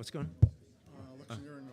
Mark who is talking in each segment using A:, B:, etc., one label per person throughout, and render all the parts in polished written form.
A: What's going on?
B: Electioneering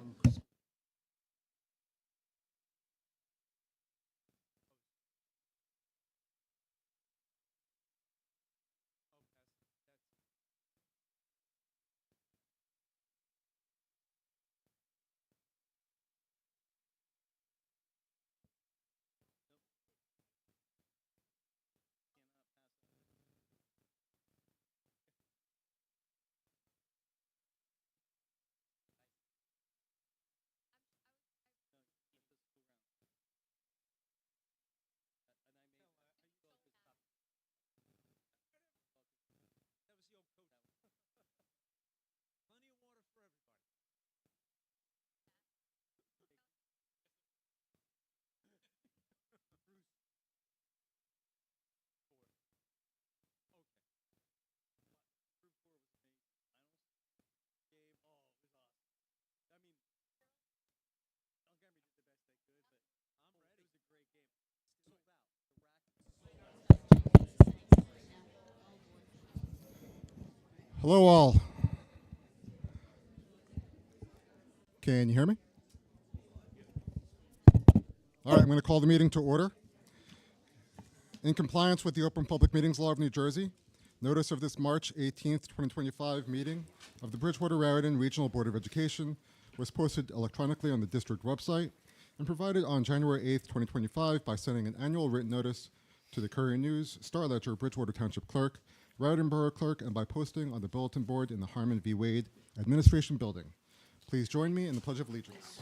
B: Hello, all. Can you hear me? All right, I'm going to call the meeting to order. In compliance with the Open Public Meetings Law of New Jersey, notice of this March 18th, 2025 meeting of the Bridgewater-Raritan Regional Board of Education was posted electronically on the district website and provided on January 8th, 2025 by sending an annual written notice to the Courier News, Star Ledger, Bridgewater Township Clerk, Raritan Borough Clerk, and by posting on the bulletin board in the Harmon v. Wade Administration Building. Please join me in the Pledge of Allegiance.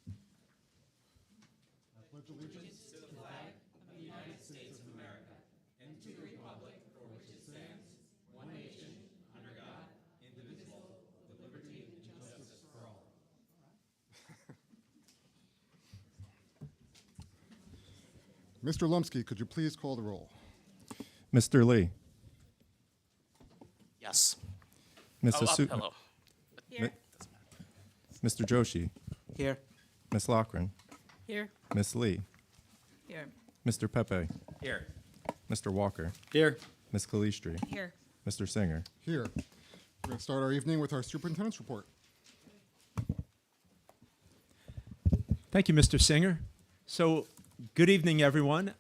B: I pledge allegiance to the flag of the United States of America and to the republic for which it stands, one nation, under God, indivisible, with liberty and justice for all. Mr. Lumsky, could you please call the roll?
C: Mr. Lee.
D: Yes.
C: Mrs.
D: Hello.
C: Here. Mr. Joshi.
D: Here.
C: Ms. Loughran.
E: Here.
C: Ms. Lee.
E: Here.
C: Mr. Pepe.
D: Here.
C: Mr. Walker.
D: Here.
C: Ms. Calistri.
E: Here.
C: Mr. Singer.
B: Here. We're going to start our evening with our superintendent's report.
A: Thank you, Mr. Singer. So, good evening, everyone.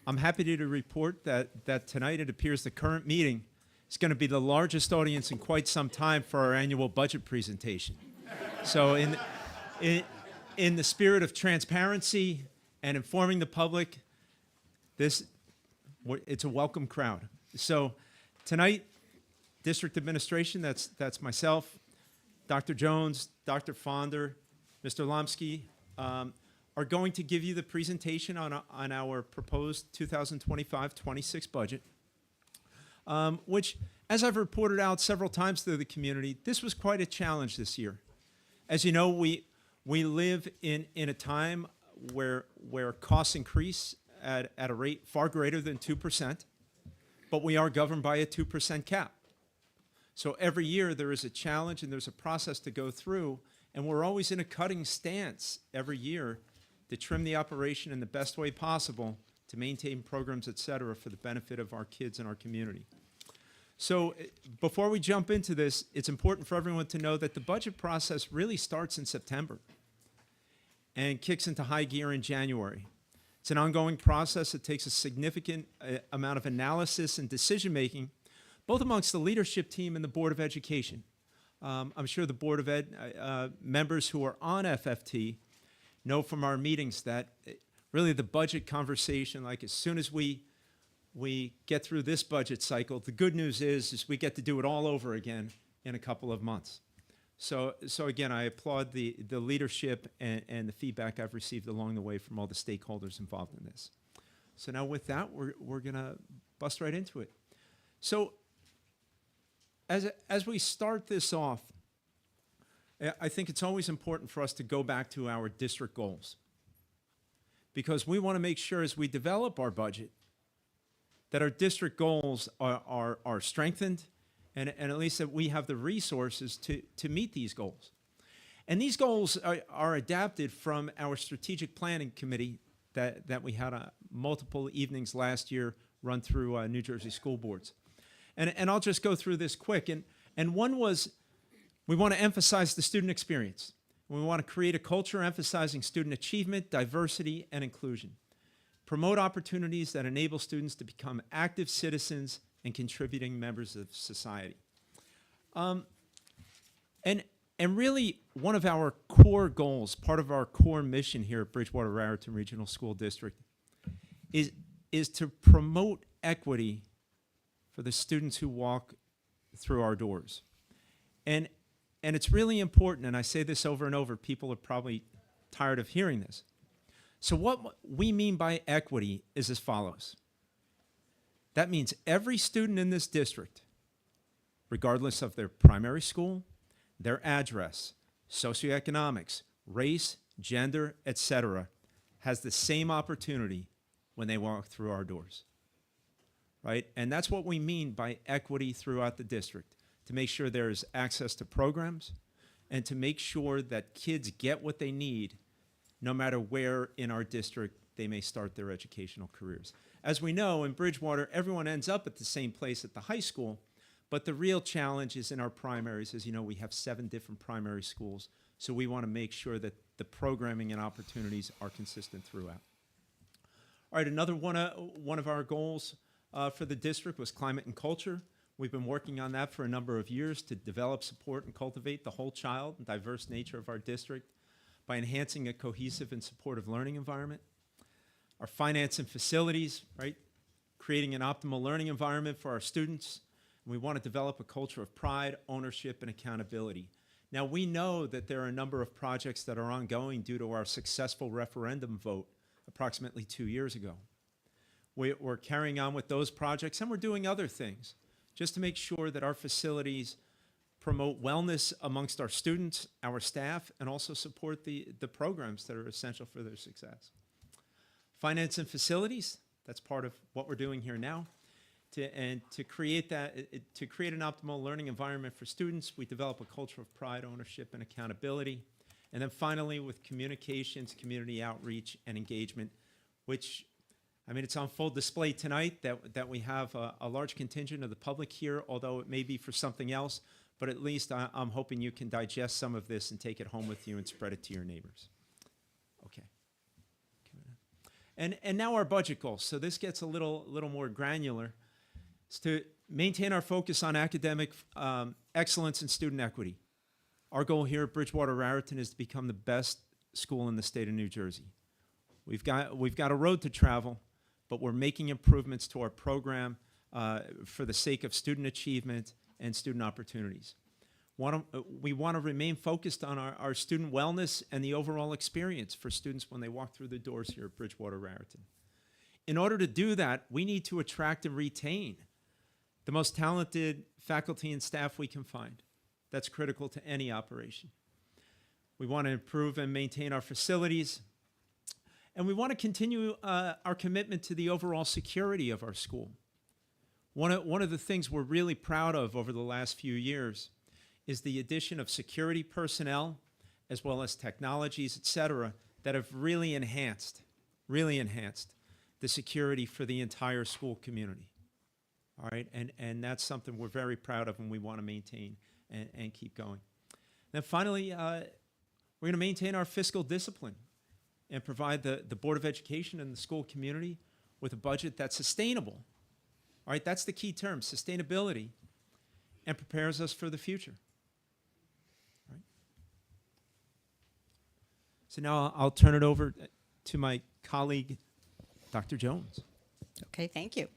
A: I'm happy to report that tonight it appears the current meeting is going to be the largest audience in quite some time for our annual budget presentation. So in the spirit of transparency and informing the public, it's a welcome crowd. So tonight, district administration, that's myself, Dr. Jones, Dr. Fonder, Mr. Lomsky, are going to give you the presentation on our proposed 2025-26 budget, which, as I've reported out several times to the community, this was quite a challenge this year. As you know, we live in a time where costs increase at a rate far greater than 2%, but we are governed by a 2% cap. So every year there is a challenge and there's a process to go through, and we're always in a cutting stance every year to trim the operation in the best way possible to maintain programs, et cetera, for the benefit of our kids and our community. So before we jump into this, it's important for everyone to know that the budget process really starts in September and kicks into high gear in January. It's an ongoing process. It takes a significant amount of analysis and decision-making, both amongst the leadership team and the Board of Education. I'm sure the Board of Ed members who are on FFT know from our meetings that really the budget conversation, like as soon as we get through this budget cycle, the good news is we get to do it all over again in a couple of months. So again, I applaud the leadership and the feedback I've received along the way from all the stakeholders involved in this. So now with that, we're gonna bust right into it. So as we start this off, I think it's always important for us to go back to our district goals, because we want to make sure as we develop our budget that our district goals are strengthened and at least that we have the resources to meet these goals. And these goals are adapted from our strategic planning committee that we had multiple evenings last year run through New Jersey school boards. And I'll just go through this quick. And one was We want to emphasize the student experience. We want to create a culture emphasizing student achievement, diversity, and inclusion. Promote opportunities that enable students to become active citizens and contributing members of society. And really, one of our core goals, part of our core mission here at Bridgewater-Raritan Regional School District is to promote equity for the students who walk through our doors. And it's really important, and I say this over and over, people are probably tired of hearing this. So what we mean by equity is as follows. That means every student in this district, regardless of their primary school, their address, socioeconomics, race, gender, etc., has the same opportunity when they walk through our doors, right? And that's what we mean by equity throughout the district, to make sure there is access to programs and to make sure that kids get what they need no matter where in our district they may start their educational careers. As we know, in Bridgewater, everyone ends up at the same place at the high school, but the real challenge is in our primaries. As you know, we have 7 different primary schools, so we want to make sure that the programming and opportunities are consistent throughout. All right, another one of our goals for the district was climate and culture. We've been working on that for a number of years to develop, support, and cultivate the whole child and diverse nature of our district by enhancing a cohesive and supportive learning environment. Our finance and facilities, right? Creating an optimal learning environment for our students. And we want to develop a culture of pride, ownership, and accountability. Now, we know that there are a number of projects that are ongoing due to our successful referendum vote approximately 2 years ago. We're carrying on with those projects, and we're doing other things just to make sure that our facilities promote wellness amongst our students, our staff, and also support the programs that are essential for their success. Finance and facilities, that's part of what we're doing here now. To create an optimal learning environment for students, we develop a culture of pride, ownership, and accountability. And then finally, with communications, community outreach, and engagement, which, I mean, it's on full display tonight that we have a large contingent of the public here, although it may be for something else, but at least I'm hoping you can digest some of this and take it home with you and spread it to your neighbors. Okay. And now our budget goals. So this gets a little more granular. It's to maintain our focus on academic excellence and student equity. Our goal here at Bridgewater-Raritan is to become the best school in the state of New Jersey. We've got a road to travel, but we're making improvements to our program for the sake of student achievement and student opportunities. We want to remain focused on our student wellness and the overall experience for students when they walk through the doors here at Bridgewater-Raritan. In order to do that, we need to attract and retain the most talented faculty and staff we can find. That's critical to any operation. We want to improve and maintain our facilities, and we want to continue our commitment to the overall security of our school. One of the things we're really proud of over the last few years is the addition of security personnel, as well as technologies, et cetera, that have really enhanced the security for the entire school community. All right, and that's something we're very proud of and we want to maintain and keep going. Then finally, we're going to maintain our fiscal discipline and provide the Board of Education and the school community with a budget that's sustainable. All right, that's the key term, sustainability, and prepares us for the future. All right. So now I'll turn it over to my colleague, Dr. Jones.
D: Okay, thank you.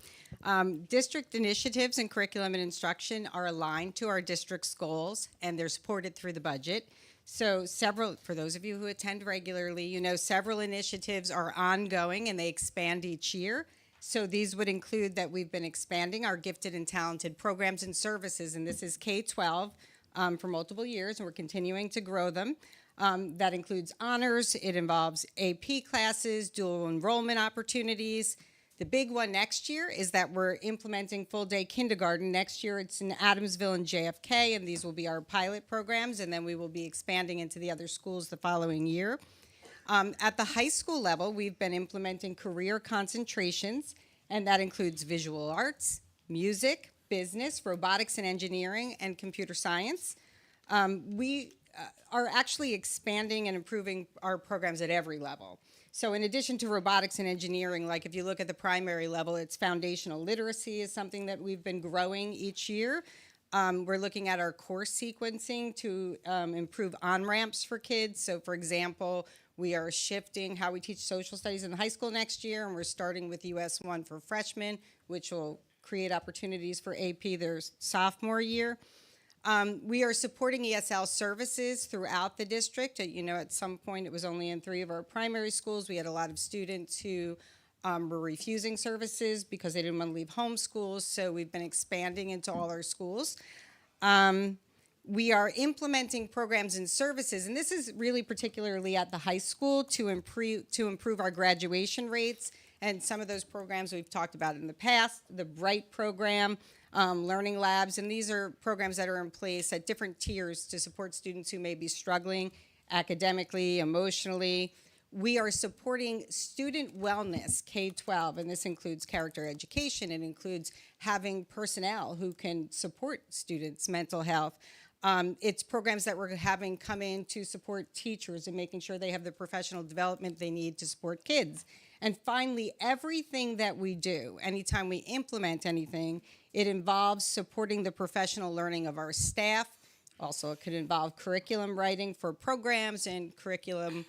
D: District initiatives in curriculum and instruction are aligned to our district's goals, and they're supported through the budget. So for those of you who attend regularly, you know several initiatives are ongoing and they expand each year. So these would include that we've been expanding our gifted and talented programs and services, and this is K-12 for multiple years, and we're continuing to grow them. That includes honors, it involves AP classes, dual enrollment opportunities. The big one next year is that we're implementing full-day kindergarten. Next year it's in Adamsville and JFK, and these will be our pilot programs, and then we will be expanding into the other schools the following year. At the high school level, we've been implementing career concentrations, and that includes visual arts, music, business, robotics and engineering, and computer science. We are actually expanding and improving our programs at every level. So in addition to robotics and engineering, like if you look at the primary level, it's foundational literacy is something that we've been growing each year. We're looking at our course sequencing to improve on-ramps for kids. So for example, we are shifting how we teach social studies in high school next year, and we're starting with US 1 for freshmen, which will create opportunities for AP their sophomore year. We are supporting ESL services throughout the district. You know, at some point it was only in 3 of our primary schools. We had a lot of students who were refusing services because they didn't want to leave home schools, so we've been expanding into all our schools. We are implementing programs and services, and this is really particularly at the high school to improve our graduation rates. And some of those programs we've talked about in the past, the BRIGHT program, Learning Labs, and these are programs that are in place at different tiers to support students who may be struggling academically, emotionally. We are supporting student wellness, K-12, and this includes character education. It includes having personnel who can support students' mental health. It's programs that we're having come in to support teachers and making sure they have the professional development they need to support kids. And finally, everything that we do, anytime we implement anything, it involves supporting the professional learning of our staff. Also, it could involve curriculum writing for programs and curriculum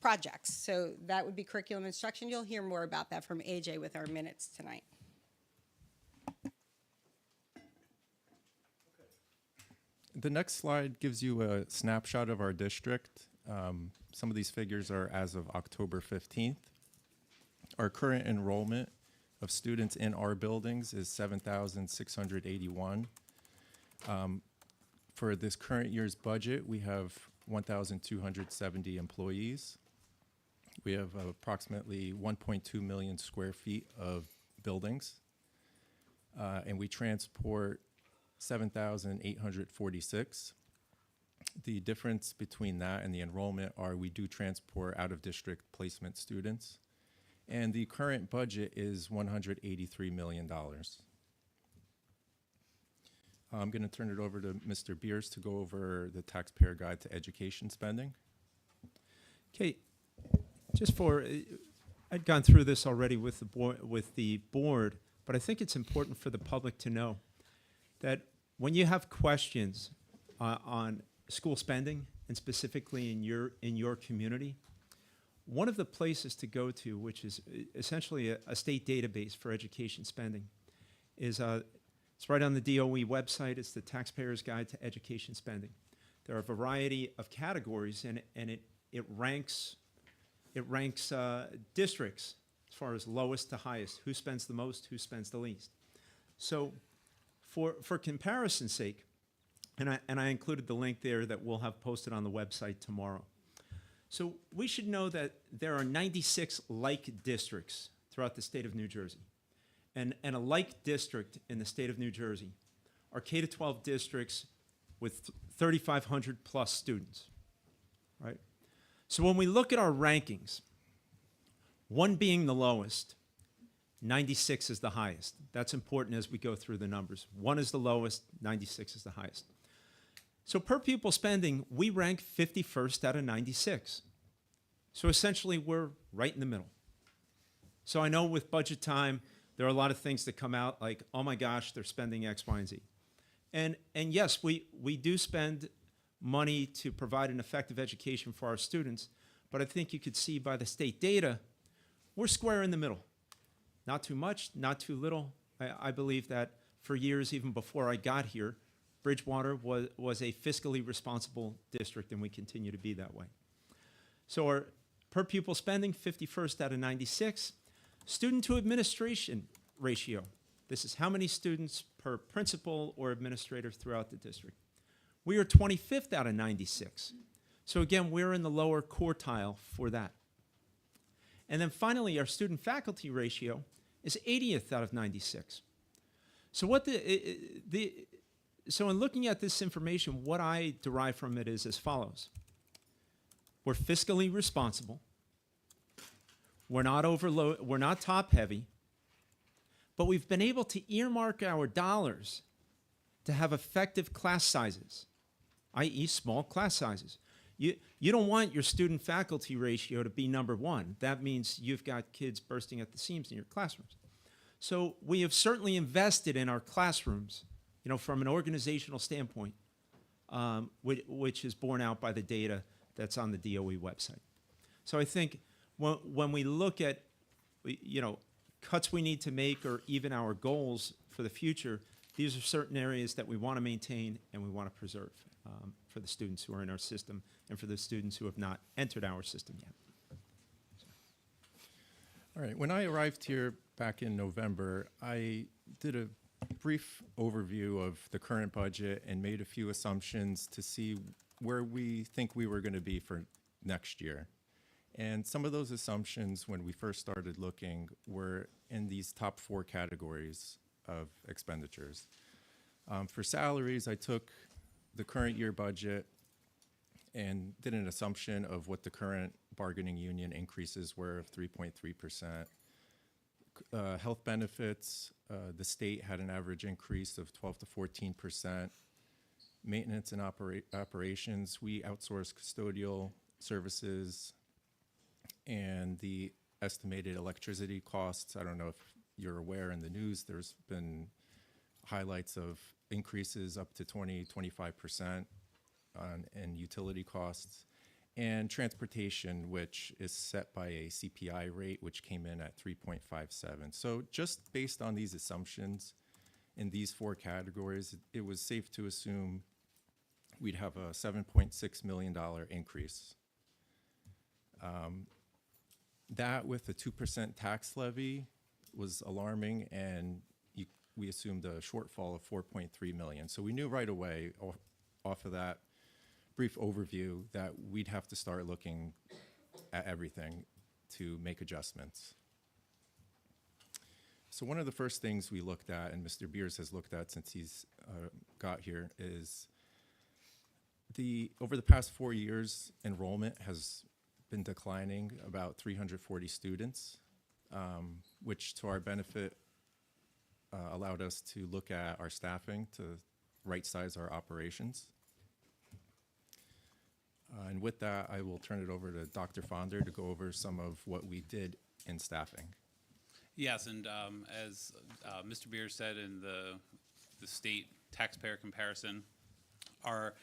D: projects. So that would be curriculum instruction. You'll hear more about that from AJ with our minutes tonight.
C: The next slide gives you a snapshot of our district. Some of these figures are as of October 15th. Our current enrollment of students in our buildings is 7,681. For this current year's budget, we have 1,270 employees. We have approximately 1.2 million square feet of buildings, and we transport 7,846. The difference between that and the enrollment are we do transport out-of-district placement students, and the current budget is $183 million. I'm going to turn it over to Mr. Beers to go over the Taxpayer Guide to Education Spending.
A: Okay, I'd gone through this already with the board, but I think it's important for the public to know that when you have questions on school spending, and specifically in your community, one of the places to go to, which is essentially a state database for education spending, is it's right on the DOE website. It's the Taxpayer's Guide to Education Spending. There are a variety of categories, and it ranks districts as far as lowest to highest, who spends the most, who spends the least. So for comparison's sake, and I included the link there that we'll have posted on the website tomorrow. So we should know that there are 96 like districts throughout the state of New Jersey. And a like district in the state of New Jersey are K-12 districts with 3,500 plus students, right? So when we look at our rankings, 1 being the lowest, 96 is the highest. That's important as we go through the numbers. 1 is the lowest, 96 is the highest. So per pupil spending, we rank 51st out of 96. So essentially, we're right in the middle. So I know with budget time, there are a lot of things that come out like, oh my gosh, they're spending X, Y, and Z. And yes, we do spend money to provide an effective education for our students, but I think you could see by the state data, we're square in the middle. Not too much, not too little. I believe that for years, even before I got here, Bridgewater was a fiscally responsible district, and we continue to be that way. So our per pupil spending, 51st out of 96. Student to administration ratio. This is how many students per principal or administrator throughout the district. We are 25th out of 96. So again, we're in the lower quartile for that. And then finally, our student faculty ratio is 80th out of 96. So so in looking at this information, what I derive from it is as follows. We're fiscally responsible. We're not top heavy, but we've been able to earmark our dollars to have effective class sizes. i.e. small class sizes. You don't want your student-faculty ratio to be number one. That means you've got kids bursting at the seams in your classrooms. So we have certainly invested in our classrooms, from an organizational standpoint, which is borne out by the data that's on the DOE website. So I think when we look at, cuts we need to make or even our goals for the future, these are certain areas that we want to maintain and we want to preserve for the students who are in our system and for the students who have not entered our system yet.
C: All right, when I arrived here back in November, I did a brief overview of the current budget and made a few assumptions to see where we think we were going to be for next year. And some of those assumptions when we first started looking were in these top 4 categories of expenditures. For salaries, I took the current year budget and did an assumption of what the current bargaining union increases were of 3.3%. Health benefits, the state had an average increase of 12 to 14%. Maintenance and operations, we outsource custodial services and the estimated electricity costs. I don't know if you're aware in the news, there's been highlights of increases up to 25% in utility costs. And transportation, which is set by a CPI rate, which came in at 3.57. So just based on these assumptions in these 4 categories, it was safe to assume we'd have a $7.6 million increase. That with a 2% tax levy was alarming, and we assumed a shortfall of $4.3 million. So we knew right away off of that brief overview that we'd have to start looking at everything to make adjustments. So one of the first things we looked at, and Mr. Beers has looked at since he's got here, is over the past 4 years, enrollment has been declining about 340 students, which to our benefit allowed us to look at our staffing to right-size our operations. And with that, I will turn it over to Dr. Fonder to go over some of what we did in staffing.
E: Yes, and as Mr. Beers said in the state taxpayer comparison, our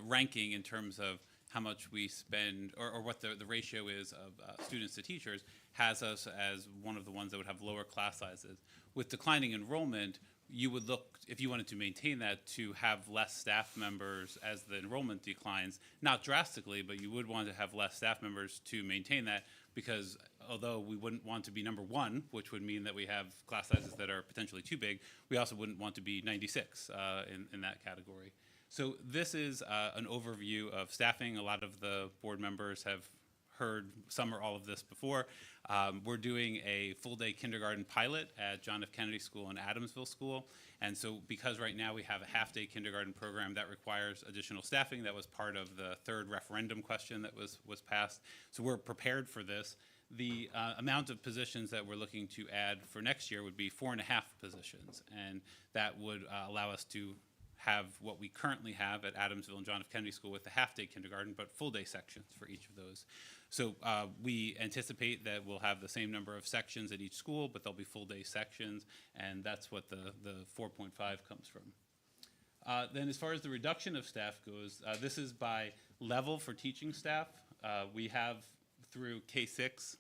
E: ranking in terms of how much we spend or what the ratio is of students to teachers has us as one of the ones that would have lower class sizes. With declining enrollment, you would look, if you wanted to maintain that, to have less staff members as the enrollment declines, not drastically, but you would want to have less staff members to maintain that, because although we wouldn't want to be number 1, which would mean that we have class sizes that are potentially too big, we also wouldn't want to be 96 in that category. So this is an overview of staffing. A lot of the board members have heard some or all of this before. We're doing a full-day kindergarten pilot at John F. Kennedy School and Adamsville School. And so because right now we have a half-day kindergarten program that requires additional staffing, that was part of the 3rd referendum question that was passed. So we're prepared for this. The amount of positions that we're looking to add for next year would be 4.5 positions. And that would allow us to have what we currently have at Adamsville and John F. Kennedy School with the half-day kindergarten, but full-day sections for each of those. So we anticipate that we'll have the same number of sections at each school, but they'll be full-day sections, and that's what the 4.5 comes from. Then as far as the reduction of staff goes, this is by level for teaching staff. We have through K-6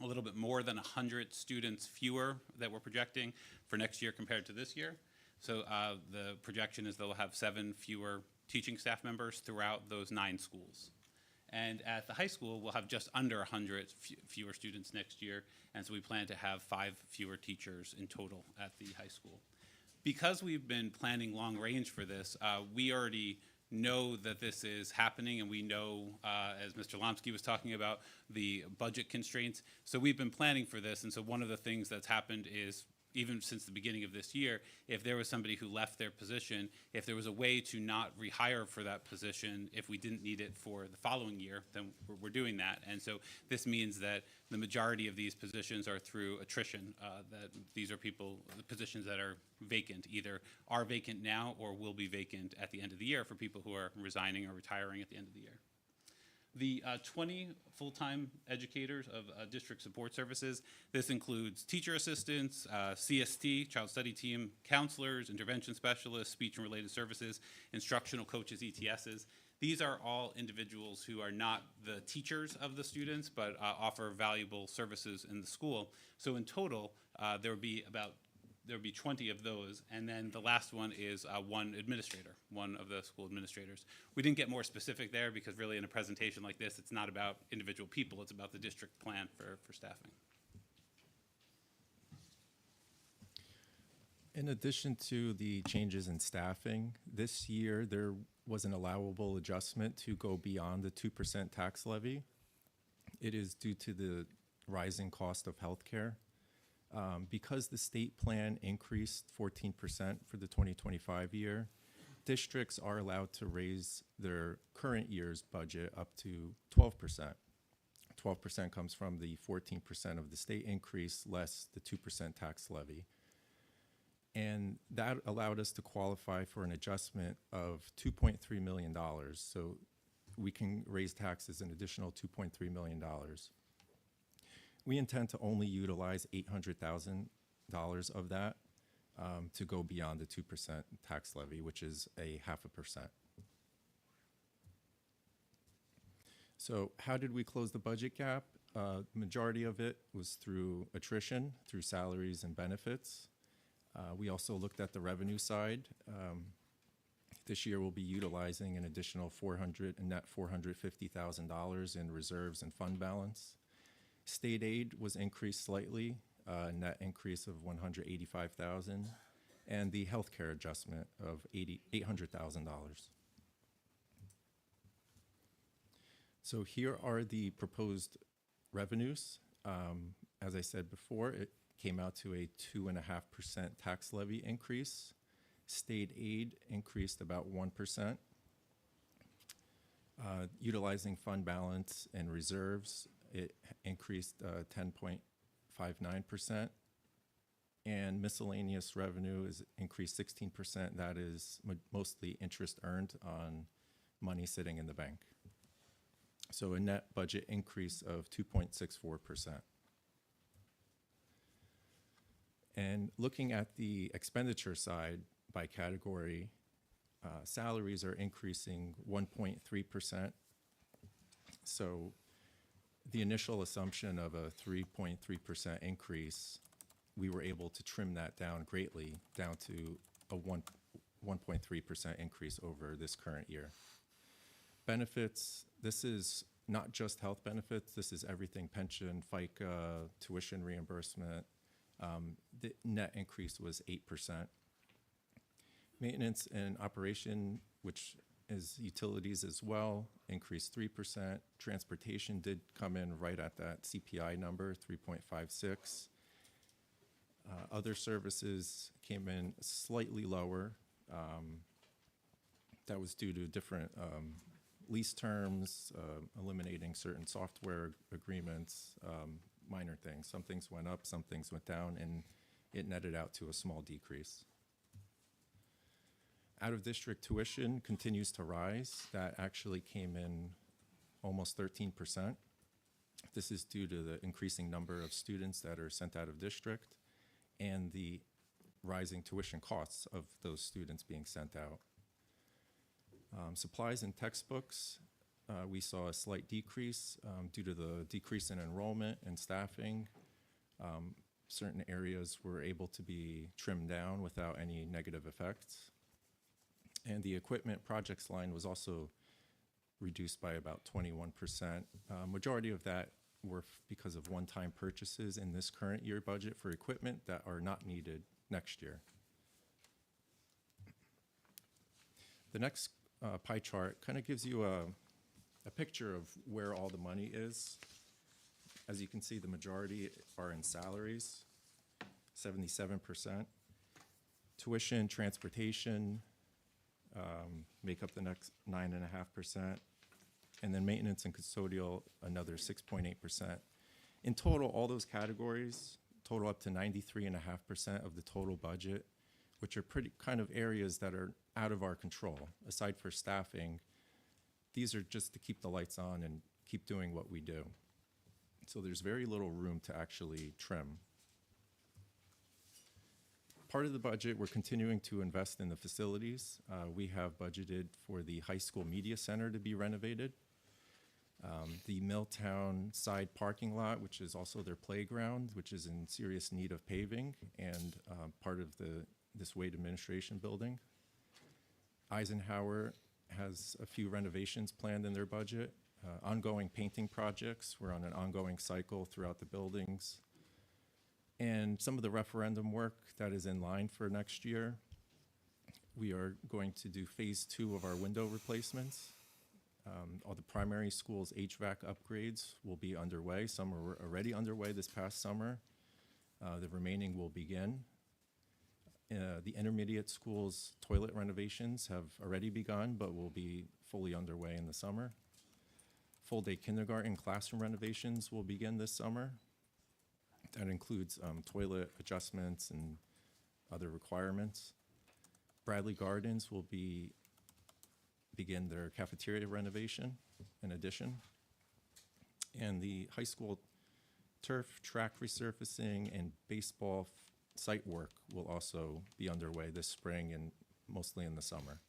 E: a little bit more than 100 students fewer that we're projecting for next year compared to this year. So the projection is they'll have 7 fewer teaching staff members throughout those 9 schools. And at the high school, we'll have just under 100 fewer students next year, and so we plan to have 5 fewer teachers in total at the high school. Because we've been planning long range for this, we already know that this is happening, and we know, as Mr. Lomsky was talking about, the budget constraints. So we've been planning for this, and so one of the things that's happened is even since the beginning of this year, if there was somebody who left their position, if there was a way to not rehire for that position, if we didn't need it for the following year, then we're doing that. And so this means that the majority of these positions are through attrition, that these are the positions that are vacant, either are vacant now or will be vacant at the end of the year for people who are resigning or retiring at the end of the year. The 20 full-time educators of district support services, this includes teacher assistants, CST, child study team, counselors, intervention specialists, speech and related services, instructional coaches, ETSs. These are all individuals who are not the teachers of the students, but offer valuable services in the school. So in total, there would be 20 of those, and then the last one is one administrator, one of the school administrators. We didn't get more specific there because really in a presentation like this, it's not about individual people, it's about the district plan for staffing.
C: In addition to the changes in staffing, this year there was an allowable adjustment to go beyond the 2% tax levy. It is due to the rising cost of healthcare. Because the state plan increased 14% for the 2025 year, districts are allowed to raise their current year's budget up to 12%. 12% comes from the 14% of the state increase less the 2% tax levy. And that allowed us to qualify for an adjustment of $2.3 million. So we can raise taxes an additional $2.3 million. We intend to only utilize $800,000 of that to go beyond the 2% tax levy, which is a 0.5%. So how did we close the budget gap? Majority of it was through attrition, through salaries and benefits. We also looked at the revenue side. This year we'll be utilizing an additional net $450,000 in reserves and fund balance. State aid was increased slightly, net increase of $185,000, and the healthcare adjustment of $800,000. So here are the proposed revenues. As I said before, it came out to a 2.5% tax levy increase. State aid increased about 1%. Utilizing fund balance and reserves, it increased 10.59%, and miscellaneous revenue is increased 16%. That is mostly interest earned on money sitting in the bank. So a net budget increase of 2.64%. And looking at the expenditure side by category, salaries are increasing 1.3%. So the initial assumption of a 3.3% increase, we were able to trim that down greatly, down to a 1.3% increase over this current year. Benefits, this is not just health benefits, this is everything: pension, FICA, tuition reimbursement. The net increase was 8%. Maintenance and operation, which is utilities as well, increased 3%. Transportation did come in right at that CPI number, 3.56. Other services came in slightly lower. That was due to different lease terms, eliminating certain software agreements, minor things. Some things went up, some things went down, and it netted out to a small decrease. Out-of-district tuition continues to rise. That actually came in almost 13%. This is due to the increasing number of students that are sent out of district and the rising tuition costs of those students being sent out. Supplies and textbooks, we saw a slight decrease due to the decrease in enrollment and staffing. Certain areas were able to be trimmed down without any negative effects. And the equipment projects line was also reduced by about 21%. Majority of that were because of one-time purchases in this current year budget for equipment that are not needed next year. The next pie chart kind of gives you a picture of where all the money is. As you can see, the majority are in salaries. 77%. Tuition, transportation make up the next 9.5%. And then maintenance and custodial, another 6.8%. In total, all those categories total up to 93.5% of the total budget, which are pretty kind of areas that are out of our control. Aside for staffing, these are just to keep the lights on and keep doing what we do. So there's very little room to actually trim. Part of the budget, we're continuing to invest in the facilities. We have budgeted for the high school media center to be renovated. The Milltown side parking lot, which is also their playground, which is in serious need of paving, and part of this Wade administration building. Eisenhower has a few renovations planned in their budget. Ongoing painting projects. We're on an ongoing cycle throughout the buildings. And some of the referendum work that is in line for next year. We are going to do phase 2 of our window replacements. All the primary schools' HVAC upgrades will be underway. Some are already underway this past summer. The remaining will begin. The intermediate schools' toilet renovations have already begun, but will be fully underway in the summer. Full-day kindergarten classroom renovations will begin this summer. That includes toilet adjustments and other requirements. Bradley Gardens will begin their cafeteria renovation in addition. And the high school turf, track resurfacing, and baseball site work will also be underway this spring and mostly in the summer.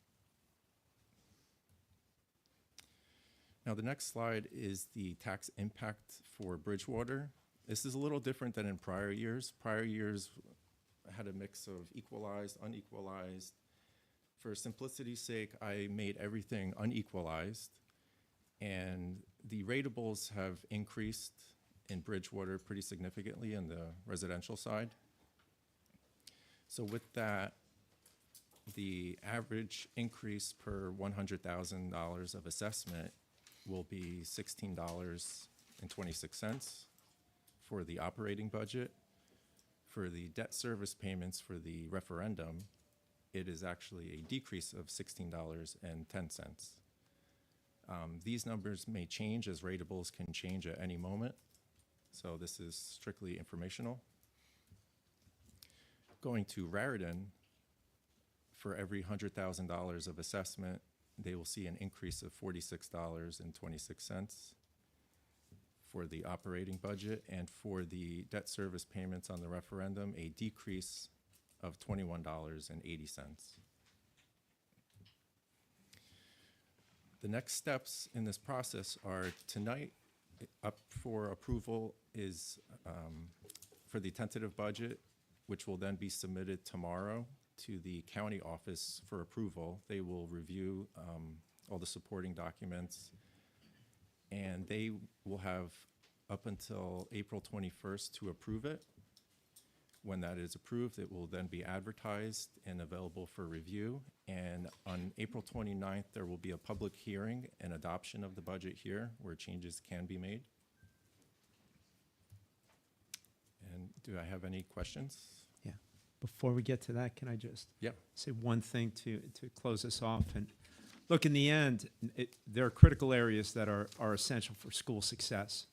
C: Now the next slide is the tax impact for Bridgewater. This is a little different than in prior years. Prior years had a mix of equalized, unequalized. For simplicity's sake, I made everything unequalized, and the ratables have increased in Bridgewater pretty significantly on the residential side. So with that, the average increase per $100,000 of assessment will be $16.26 for the operating budget. For the debt service payments for the referendum, it is actually a decrease of $16.10. These numbers may change as ratables can change at any moment, so this is strictly informational. Going to Raritan, for every $100,000 of assessment, they will see an increase of $46.26 for the operating budget, and for the debt service payments on the referendum, a decrease of $21.80. The next steps in this process are tonight, up for approval is for the tentative budget, which will then be submitted tomorrow to the county office for approval. They will review all the supporting documents, and they will have up until April 21st to approve it. When that is approved, it will then be advertised and available for review. And on April 29th, there will be a public hearing and adoption of the budget here where changes can be made. And do I have any questions?
A: Yeah. Before we get to that, can I just
C: Yep.
A: say one thing to close us off? And look, in the end, there are critical areas that are essential for school success.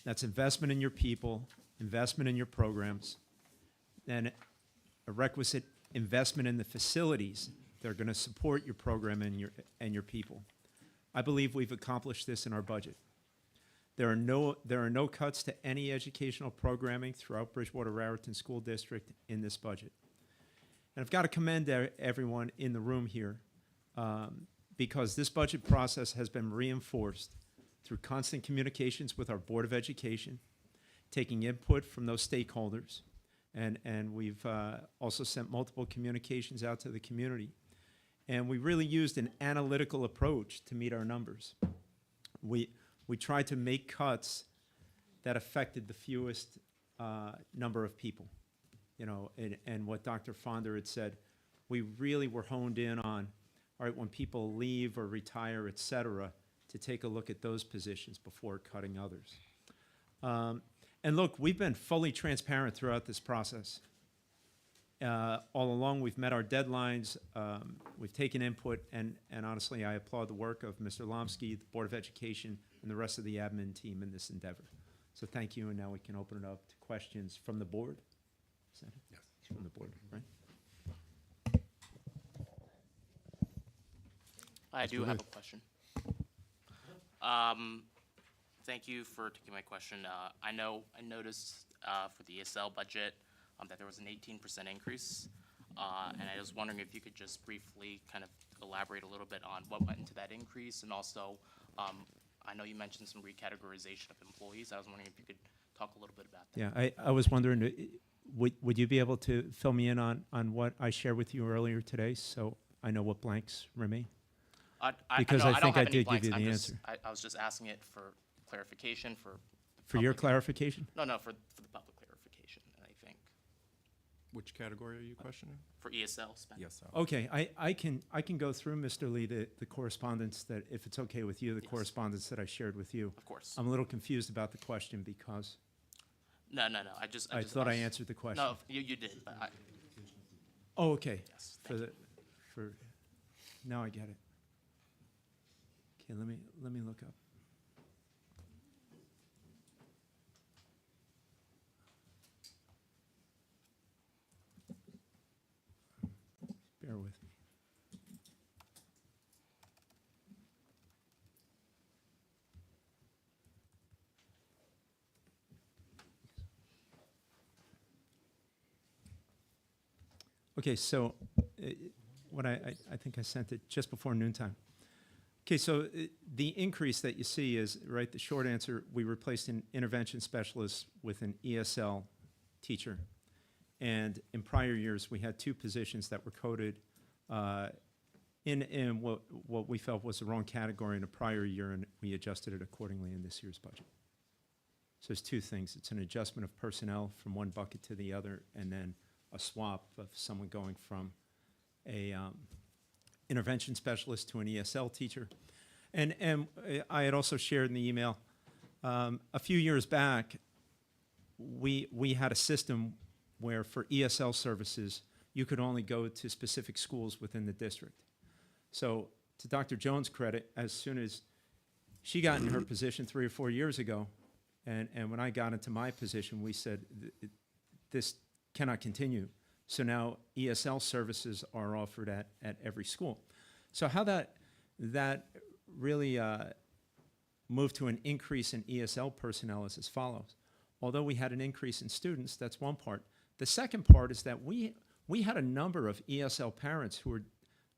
A: That's investment in your people, investment in your programs, and a requisite investment in the facilities that are going to support your program and your people. I believe we've accomplished this in our budget. There are no cuts to any educational programming throughout Bridgewater Raritan School District in this budget. And I've got to commend everyone in the room here because this budget process has been reinforced through constant communications with our Board of Education, taking input from those stakeholders, and we've also sent multiple communications out to the community. And we really used an analytical approach to meet our numbers. We tried to make cuts that affected the fewest number of people. You know, and what Dr. Fonder had said, we really were honed in on, all right, when people leave or retire, et cetera, to take a look at those positions before cutting others. And look, we've been fully transparent throughout this process. All along, we've met our deadlines, we've taken input, and honestly, I applaud the work of Mr. Lomsky, the Board of Education, and the rest of the admin team in this endeavor. So thank you, and now we can open it up to questions from the board. Is that it? Yes. From the board, right?
F: I do have a question. Thank you for taking my question. I noticed for the ESL budget that there was an 18% increase, and I was wondering if you could just briefly kind of elaborate a little bit on what went into that increase, and also I know you mentioned some recategorization of employees. I was wondering if you could talk a little bit about that.
A: Yeah, I was wondering, would you be able to fill me in on what I shared with you earlier today, so I know what blanks remain? Because I
F: don't
A: think I
F: have any
A: did give
F: blanks.
A: you the
F: I'm just-
A: answer.
F: I was just asking it for clarification for.
A: For your
F: public-
A: clarification?
F: No, for the public clarification, I think,
C: Which category are you questioning?
F: for ESL spending.
C: Yes.
A: Okay, I can go through, Mr. Lee, the correspondence that, if it's okay with you, the
F: Yes.
A: correspondence that I shared with you.
F: Of course.
A: I'm a little confused about the question because
F: No.
A: I thought I answered the question.
F: No, you did, but
A: Oh, okay.
F: yes,
A: For
F: thank you.
A: for, now I get it. Okay, let me look up. Bear with me. Okay, so what I think I sent it just before noontime. Okay, so the increase that you see is, right, the short answer, we replaced an intervention specialist with an ESL teacher. And in prior years, we had two positions that were coded in what we felt was the wrong category in a prior year, and we adjusted it accordingly in this year's budget. So there's two things. It's an adjustment of personnel from one bucket to the other, and then a swap of someone going from a intervention specialist to an ESL teacher. And I had also shared in the email, a few years back, we had a system where for ESL services, you could only go to specific schools within the district. So to Dr. Jones' credit, as soon as she got in her position 3 or 4 years ago, and when I got into my position, we said, this cannot continue. So now ESL services are offered at every school. So how that really moved to an increase in ESL personnel is as follows. Although we had an increase in students, that's one part. The second part is that we had a number of ESL parents who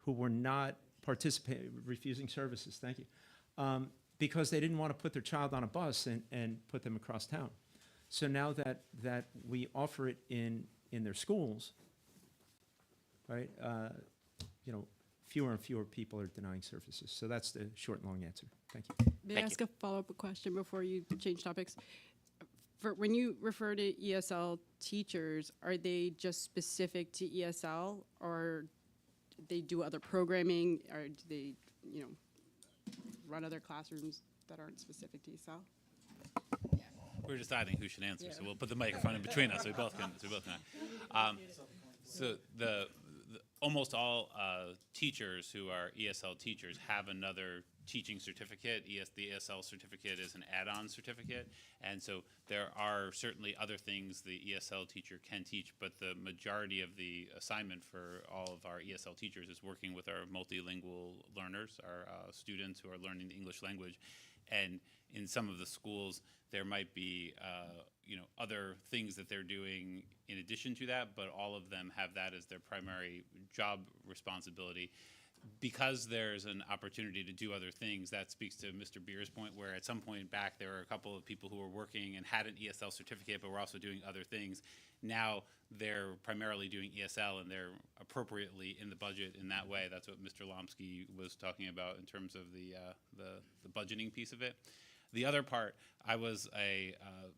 A: were not participating, refusing services, thank you, because they didn't want to put their child on a bus and put them across town. So now that we offer it in their schools, right, fewer and fewer people are denying services. So that's the short and long answer. Thank you.
G: May I
F: Thank
G: ask a follow-up question before you change topics? For when you refer to ESL teachers, are they just specific to ESL, or do they do other programming, or do they, run other classrooms that aren't specific to ESL?
E: We're deciding who should answer, so we'll put the microphone in between us, so we both can. So the almost all teachers who are ESL teachers have another teaching certificate. The ESL certificate is an add-on certificate, and so there are certainly other things the ESL teacher can teach, but the majority of the assignment for all of our ESL teachers is working with our multilingual learners, our students who are learning the English language. And in some of the schools, there might be other things that they're doing in addition to that, but all of them have that as their primary job responsibility. Because there's an opportunity to do other things, that speaks to Mr. Beer's point, where at some point back there were a couple of people who were working and had an ESL certificate, but were also doing other things. Now they're primarily doing ESL, and they're appropriately in the budget in that way. That's what Mr. Lomsky was talking about in terms of the budgeting piece of it. The other part, I was a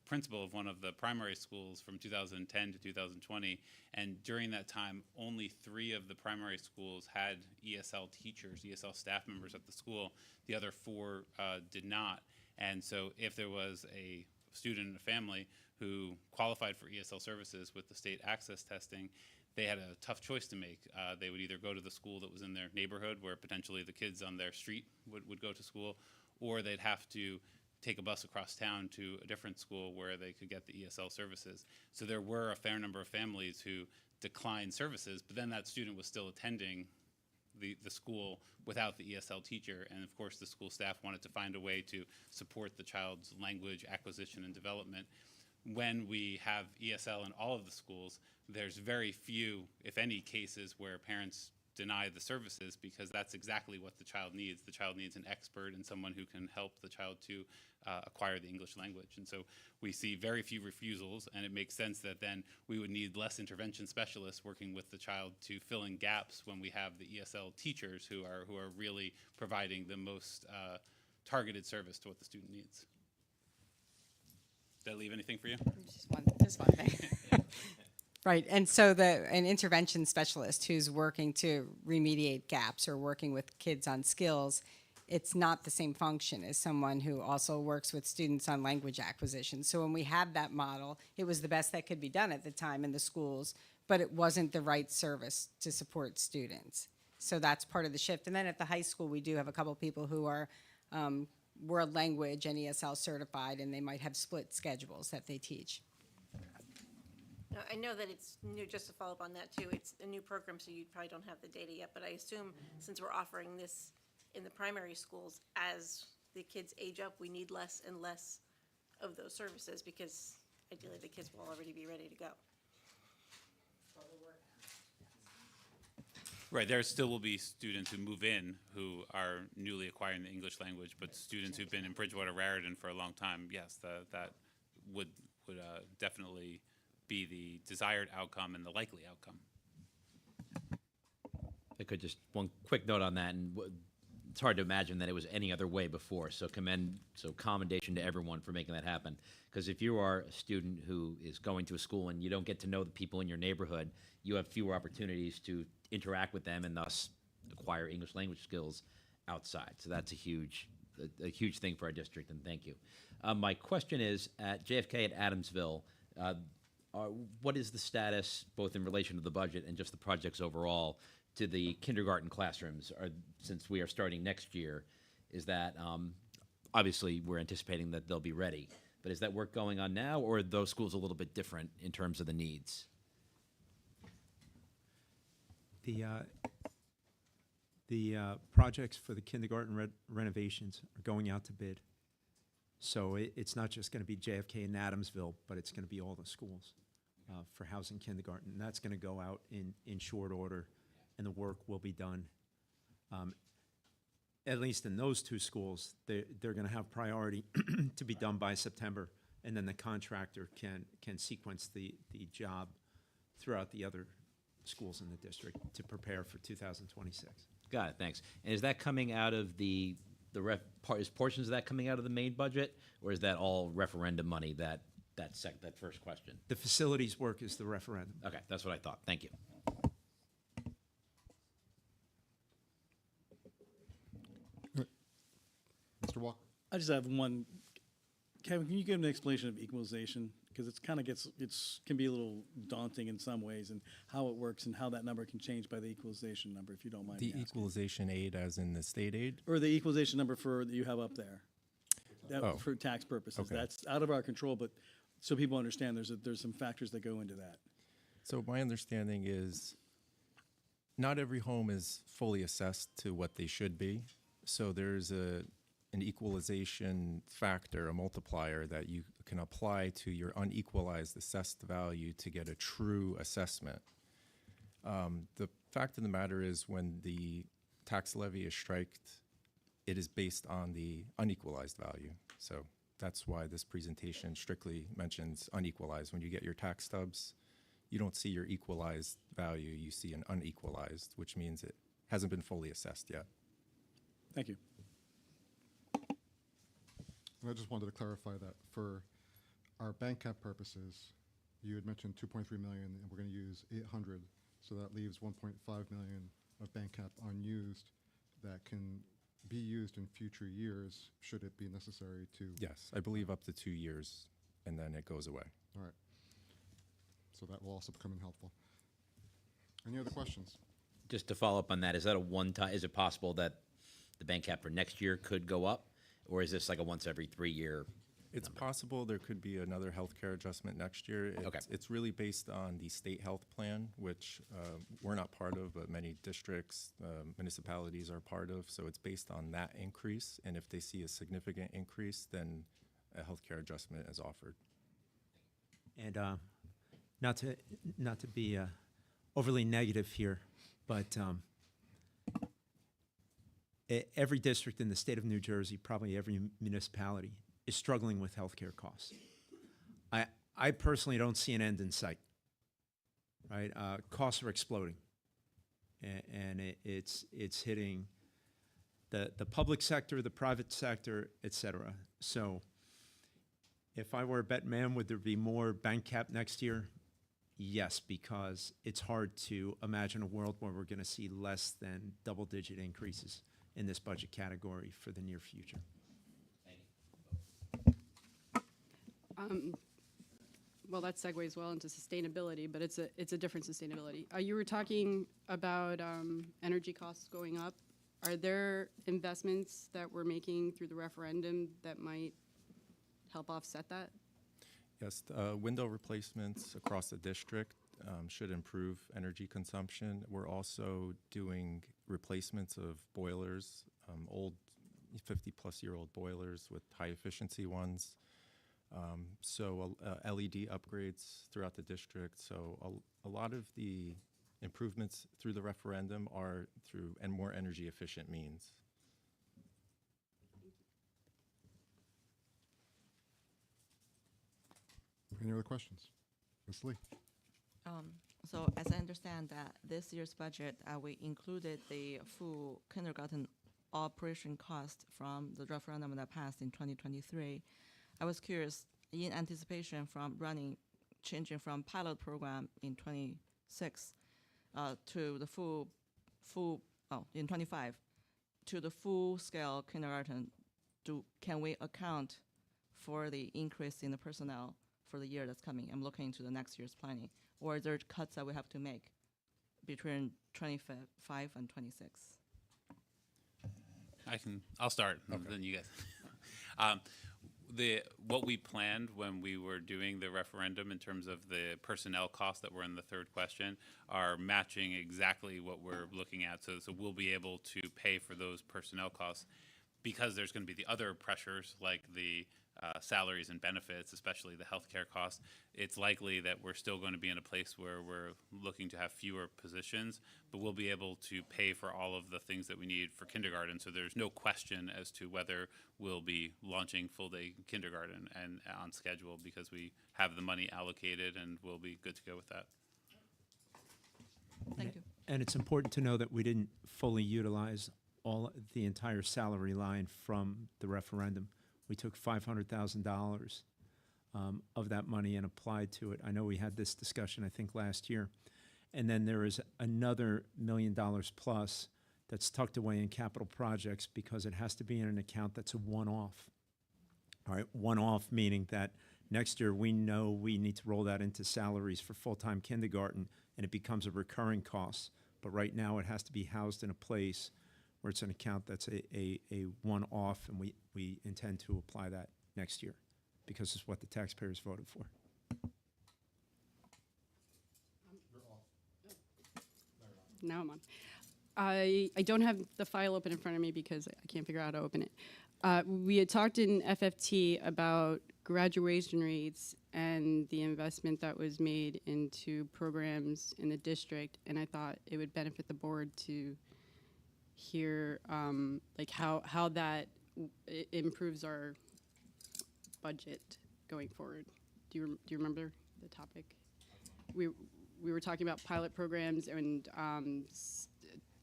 E: principal of one of the primary schools from 2010 to 2020, and during that time, only 3 of the primary schools had ESL teachers, ESL staff members at the school. The other 4 did not. And so if there was a student in a family who qualified for ESL services with the state access testing, they had a tough choice to make. They would either go to the school that was in their neighborhood, where potentially the kids on their street would go to school, or they'd have to take a bus across town to a different school where they could get the ESL services. So there were a fair number of families who declined services, but then that student was still attending the school without the ESL teacher. And of course, the school staff wanted to find a way to support the child's language acquisition and development. When we have ESL in all of the schools, there's very few, if any, cases where parents deny the services, because that's exactly what the child needs. The child needs an expert and someone who can help the child to acquire the English language. And so we see very few refusals, and it makes sense that then we would need less intervention specialists working with the child to fill in gaps when we have the ESL teachers who are really providing the most targeted service to what the student needs. Did I leave anything for you?
D: Just one thing. Right, and so an intervention specialist who's working to remediate gaps or working with kids on skills, it's not the same function as someone who also works with students on language acquisition. So when we had that model, it was the best that could be done at the time in the schools, but it wasn't the right service to support students. So that's part of the shift. And then at the high school, we do have a couple people who are world language and ESL certified, and they might have split schedules that they teach.
H: Now, I know that it's new, just to follow up on that too, it's a new program, so you probably don't have the data yet, but I assume since we're offering this in the primary schools, as the kids age up, we need less and less of those services, because ideally the kids will already be ready to go.
E: Right, there still will be students who move in who are newly acquiring the English language, but students who've been in Bridgewater Raritan for a long time, yes, that would definitely be the desired outcome and the likely outcome.
I: I could just one quick note on that, and it's hard to imagine that it was any other way before. So commendation to everyone for making that happen. Because if you are a student who is going to a school and you don't get to know the people in your neighborhood, you have fewer opportunities to interact with them and thus acquire English language skills outside. So that's a huge thing for our district, and thank you. My question is, at JFK at Adamsville, what is the status, both in relation to the budget and just the projects overall, to the kindergarten classrooms? Since we are starting next year, is that, obviously we're anticipating that they'll be ready, but is that work going on now, or are those schools a little bit different in terms of the needs?
A: The projects for the kindergarten renovations are going out to bid. So it's not just going to be JFK and Adamsville, but it's going to be all the schools for housing kindergarten. And that's going to go out in short order, and the work will be done. At least in those two schools, they're going to have priority to be done by September, and then the contractor can sequence the job throughout the other schools in the district to prepare for 2026.
I: Got it, thanks. And is that coming out of is portions of that coming out of the main budget, or is that all referendum money, that first question?
A: The facilities work is the referendum.
I: Okay, that's what I thought. Thank you.
B: Mr. Walker?
J: I just have one. Kevin, can you give an explanation of equalization? Because it's kind of can be a little daunting in some ways, and how it works and how that number can change by the equalization number, if you don't mind me
C: The
J: asking.
C: equalization aid, as in the state aid?
J: Or the equalization number that you have up there.
C: Oh.
J: For tax purposes.
C: Okay.
J: That's out of our control, but so people understand there's some factors that go into that.
C: So my understanding is not every home is fully assessed to what they should be. So there's an equalization factor, a multiplier that you can apply to your unequalized assessed value to get a true assessment. The fact of the matter is, when the tax levy is striked, it is based on the unequalized value. So that's why this presentation strictly mentions unequalized. When you get your tax stubs, you don't see your equalized value, you see an unequalized, which means it hasn't been fully assessed yet.
J: Thank you.
B: And I just wanted to clarify that for our bank cap purposes, you had mentioned 2.3 million, and we're going to use 800, so that leaves 1.5 million of bank cap unused that can be used in future years should it be necessary to.
C: Yes, I believe up to 2 years, and then it goes away.
B: All right. So that will also become helpful. Any other questions?
I: Just to follow up on that, is that a one-time, is it possible that the bank cap for next year could go up? Or is this like a once every 3-year?
C: It's possible there could be another healthcare adjustment next year.
I: Okay.
C: It's really based on the state health plan, which we're not part of, but many districts, municipalities are part of. So it's based on that increase. And if they see a significant increase, then a healthcare adjustment is offered.
A: And not to be overly negative here, but every district in the state of New Jersey, probably every municipality, is struggling with healthcare costs. I personally don't see an end in sight. Right, costs are exploding, and it's hitting the public sector, the private sector, et cetera. So, if I were a bet man, would there be more bank cap next year? Yes, because it's hard to imagine a world where we're going to see less than double-digit increases in this budget category for the near future.
G: Well, that segues well into sustainability, but it's a different sustainability. You were talking about energy costs going up. Are there investments that we're making through the referendum that might help offset that?
C: Yes, window replacements across the district should improve energy consumption. We're also doing replacements of boilers, old 50-plus-year-old boilers with high-efficiency ones. So LED upgrades throughout the district. So a lot of the improvements through the referendum are through and more energy efficient means.
B: Any other questions? Ms. Lee?
K: So as I understand that this year's budget, we included the full kindergarten operation cost from the referendum that passed in 2023. I was curious, in anticipation from changing from pilot program in 26 to the in 25 to the full scale kindergarten, can we account for the increase in the personnel for the year that's coming? I'm looking to the next year's planning. Or are there cuts that we have to make between 25 and 26?
E: I'll start, and then you guys. What we planned when we were doing the referendum in terms of the personnel costs that were in the third question are matching exactly what we're looking at. So we'll be able to pay for those personnel costs because there's going to be the other pressures like the salaries and benefits, especially the healthcare costs. It's likely that we're still going to be in a place where we're looking to have fewer positions, but we'll be able to pay for all of the things that we need for kindergarten. So there's no question as to whether we'll be launching full-day kindergarten and on schedule because we have the money allocated and we'll be good to go with that.
K: Thank you.
A: And it's important to know that we didn't fully utilize the entire salary line from the referendum. We took $500,000 of that money and applied to it. I know we had this discussion, I think, last year. And then there is another $1 million plus that's tucked away in capital projects because it has to be in an account that's a one-off. All right, one-off meaning that next year we know we need to roll that into salaries for full-time kindergarten and it becomes a recurring cost. But right now it has to be housed in a place where it's an account that's a one-off, and we intend to apply that next year because it's what the taxpayers voted for.
G: Now I'm on. I don't have the file open in front of me because I can't figure out how to open it. We had talked in FFT about graduation rates and the investment that was made into programs in the district, and I thought it would benefit the board to hear like how that improves our budget going forward. Do you remember the topic? We were talking about pilot programs and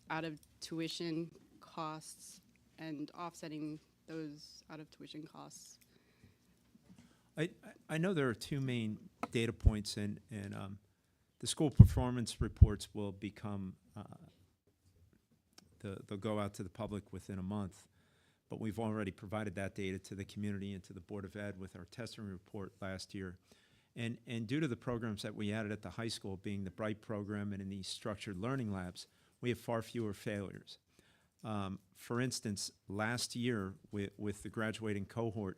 G: out of tuition costs and offsetting those out of tuition costs.
A: I know there are two main data points, and the school performance reports will become they'll go out to the public within a month, but we've already provided that data to the community and to the Board of Ed with our testing report last year. And due to the programs that we added at the high school, being the Bright program and in these structured learning labs, we have far fewer failures. For instance, last year with the graduating cohort,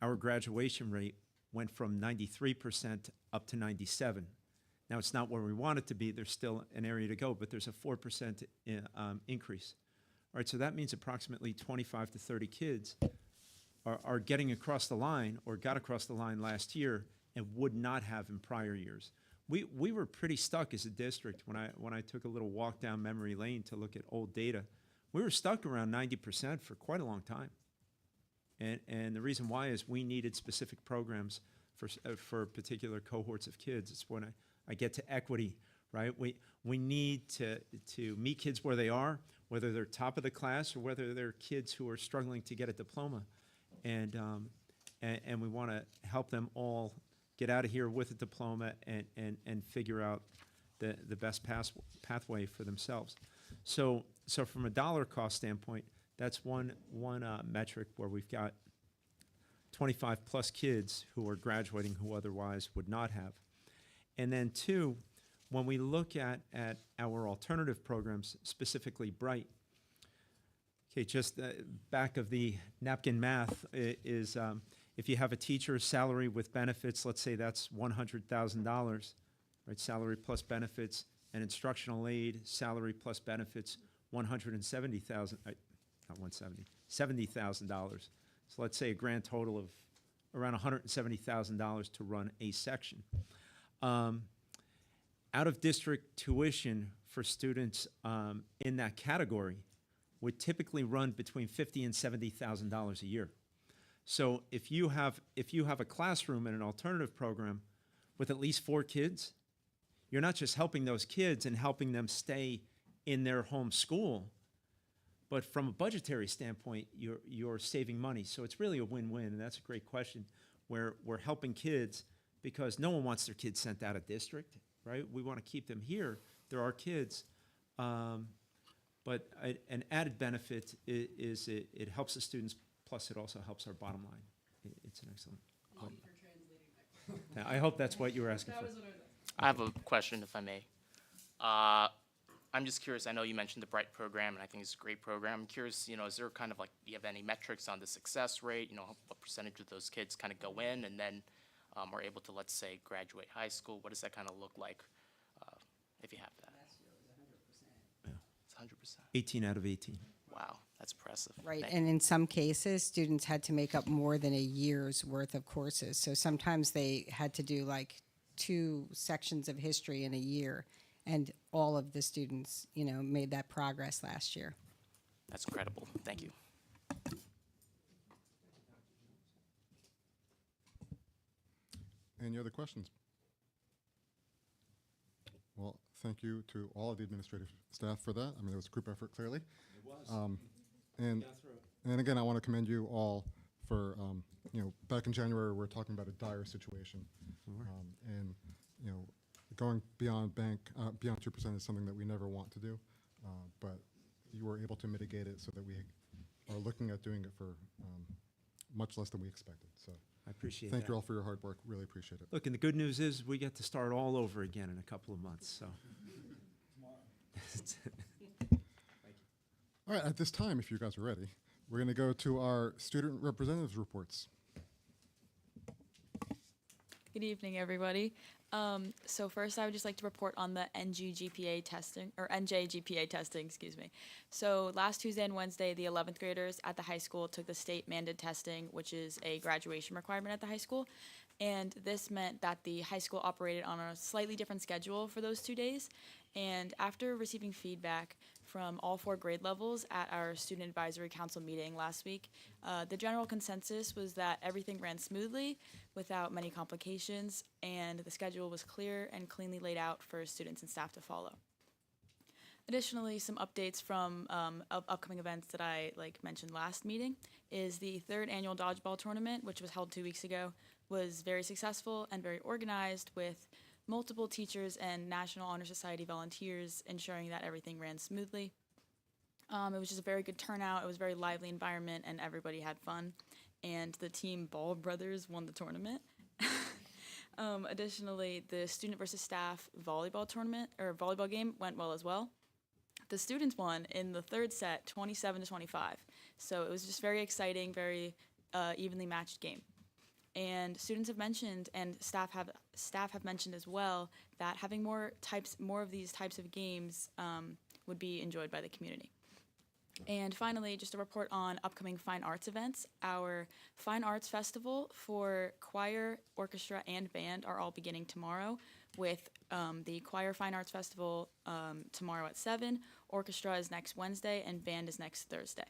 A: our graduation rate went from 93% up to 97%. Now, it's not where we want it to be. There's still an area to go, but there's a 4% increase. All right, so that means approximately 25 to 30 kids are getting across the line or got across the line last year and would not have in prior years. We were pretty stuck as a district when I took a little walk down memory lane to look at old data. We were stuck around 90% for quite a long time. And the reason why is we needed specific programs for particular cohorts of kids. It's when I get to equity, right? We need to meet kids where they are, whether they're top of the class or whether they're kids who are struggling to get a diploma. And we want to help them all get out of here with a diploma and figure out the best pathway for themselves. So from a dollar cost standpoint, that's one metric where we've got 25 plus kids who are graduating who otherwise would not have. And then two, when we look at our alternative programs, specifically Bright, okay, just back of the napkin math is if you have a teacher's salary with benefits, let's say that's $100,000, right? Salary plus benefits, and instructional aid, salary plus benefits, $170,000, not 170, $70,000. So let's say a grand total of around $170,000 to run a section. Out of district tuition for students in that category would typically run between $50,000 and $70,000 a year. So if you have a classroom in an alternative program with at least 4 kids, you're not just helping those kids and helping them stay in their home school, but from a budgetary standpoint, you're saving money. So it's really a win-win, and that's a great question. Where we're helping kids because no one wants their kids sent out of district, right? We want to keep them here. They're our kids. But an added benefit is it helps the students, plus it also helps our bottom line. It's an excellent. I hope that's what you were asking for.
F: I have a question, if I may. I'm just curious, I know you mentioned the Bright program, and I think it's a great program. I'm curious, is there kind of like, do you have any metrics on the success rate? What percentage of those kids kind of go in and then are able to, let's say, graduate high school? What does that kind of look like, if you have that? It's 100%.
A: 18 out of 18.
F: Wow, that's impressive.
D: Right,
F: Thank
D: and
F: you.
D: in some cases, students had to make up more than a year's worth of courses. So sometimes they had to do like 2 sections of history in a year, and all of the students, made that progress last year.
F: That's incredible. Thank you.
B: Any other questions? Well, thank you to all of the administrative staff for that. I mean, it was a group effort, clearly.
A: It was.
B: And again, I want to commend you all for, back in January, we were talking about a dire situation. And, going beyond beyond 2% is something that we never want to do. But you were able to mitigate it so that we are looking at doing it for much less than we expected. So
A: I appreciate that.
B: thank you all for your hard work. Really appreciate it.
A: Look, and the good news is we get to start all over again in a couple of months. So.
B: All right, at this time, if you guys are ready, we're going to go to our student representatives reports.
L: Good evening, everybody. So first, I would just like to report on the NJGPA testing, excuse me. So last Tuesday and Wednesday, the 11th graders at the high school took the state mandated testing, which is a graduation requirement at the high school. And this meant that the high school operated on a slightly different schedule for those 2 days. And after receiving feedback from all 4 grade levels at our student advisory council meeting last week, the general consensus was that everything ran smoothly without many complications, and the schedule was clear and cleanly laid out for students and staff to follow. Additionally, some updates from upcoming events that I mentioned last meeting is the 3rd annual dodgeball tournament, which was held 2 weeks ago, was very successful and very organized with multiple teachers and National Honor Society volunteers ensuring that everything ran smoothly. It was just a very good turnout. It was a very lively environment, and everybody had fun. And the team Ball Brothers won the tournament. Additionally, the student versus staff volleyball tournament or volleyball game went well as well. The students won in the third set, 27-25. So it was just very exciting, very evenly matched game. And students have mentioned, and staff have mentioned as well, that having more of these types of games would be enjoyed by the community. And finally, just a report on upcoming fine arts events. Our Fine Arts Festival for choir, orchestra, and band are all beginning tomorrow, with the Choir Fine Arts Festival tomorrow at 7, orchestra is next Wednesday, and band is next Thursday.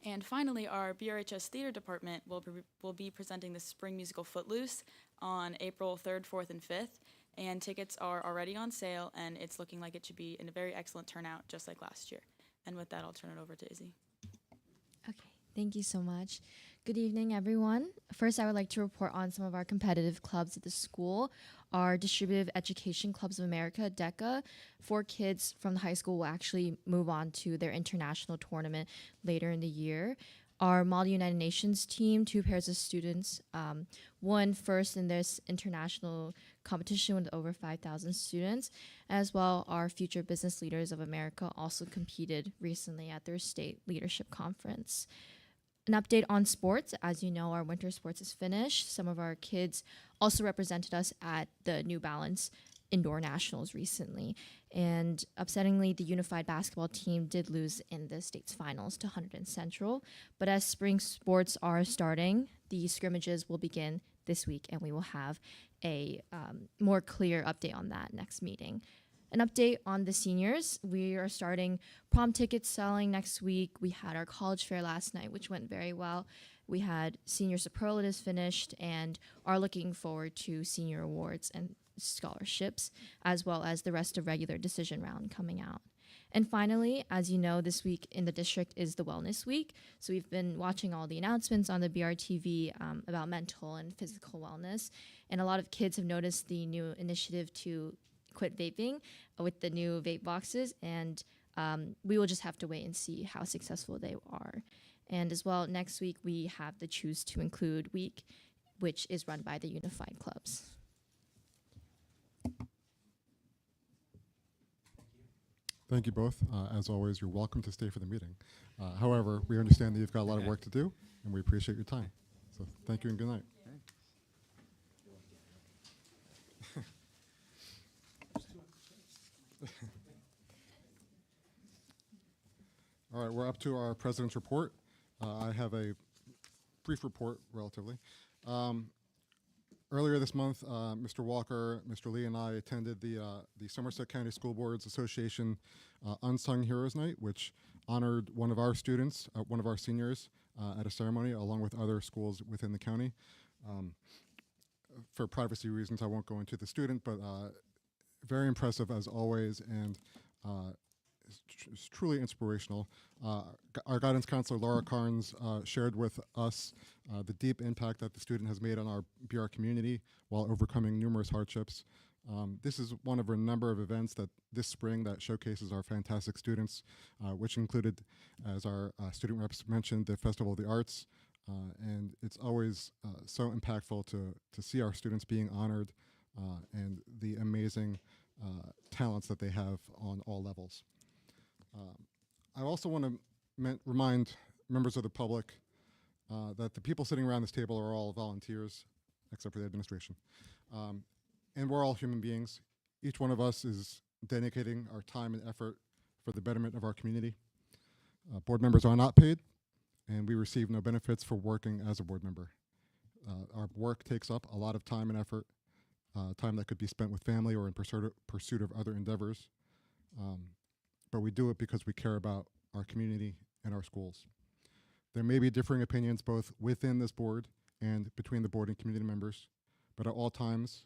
L: And finally, our BRHS Theater Department will be presenting the spring musical Footloose on April 3rd, 4th, and 5th. And tickets are already on sale, and it's looking like it should be in a very excellent turnout, just like last year. And with that, I'll turn it over to Izzy.
M: Okay, thank you so much. Good evening, everyone. First, I would like to report on some of our competitive clubs at the school. Our Distributive Education Clubs of America, DECA, 4 kids from the high school will actually move on to their international tournament later in the year. Our Model United Nations team, 2 pairs of students, won first in this international competition with over 5,000 students. As well, our Future Business Leaders of America also competed recently at their state leadership conference. An update on sports. As you know, our winter sports is finished. Some of our kids also represented us at the New Balance Indoor Nationals recently. And upsettingly, the unified basketball team did lose in the state's finals to Hunterdon Central. But as spring sports are starting, the scrimmages will begin this week, and we will have a more clear update on that next meeting. An update on the seniors. We are starting prom ticket selling next week. We had our college fair last night, which went very well. We had senior superlatives finished and are looking forward to senior awards and scholarships, as well as the rest of regular decision round coming out. And finally, as you know, this week in the district is the Wellness Week. So we've been watching all the announcements on the BRTV about mental and physical wellness. And a lot of kids have noticed the new initiative to quit vaping with the new vape boxes. And we will just have to wait and see how successful they are. And as well, next week we have the Choose to Include Week, which is run by the Unified Clubs.
B: Thank you both. As always, you're welcome to stay for the meeting. However, we understand that you've got a lot of work to do, and we appreciate your time. So thank you and good night. All right, we're up to our president's report. I have a brief report, relatively. Earlier this month, Mr. Walker, Mr. Lee, and I attended the Somerset County School Boards Association Unsung Heroes Night, which honored one of our students, one of our seniors, at a ceremony along with other schools within the county. For privacy reasons, I won't go into the student, but very impressive as always, and it's truly inspirational. Our guidance counselor, Laura Carnes, shared with us the deep impact that the student has made on our BR community while overcoming numerous hardships. This is one of a number of events that this spring that showcases our fantastic students, which included, as our student reps mentioned, the Festival of the Arts. And it's always so impactful to see our students being honored and the amazing talents that they have on all levels. I also want to remind members of the public that the people sitting around this table are all volunteers, except for the administration. And we're all human beings. Each one of us is dedicating our time and effort for the betterment of our community. Board members are not paid, and we receive no benefits for working as a board member. Our work takes up a lot of time and effort, time that could be spent with family or in pursuit of other endeavors. But we do it because we care about our community and our schools. There may be differing opinions both within this board and between the board and community members, but at all times,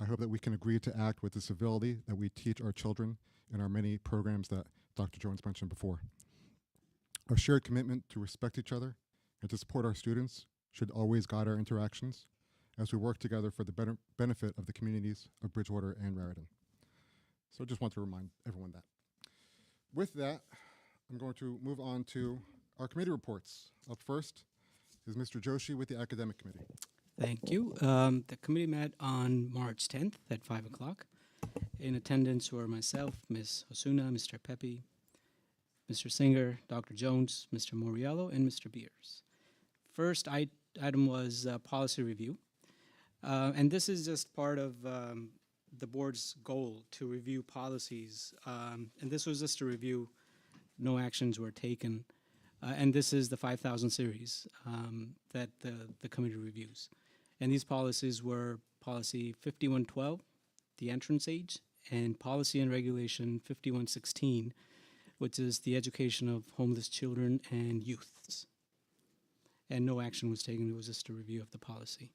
B: I hope that we can agree to act with the civility that we teach our children in our many programs that Dr. Jones mentioned before. Our shared commitment to respect each other and to support our students should always guide our interactions as we work together for the better benefit of the communities of Bridgewater and Raritan. So I just want to remind everyone that. With that, I'm going to move on to our committee reports. Up first is Mr. Joshi with the Academic Committee.
N: Thank you. The committee met on March 10th at 5 o'clock. In attendance were myself, Ms. Osuna, Mr. Pepe, Mr. Singer, Dr. Jones, Mr. Moriello, and Mr. Beers. First item was policy review. And this is just part of the board's goal to review policies. And this was just a review. No actions were taken. And this is the 5,000 series that the committee reviews. And these policies were policy 5112, the entrance age, and policy and regulation 5116, which is the education of homeless children and youths. And no action was taken, it was just a review of the policy.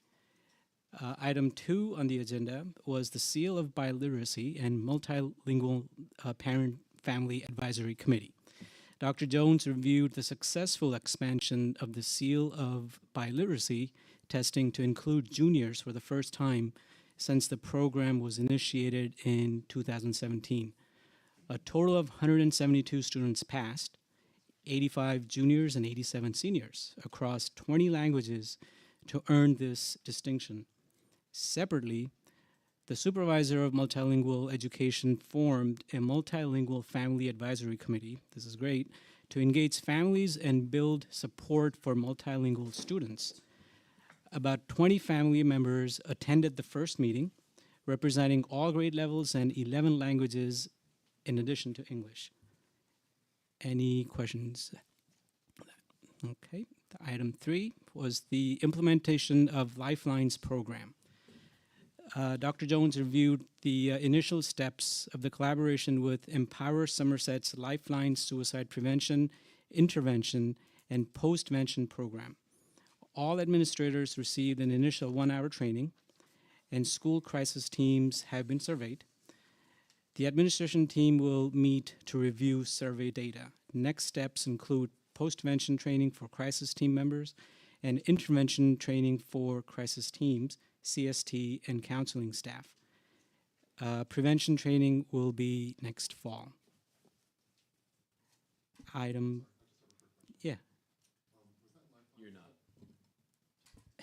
N: Item 2 on the agenda was the seal of biliteracy and multilingual parent-family advisory committee. Dr. Jones reviewed the successful expansion of the seal of biliteracy testing to include juniors for the first time since the program was initiated in 2017. A total of 172 students passed, 85 juniors and 87 seniors across 20 languages to earn this distinction. Separately, the supervisor of multilingual education formed a multilingual family advisory committee, this is great, to engage families and build support for multilingual students. About 20 family members attended the first meeting, representing all grade levels and 11 languages in addition to English. Any questions? Okay. Item 3 was the implementation of Lifelines program. Dr. Jones reviewed the initial steps of the collaboration with Empower Somerset's Lifeline Suicide Prevention, Intervention, and Postvention program. All administrators received an initial 1-hour training, and school crisis teams have been surveyed. The administration team will meet to review survey data. Next steps include postvention training for crisis team members and intervention training for crisis teams, CST, and counseling staff. Prevention training will be next fall. Yeah.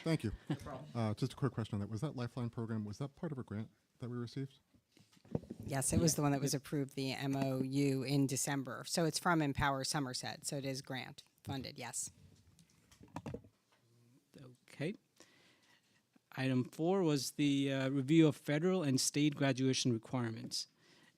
B: Thank you. Just a quick question on that. Was that Lifeline program, was that part of a grant that we received?
D: Yes, it was the one that was approved, the MOU in December. So it's from Empower Somerset, so it is grant funded, yes.
N: Okay. Item 4 was the review of federal and state graduation requirements.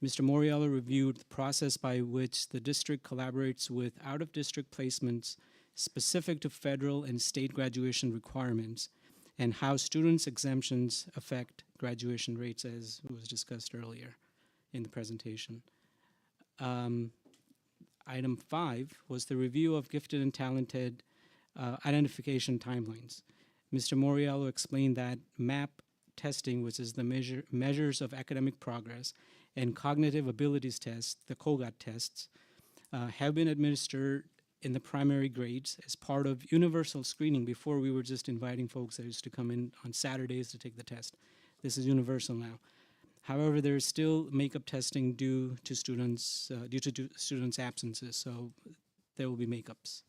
N: Mr. Moriello reviewed the process by which the district collaborates with out-of-district placements specific to federal and state graduation requirements and how students' exemptions affect graduation rates, as was discussed earlier in the presentation. Item 5 was the review of gifted and talented identification timelines. Mr. Moriello explained that MAP testing, which is the measures of academic progress, and cognitive abilities tests, the COGAT tests, have been administered in the primary grades as part of universal screening. Before, we were just inviting folks that used to come in on Saturdays to take the test. This is universal now. However, there is still makeup testing due to students' absences, so there will be makeups.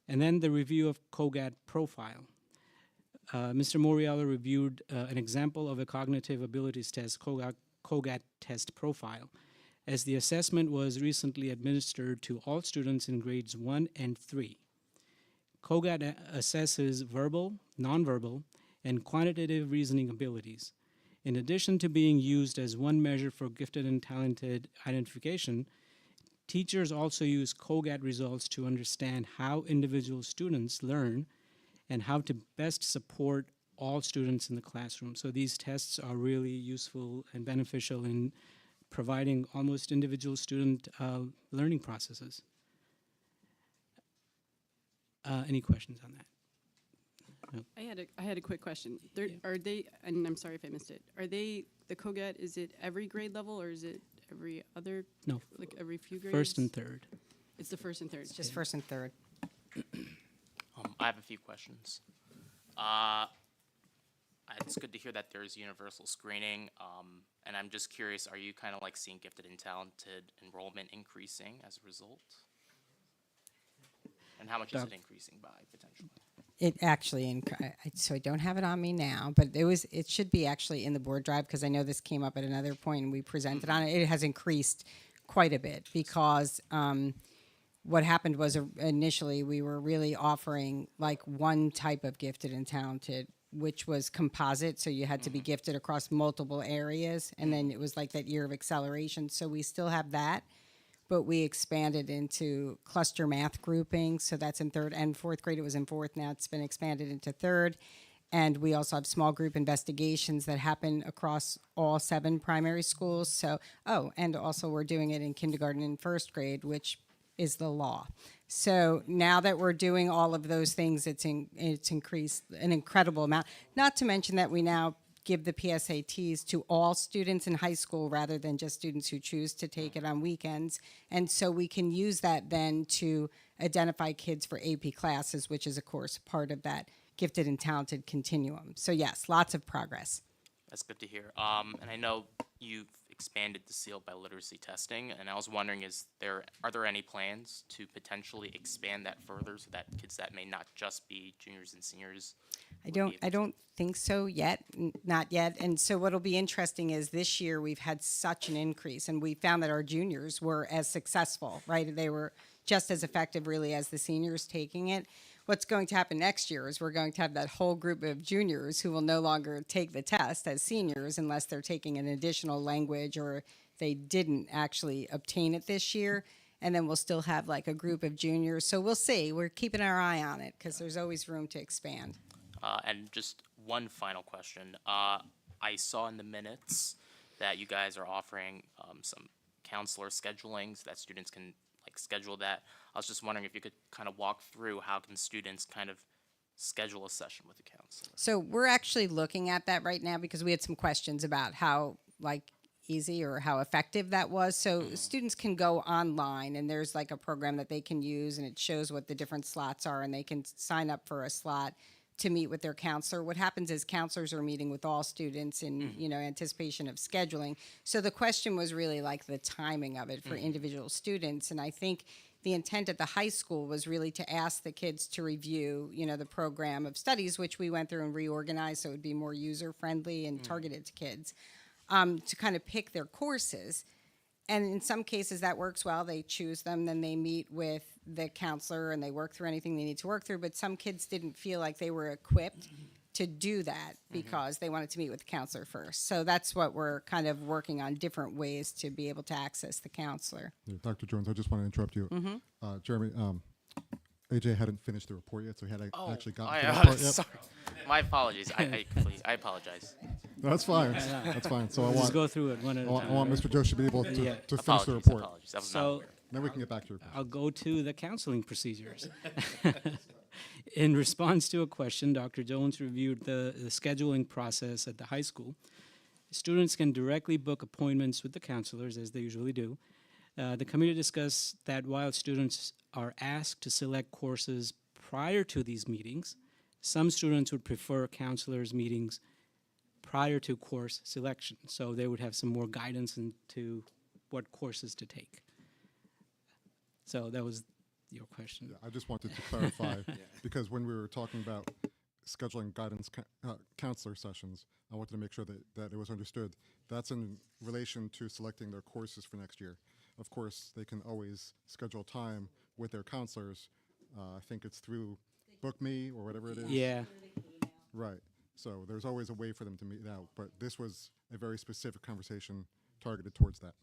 N: And then the review of COGAT profile. Mr. Moriello reviewed an example of a cognitive abilities test, COGAT test profile, as the assessment was recently administered to all students in grades 1 and 3. COGAT assesses verbal, nonverbal, and quantitative reasoning abilities. In addition to being used as one measure for gifted and talented identification, teachers also use COGAT results to understand how individual students learn and how to best support all students in the classroom. So these tests are really useful and beneficial in providing almost individual student learning processes. Any questions on that? No.
G: I had a quick question. Are they, and I'm sorry if I missed it, are they, the COGAT, is it every grade level or is it every other?
N: No.
G: Like every few grades?
N: First and third.
G: It's the first and third.
D: It's just first and third.
F: I have a few questions. It's good to hear that there's universal screening, and I'm just curious, are you kind of like seeing gifted and talented enrollment increasing as a result? And how much is it increasing by, potentially?
D: It actually, so I don't have it on me now, but it should be actually in the board drive because I know this came up at another point and we presented on it. It has increased quite a bit because what happened was initially we were really offering like one type of gifted and talented, which was composite. So you had to be gifted across multiple areas. And then it was like that year of acceleration. So we still have that, but we expanded into cluster math grouping. So that's in third and fourth grade. It was in fourth. Now it's been expanded into third. And we also have small group investigations that happen across all 7 primary schools. So, and also we're doing it in kindergarten and first grade, which is the law. So now that we're doing all of those things, it's increased an incredible amount. Not to mention that we now give the PSATs to all students in high school rather than just students who choose to take it on weekends. And so we can use that then to identify kids for AP classes, which is, of course, part of that gifted and talented continuum. So yes, lots of progress.
F: That's good to hear. And I know you've expanded the seal by literacy testing, and I was wondering, are there any plans to potentially expand that further so that kids that may not just be juniors and seniors?
D: I don't think so yet, not yet. And so what'll be interesting is this year we've had such an increase, and we found that our juniors were as successful, right? They were just as effective really as the seniors taking it. What's going to happen next year is we're going to have that whole group of juniors who will no longer take the test as seniors unless they're taking an additional language or they didn't actually obtain it this year. And then we'll still have like a group of juniors. So we'll see. We're keeping our eye on it because there's always room to expand.
F: And just one final question. I saw in the minutes that you guys are offering some counselor scheduling so that students can schedule that. I was just wondering if you could kind of walk through how can students kind of schedule a session with a counselor.
D: So we're actually looking at that right now because we had some questions about how easy or how effective that was. So students can go online and there's like a program that they can use and it shows what the different slots are and they can sign up for a slot to meet with their counselor. What happens is counselors are meeting with all students in anticipation of scheduling. So the question was really like the timing of it for individual students. And I think the intent at the high school was really to ask the kids to review, the program of studies, which we went through and reorganized so it would be more user-friendly and targeted to kids, to kind of pick their courses. And in some cases that works well. They choose them, then they meet with the counselor and they work through anything they need to work through. But some kids didn't feel like they were equipped to do that because they wanted to meet with the counselor first. So that's what we're kind of working on, different ways to be able to access the counselor.
B: Yeah, Dr. Jones, I just want to interrupt you. Jeremy, AJ hadn't finished the report yet, so he had actually gotten to the report yet.
F: Sorry. My apologies. I apologize.
B: No, that's fine. That's fine. So I
N: Just
B: want
N: go through it one at a time.
B: I want Mr. Joe should be able to
N: Yeah.
B: finish the
F: Apologies.
B: report.
F: Apologies. I was not
N: So
F: aware.
B: Then we can get back to your question.
N: I'll go to the counseling procedures. In response to a question, Dr. Jones reviewed the scheduling process at the high school. Students can directly book appointments with the counselors, as they usually do. The committee discussed that while students are asked to select courses prior to these meetings, some students would prefer counselors' meetings prior to course selection, so they would have some more guidance into what courses to take. So that was your question.
B: Yeah, I just wanted to clarify because when we were talking about scheduling guidance counselor sessions, I wanted to make sure that it was understood. That's in relation to selecting their courses for next year. Of course, they can always schedule time with their counselors. I think it's through BookMe or whatever it is.
N: Yeah.
B: Right. So there's always a way for them to meet out, but this was a very specific conversation targeted towards that.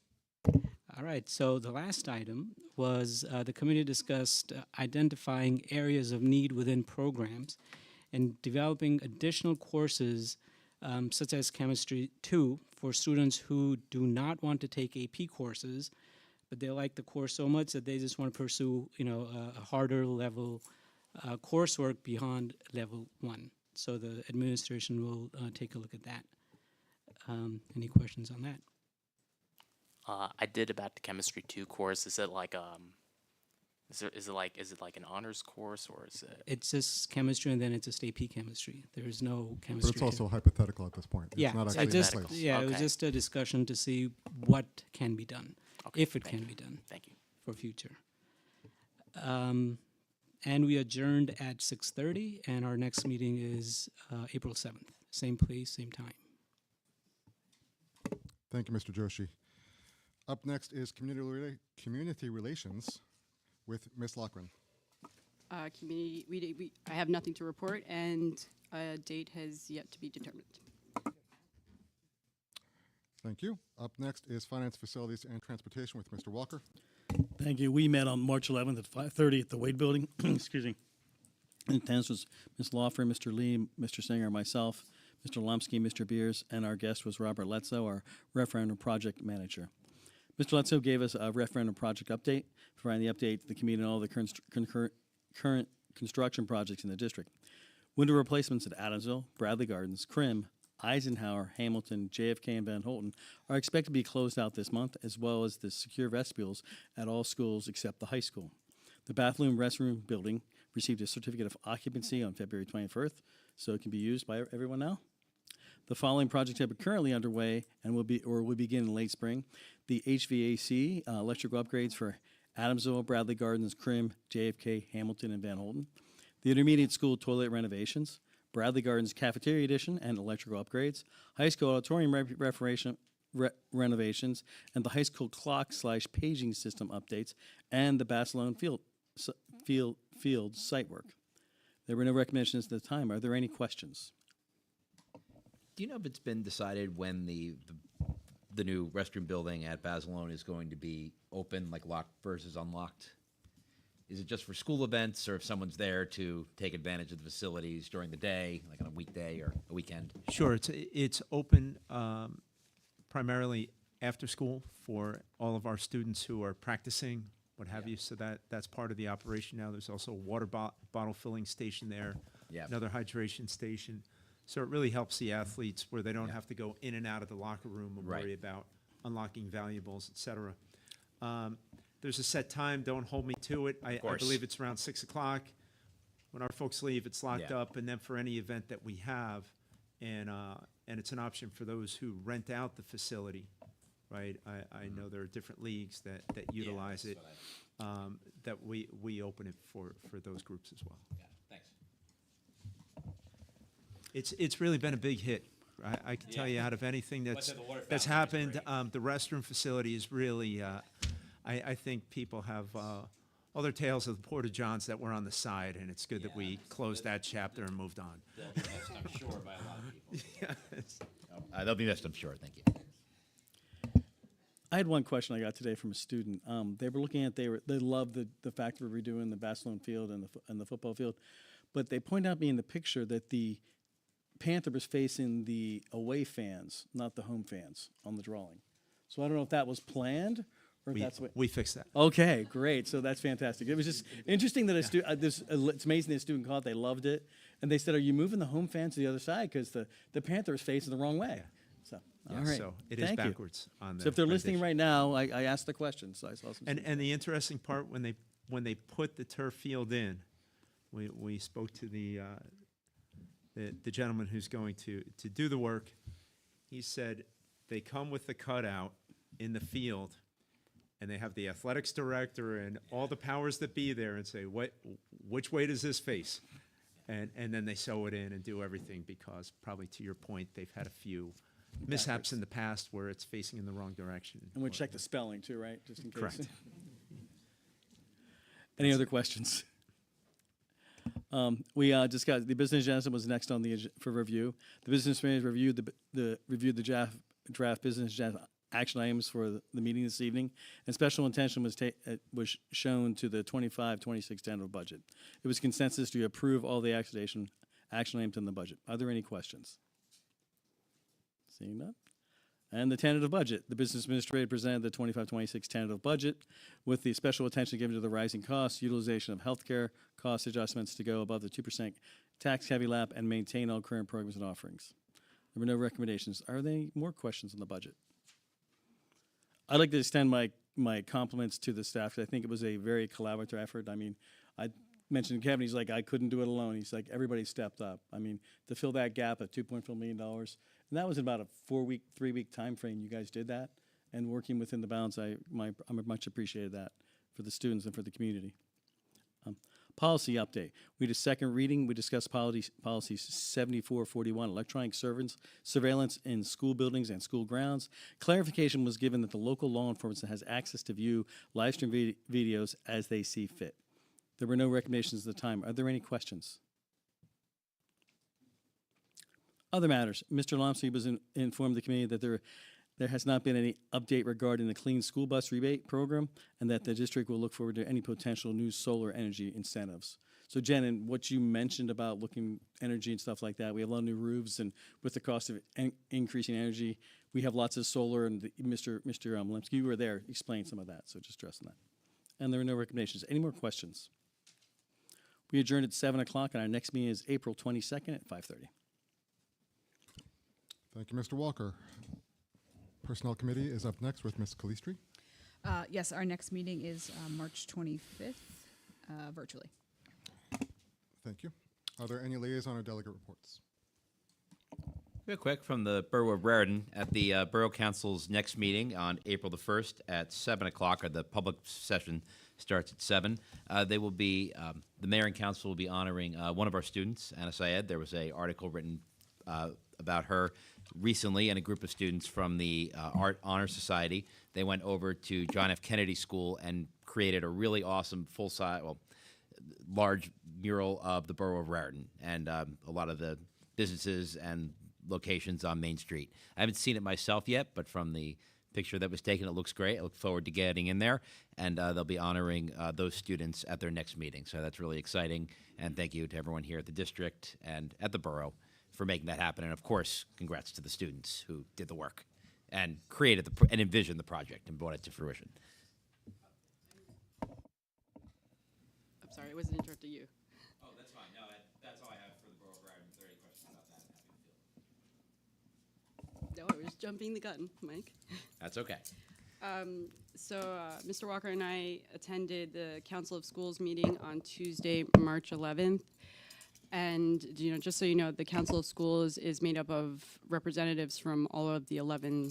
N: All right, so the last item was the committee discussed identifying areas of need within programs and developing additional courses such as Chemistry 2 for students who do not want to take AP courses, but they like the course so much that they just want to pursue, a harder level coursework beyond level 1. So the administration will take a look at that. Any questions on that?
F: I did about the Chemistry 2 course. Is it like is it like an honors course or is it?
N: It's just chemistry and then it's just AP chemistry. There is no chemistry.
B: But it's also hypothetical at this point.
N: Yeah,
B: It's not
N: it's
B: actually
N: just,
B: in place.
N: yeah, it was
F: Okay.
N: just a discussion to see what can be done,
F: Okay,
N: if it
F: thank
N: can
F: you.
N: be done
F: Thank you.
N: for future. And we adjourned at 6:30, and our next meeting is April 7th. Same place, same time.
B: Thank you, Mr. Joshi. Up next is community relations with Ms. Lochran.
G: Community, I have nothing to report, and a date has yet to be determined.
B: Thank you. Up next is finance, facilities, and transportation with Mr. Walker.
J: Thank you. We met on March 11th at 5:30 at the Wade Building. Excuse me. In attendance was Ms. Lawfer, Mr. Lee, Mr. Singer, myself, Mr. Lumsky, Mr. Beers, and our guest was Robert Letzo, our referendum project manager. Mr. Letzo gave us a referendum project update, providing the update to the community and all the current construction projects in the district. Window replacements at Adamsville, Bradley Gardens, Crim, Eisenhower, Hamilton, JFK, and Van Holten are expected to be closed out this month, as well as the secure vestibules at all schools except the high school. The bathroom restroom building received a certificate of occupancy on February 21st, so it can be used by everyone now. The following projects are currently underway and will begin in late spring. The HVAC electrical upgrades for Adamsville, Bradley Gardens, Crim, JFK, Hamilton, and Van Holten. The intermediate school toilet renovations, Bradley Gardens cafeteria addition and electrical upgrades, high school auditorium renovations, and the high school clock/paging system updates, and the Barcelona field site work. There were no recommendations at the time. Are there any questions?
I: Do you know if it's been decided when the new restroom building at Basilone is going to be open, like locked versus unlocked? Is it just for school events, or if someone's there to take advantage of the facilities during the day, like on a weekday or a weekend?
A: Sure, it's open primarily after school for all of our students who are practicing, what have you. So that's part of the operation now. There's also a water bottle filling station there, another hydration station. So it really helps the athletes where they don't have to go in and out of the locker room and worry about unlocking valuables, et cetera. There's a set time. Don't hold me to it. I believe it's around 6 o'clock. When our folks leave, it's locked up. And then for any event that we have, and it's an option for those who rent out the facility, right? I know there are different leagues that utilize it, that we open it for those groups as well.
I: Yeah, thanks.
A: It's really been a big hit. I can tell you, out of anything that's happened, the restroom facility is really. I think people have other tales of the Porta Johns that were on the side, and it's good that we closed that chapter and moved on.
I: They'll be missed, I'm sure, by a lot of people.
A: Yes.
I: They'll be missed, I'm sure. Thank you.
J: I had one question I got today from a student. They were looking at they loved the fact that we're redoing the Barcelona field and the football field, but they point out me in the picture that the Panther was facing the away fans, not the home fans, on the drawing. So I don't know if that was planned.
A: We fixed that.
J: Okay, great. So that's fantastic. It was just interesting that it's amazing that a student caught. They loved it, and they said, "Are you moving the home fans to the other side because the Panther is facing the wrong way?" So all right,
A: so it is backwards on the.
J: So if they're listening right now, I asked the question. So I saw some.
A: And the interesting part, when they put the turf field in, we spoke to the gentleman who's going to do the work. He said they come with the cutout in the field, and they have the athletics director and all the powers that be there and say, which way does this face? And then they sew it in and do everything, because probably to your point, they've had a few mishaps in the past where it's facing in the wrong direction.
J: And we check the spelling too, right? Just in case.
A: Correct.
J: Any other questions? We discussed the business agenda was next on the for review. The business manager reviewed the draft business agenda action items for the meeting this evening, and special attention was shown to the 25-26 tentative budget. It was consensus to approve all the action items in the budget. Are there any questions? Seeing none. And the tentative budget. The business administrator presented the 25-26 tentative budget with the special attention given to the rising costs, utilization of healthcare cost adjustments to go above the 2% tax caveat and maintain all current programs and offerings. There were no recommendations. Are there any more questions on the budget? I'd like to extend my compliments to the staff, 'cause I think it was a very collaborative effort. I mean, I mentioned to Kevin, he's like, I couldn't do it alone. He's like, everybody stepped up. I mean, to fill that gap of $2.4 million, and that was in about a 3-week time frame you guys did that, and working within the bounds, I much appreciated that for the students and for the community. Policy update. We did second reading. We discussed policy 7441, electronic surveillance in school buildings and school grounds. Clarification was given that the local law enforcement has access to view live stream videos as they see fit. There were no recommendations at the time. Are there any questions? Other matters. Mr. Lomsey was informed the committee that there has not been any update regarding the clean school bus rebate program, and that the district will look forward to any potential new solar energy incentives. So Jen, and what you mentioned about looking energy and stuff like that, we have a lot of new roofs, and with the cost of increasing energy, we have lots of solar, and Mr. Lemsky, you were there, explained some of that, so just stressing that. And there are no recommendations. Any more questions? We adjourned at 7 o'clock, and our next meeting is April 22nd at 5:30.
B: Thank you, Mr. Walker. Personnel Committee is up next with Ms. Calistri.
O: Yes, our next meeting is March 25th, virtually.
B: Thank you. Are there any liaison or delegate reports?
I: Real quick, from the Borough of Raritan, at the Borough Council's next meeting on April the 1st at 7 o'clock, or the public session starts at 7, they will be, the mayor and council will be honoring one of our students, Anna Syed. There was an article written about her recently, and a group of students from the Art Honor Society. They went over to John F. Kennedy School and created a really awesome full-size, large mural of the Borough of Raritan and a lot of the businesses and locations on Main Street. I haven't seen it myself yet, but from the picture that was taken, it looks great. I look forward to getting in there, and they'll be honoring those students at their next meeting. So that's really exciting, and thank you to everyone here at the district and at the borough for making that happen. And of course, congrats to the students who did the work and created and envisioned the project and brought it to fruition.
G: I'm sorry, I wasn't interrupting you.
I: Oh, that's fine. No, that's all I have for the Borough of Raritan. If there are any questions about that, I'm happy to field.
G: No, I was jumping the gun, Mike.
I: That's okay.
G: Mr. Walker and I attended the Council of Schools meeting on Tuesday, March 11th. And, just so you know, the Council of Schools is made up of representatives from all of the 11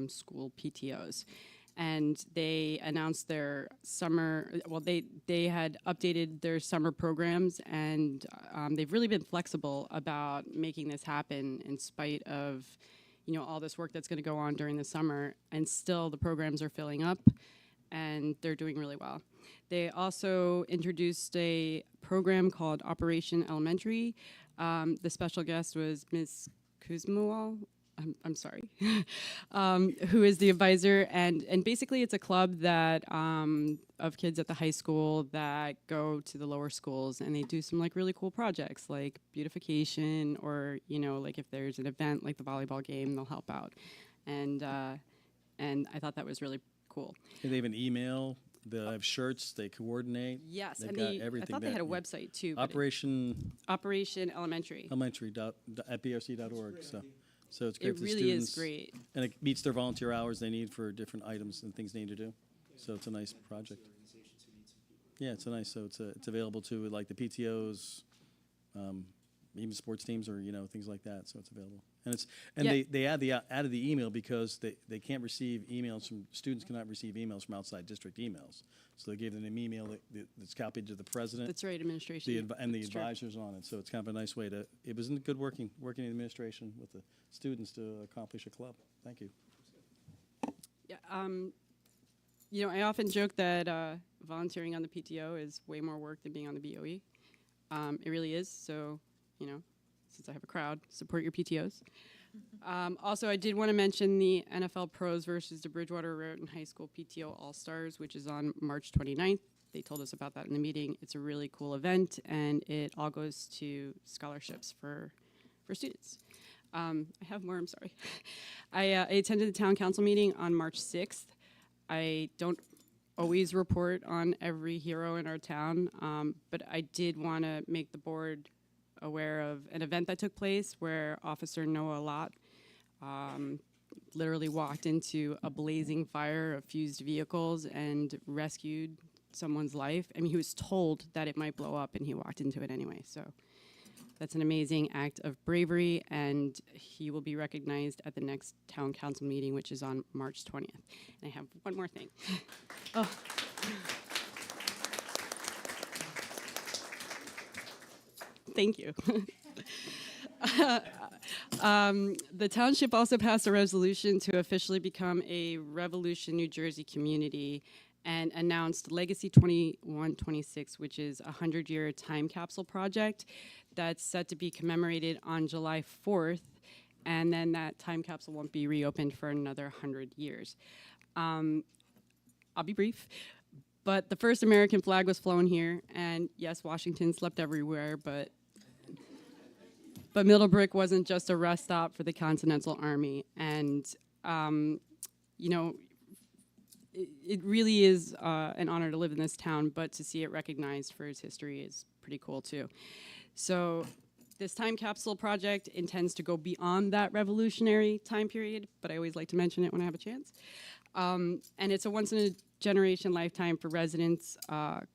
G: school PTOs. And they announced their summer, they had updated their summer programs, and they've really been flexible about making this happen in spite of, all this work that's going to go on during the summer. And still the programs are filling up, and they're doing really well. They also introduced a program called Operation Elementary. The special guest was Ms. Kuzmawal, I'm sorry, who is the advisor. And basically it's a club that of kids at the high school that go to the lower schools, and they do some really cool projects like beautification, or, if there's an event like the volleyball game, they'll help out. And I thought that was really cool.
J: And they have an email. They have shirts. They coordinate.
G: Yes,
J: They've
G: and
J: got everything.
G: I thought they had a website too.
J: Operation
G: Elementary.
J: at brrc.org. So it's great
G: It
J: for the
G: really
J: students.
G: is great.
J: And it meets their volunteer hours they need for different items and things they need to do. So it's a nice project. Yeah, it's a nice. So it's available to the PTOs, even sports teams, or things like that. So it's available. And they added the email because they can't receive emails from students, cannot receive emails from outside district emails. So they gave them an email that's copied to the president.
G: That's right, administration.
J: And the
G: That's true.
J: advisors on it. So it's kind of a nice way to. It was good working in administration with the students to accomplish a club. Thank you.
G: Yeah. I often joke that volunteering on the PTO is way more work than being on the BOE. It really is. So, since I have a crowd, support your PTOs. Also, I did want to mention the NFL Pros versus the Bridgewater Raritan High School PTO All-Stars, which is on March 29th. They told us about that in the meeting. It's a really cool event, and it all goes to scholarships for students. I have more, I'm sorry. I attended the town council meeting on March 6th. I don't always report on every hero in our town, but I did want to make the board aware of an event that took place where Officer Noah Lott literally walked into a blazing fire of fused vehicles and rescued someone's life. I mean, he was told that it might blow up, and he walked into it anyway. So that's an amazing act of bravery, and he will be recognized at the next town council meeting, which is on March 20th. And I have one more thing. Thank you. The township also passed a resolution to officially become a Revolution, New Jersey community and announced Legacy 2126, which is a 100-year time capsule project that's set to be commemorated on July 4th, and then that time capsule won't be reopened for another 100 years. I'll be brief. But the first American flag was flown here, and yes, Washington slept everywhere, but Middlebrook wasn't just a rest stop for the Continental Army. And, you know, it really is an honor to live in this town, but to see it recognized for its history is pretty cool too. So this time capsule project intends to go beyond that revolutionary time period, but I always like to mention it when I have a chance. And it's a once-in-a-generation lifetime for residents,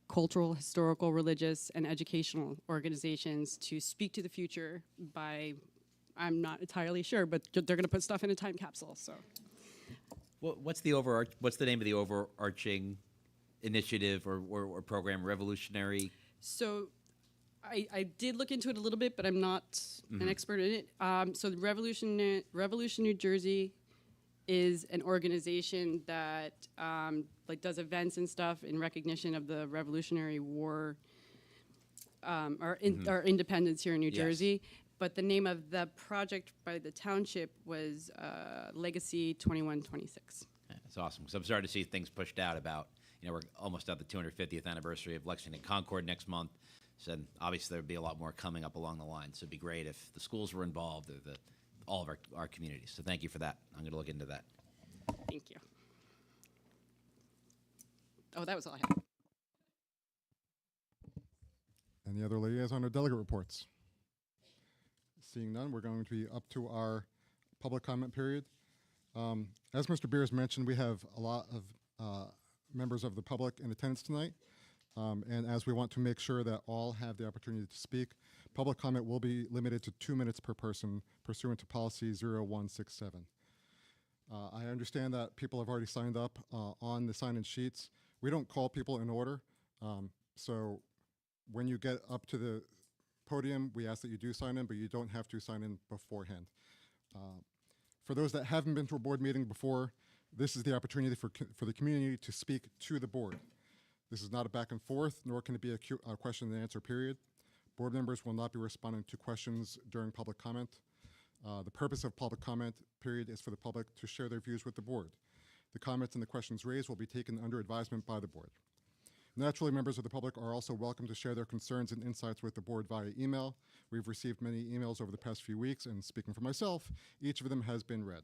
G: cultural, historical, religious, and educational organizations to speak to the future by, I'm not entirely sure, but they're going to put stuff in a time capsule, so.
I: What's the name of the overarching initiative or program? Revolutionary?
G: So I did look into it a little bit, but I'm not an expert in it. So the Revolution New Jersey is an organization that like does events and stuff in recognition of the Revolutionary War, our independence here in New Jersey. But the name of the project by the township was Legacy 2126.
I: Yeah, that's awesome. So I'm starting to see things pushed out about, we're almost at the 250th anniversary of Lexington Concord next month. So obviously there'd be a lot more coming up along the line. So it'd be great if the schools were involved or all of our communities. So thank you for that. I'm going to look into that.
G: Thank you. Oh, that was all I had.
B: Any other liaison or delegate reports? Seeing none, we're going to be up to our public comment period. As Mr. Beers mentioned, we have a lot of members of the public in attendance tonight. And as we want to make sure that all have the opportunity to speak, public comment will be limited to 2 minutes per person pursuant to policy 0167. I understand that people have already signed up on the sign-in sheets. We don't call people in order. So when you get up to the podium, we ask that you do sign in, but you don't have to sign in beforehand. For those that haven't been to a board meeting before, this is the opportunity for the community to speak to the board. This is not a back and forth, nor can it be a question and answer period. Board members will not be responding to questions during public comment. The purpose of public comment period is for the public to share their views with the board. The comments and the questions raised will be taken under advisement by the board. Naturally, members of the public are also welcome to share their concerns and insights with the board via email. We've received many emails over the past few weeks, and speaking for myself, each of them has been read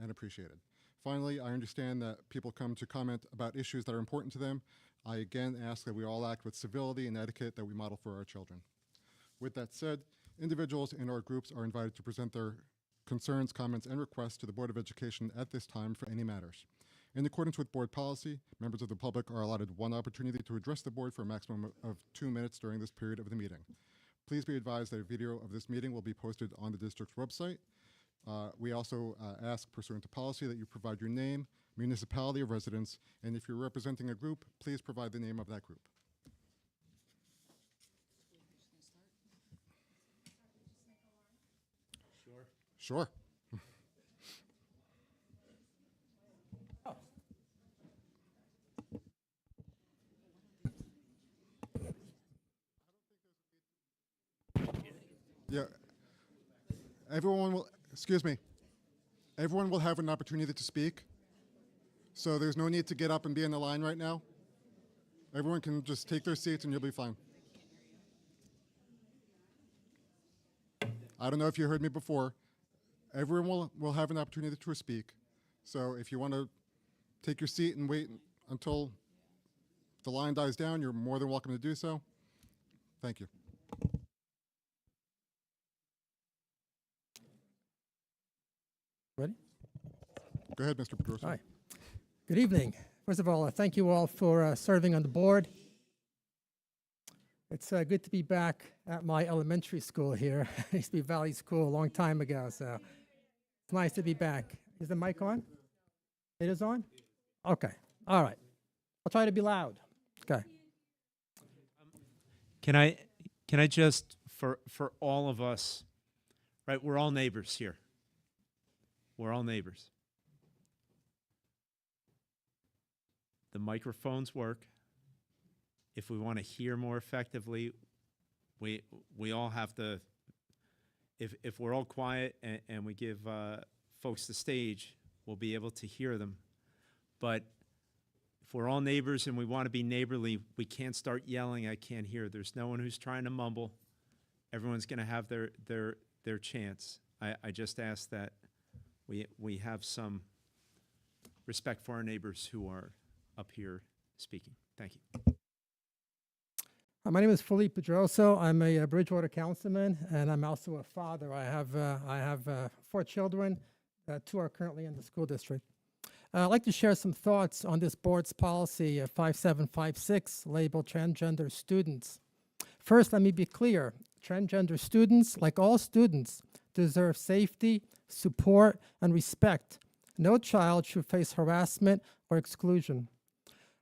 B: and appreciated. Finally, I understand that people come to comment about issues that are important to them. I again ask that we all act with civility and etiquette that we model for our children. With that said, individuals in our groups are invited to present their concerns, comments, and requests to the Board of Education at this time for any matters. In accordance with board policy, members of the public are allotted one opportunity to address the board for a maximum of 2 minutes during this period of the meeting. Please be advised that a video of this meeting will be posted on the district's website. We also ask, pursuant to policy, that you provide your name, municipality of residence, and if you're representing a group, please provide the name of that group. Sure. Yeah. Everyone will, excuse me, everyone will have an opportunity to speak. So there's no need to get up and be in the line right now. Everyone can just take their seats and you'll be fine. I don't know if you heard me before. Everyone will have an opportunity to speak. So if you want to take your seat and wait until the line dies down, you're more than welcome to do so. Thank you.
P: Ready?
B: Go ahead, Mr. Pedrosa.
P: Hi. Good evening. First of all, thank you all for serving on the board. It's good to be back at my elementary school here. I used to be Valley School a long time ago, so it's nice to be back. Is the mic on? It is on? Okay. All right. I'll try to be loud. Okay.
A: Can I just for all of us, right? We're all neighbors here. We're all neighbors. The microphones work. If we want to hear more effectively, we all have to, if we're all quiet and we give folks the stage, we'll be able to hear them. But if we're all neighbors and we want to be neighborly, we can't start yelling, I can't hear. There's no one who's trying to mumble. Everyone's going to have their chance. I just ask that we have some respect for our neighbors who are up here speaking. Thank you.
P: My name is Felipe Pedroso. I'm a Bridgewater councilman, and I'm also a father. I have 4 children. 2 are currently in the school district. I'd like to share some thoughts on this board's policy 5756, labeled transgender students. First, let me be clear. Transgender students, like all students, deserve safety, support, and respect. No child should face harassment or exclusion.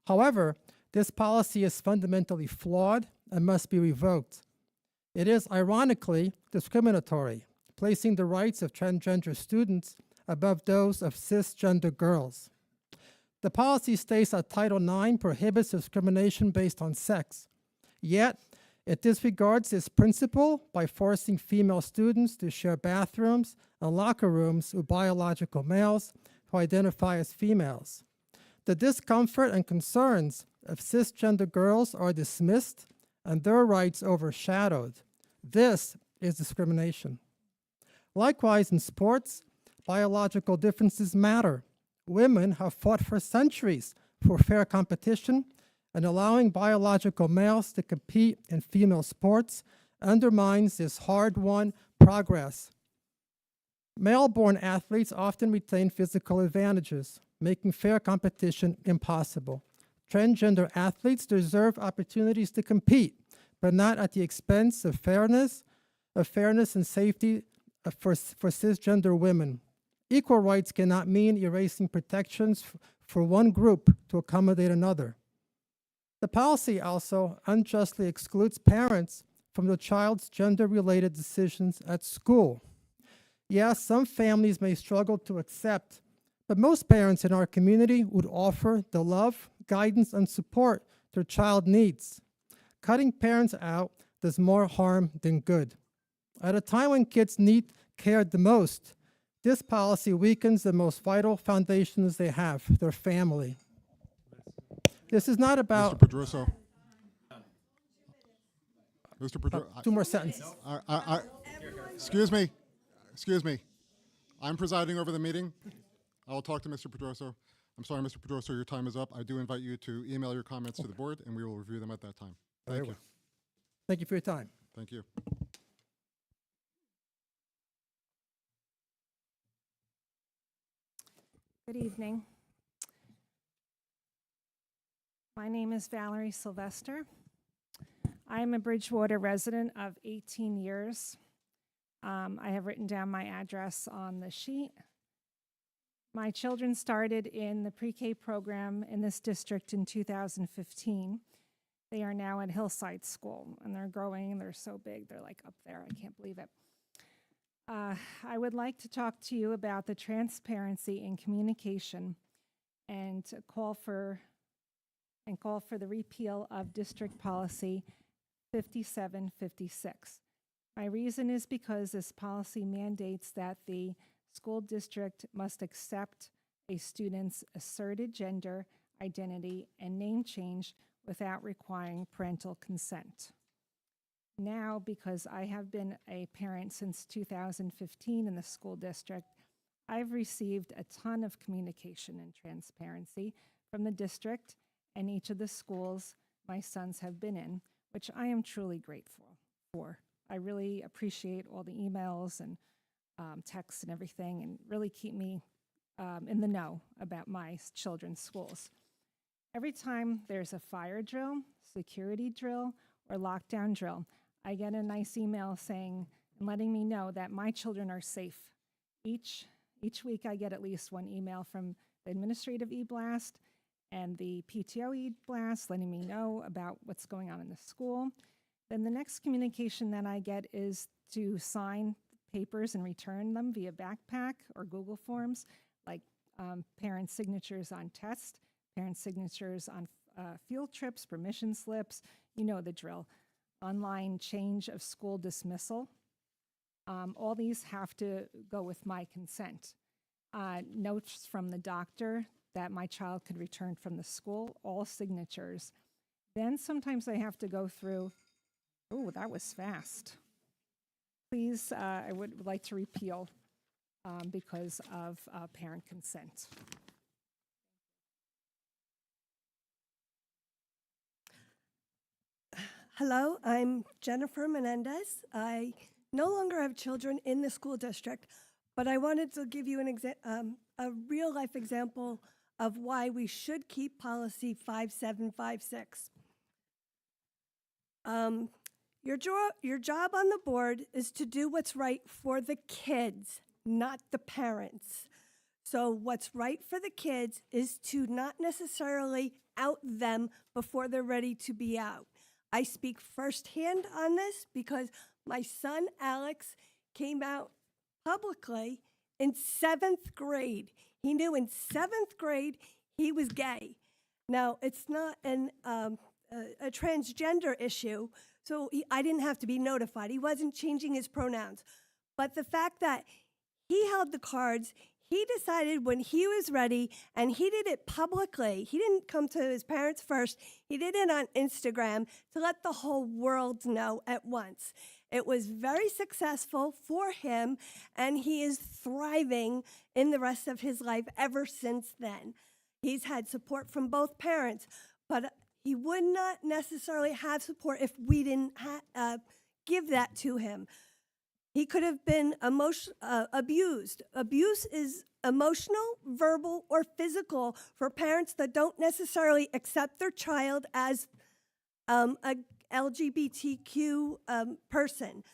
P: However, this policy is fundamentally flawed and must be revoked. It is ironically discriminatory, placing the rights of transgender students above those of cisgender girls. The policy states that Title IX prohibits discrimination based on sex, yet it disregards this principle by forcing female students to share bathrooms and locker rooms with biological males who identify as females. The discomfort and concerns of cisgender girls are dismissed and their rights overshadowed. This is discrimination. Likewise, in sports, biological differences matter. Women have fought for centuries for fair competition, and allowing biological males to compete in female sports undermines this hard-won progress. Male-born athletes often retain physical advantages, making fair competition impossible. Transgender athletes deserve opportunities to compete, but not at the expense of fairness and safety for cisgender women. Equal rights cannot mean erasing protections for one group to accommodate another. The policy also unjustly excludes parents from the child's gender-related decisions at school. Yes, some families may struggle to accept, but most parents in our community would offer the love, guidance, and support their child needs. Cutting parents out does more harm than good. At a time when kids need care the most, this policy weakens the most vital foundations they have, their family. This is not about...
B: Mr. Pedroso. Mr. Pedroso.
P: 2 more sentences.
B: Excuse me. I'm presiding over the meeting. I will talk to Mr. Pedroso. I'm sorry, Mr. Pedroso, your time is up. I do invite you to email your comments to the board, and we will review them at that time. Thank you.
P: Thank you for your time.
B: Thank you.
Q: Good evening. My name is Valerie Sylvester. I am a Bridgewater resident of 18 years. I have written down my address on the sheet. My children started in the pre-K program in this district in 2015. They are now at Hillside School, and they're growing, and they're so big. They're like up there. I can't believe it. I would like to talk to you about the transparency in communication and call for the repeal of District Policy 5756. My reason is because this policy mandates that the school district must accept a student's asserted gender, identity, and name change without requiring parental consent. Now, because I have been a parent since 2015 in the school district, I've received a ton of communication and transparency from the district and each of the schools my sons have been in, which I am truly grateful for. I really appreciate all the emails and texts and everything, and really keep me in the know about my children's schools. Every time there's a fire drill, security drill, or lockdown drill, I get a nice email saying and letting me know that my children are safe. Each week I get at least one email from the administrative e-blast and the PTO e-blast letting me know about what's going on in the school. Then the next communication that I get is to sign papers and return them via backpack or Google Forms, like parent signatures on tests, parent signatures on field trips, permission slips, you know the drill. Online change of school dismissal. All these have to go with my consent. Notes from the doctor that my child could return from the school, all signatures. Then sometimes I have to go through, oh, that was fast. Please, I would like to repeal because of parent consent.
R: Hello, I'm Jennifer Menendez. I no longer have children in the school district, but I wanted to give you a real-life example of why we should keep policy 5756. Your job on the board is to do what's right for the kids, not the parents. So what's right for the kids is to not necessarily out them before they're ready to be out. I speak firsthand on this because my son, Alex, came out publicly in 7th grade. He knew in 7th grade he was gay. Now, it's not a transgender issue, so I didn't have to be notified. He wasn't changing his pronouns. But the fact that he held the cards, he decided when he was ready, and he did it publicly. He didn't come to his parents first. He did it on Instagram to let the whole world know at once. It was very successful for him, and he is thriving in the rest of his life ever since then. He's had support from both parents, but he would not necessarily have support if we didn't give that to him. He could have been abused. Abuse is emotional, verbal, or physical for parents that don't necessarily accept their child as a LGBTQ person.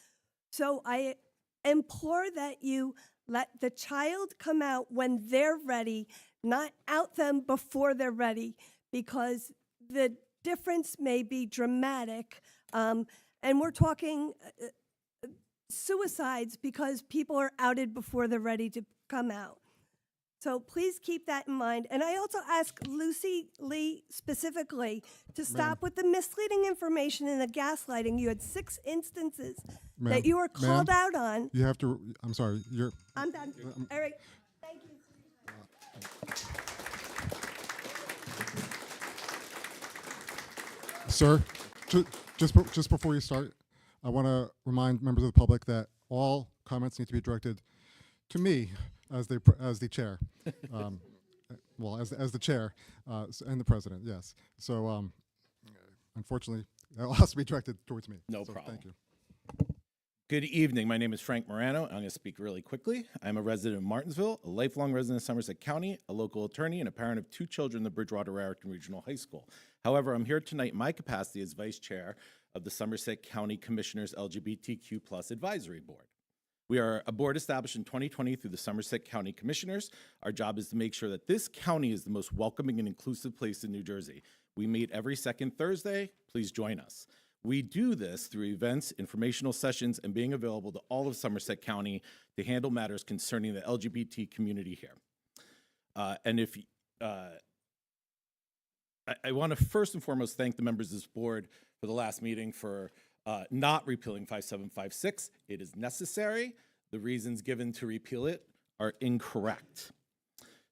R: So I implore that you let the child come out when they're ready, not out them before they're ready, because the difference may be dramatic. And we're talking suicides because people are outed before they're ready to come out. So please keep that in mind. And I also ask Lucy Lee specifically to stop with the misleading information and the gaslighting. You had 6 instances that you were called out on.
B: You have to, I'm sorry,
R: I'm done. All right. Thank you.
B: Sir, just before you start, I want to remind members of the public that all comments need to be directed to me as the chair, well, as the chair and the president. Yes. So, unfortunately, it has to be directed towards me.
S: No
B: So
S: problem.
B: Thank you.
S: Good evening. My name is Frank Morano. I'm going to speak really quickly. I'm a resident of Martinsville, a lifelong resident of Somerset County, a local attorney, and a parent of 2 children in the Bridgewater-Raritan Regional High School. However, I'm here tonight in my capacity as vice chair of the Somerset County Commissioners LGBTQ+ Advisory Board. We are a board established in 2020 through the Somerset County Commissioners. Our job is to make sure that this county is the most welcoming and inclusive place in New Jersey. We meet every second Thursday. Please join us. We do this through events, informational sessions, and being available to all of Somerset County to handle matters concerning the LGBT community here. I want to first and foremost thank the members of this board for the last meeting for not repealing 5756. It is necessary. The reasons given to repeal it are incorrect.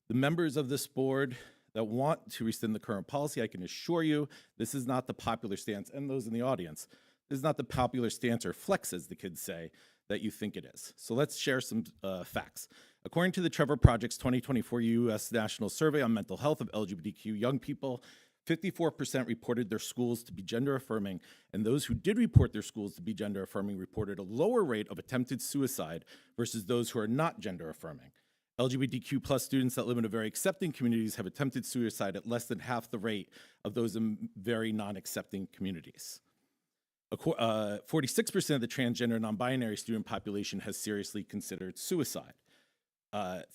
S: The members of this board that want to rescind the current policy, I can assure you, this is not the popular stance, and those in the audience, this is not the popular stance or flex, as the kids say, that you think it is. So let's share some facts. According to the Trevor Project's 2024 U.S. National Survey on Mental Health of LGBTQ young people, 54% reported their schools to be gender affirming, and those who did report their schools to be gender affirming reported a lower rate of attempted suicide versus those who are not gender affirming. LGBTQ+ students that live in a very accepting communities have attempted suicide at less than half the rate of those in very non-accepting communities. 46% of the transgender and non-binary student population has seriously considered suicide.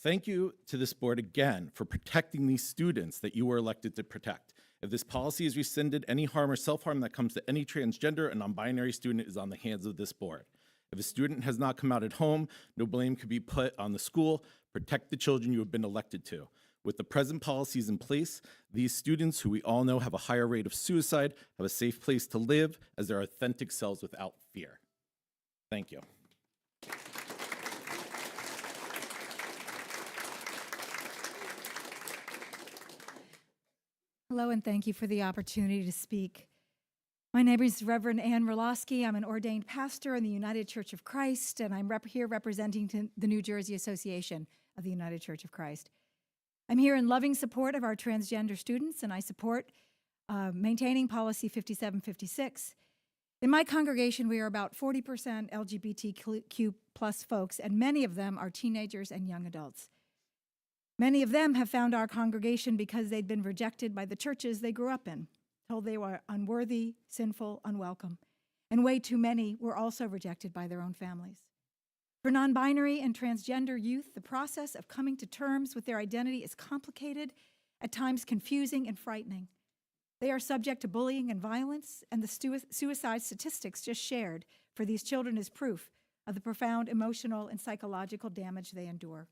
S: Thank you to this board again for protecting these students that you were elected to protect. If this policy is rescinded, any harm or self-harm that comes to any transgender and non-binary student is on the hands of this board. If a student has not come out at home, no blame could be put on the school. Protect the children you have been elected to. With the present policies in place, these students, who we all know have a higher rate of suicide, have a safe place to live as their authentic selves without fear. Thank you.
T: Hello, and thank you for the opportunity to speak. My name is Reverend Ann Roloski. I'm an ordained pastor in the United Church of Christ, and I'm here representing the New Jersey Association of the United Church of Christ. I'm here in loving support of our transgender students, and I support maintaining Policy 5756. In my congregation, we are about 40% LGBTQ plus folks, and many of them are teenagers and young adults. Many of them have found our congregation because they'd been rejected by the churches they grew up in, told they were unworthy, sinful, unwelcome. And way too many were also rejected by their own families. For non-binary and transgender youth, the process of coming to terms with their identity is complicated, at times confusing and frightening. They are subject to bullying and violence, and the suicide statistics just shared for these children is proof of the profound emotional and psychological damage they endure.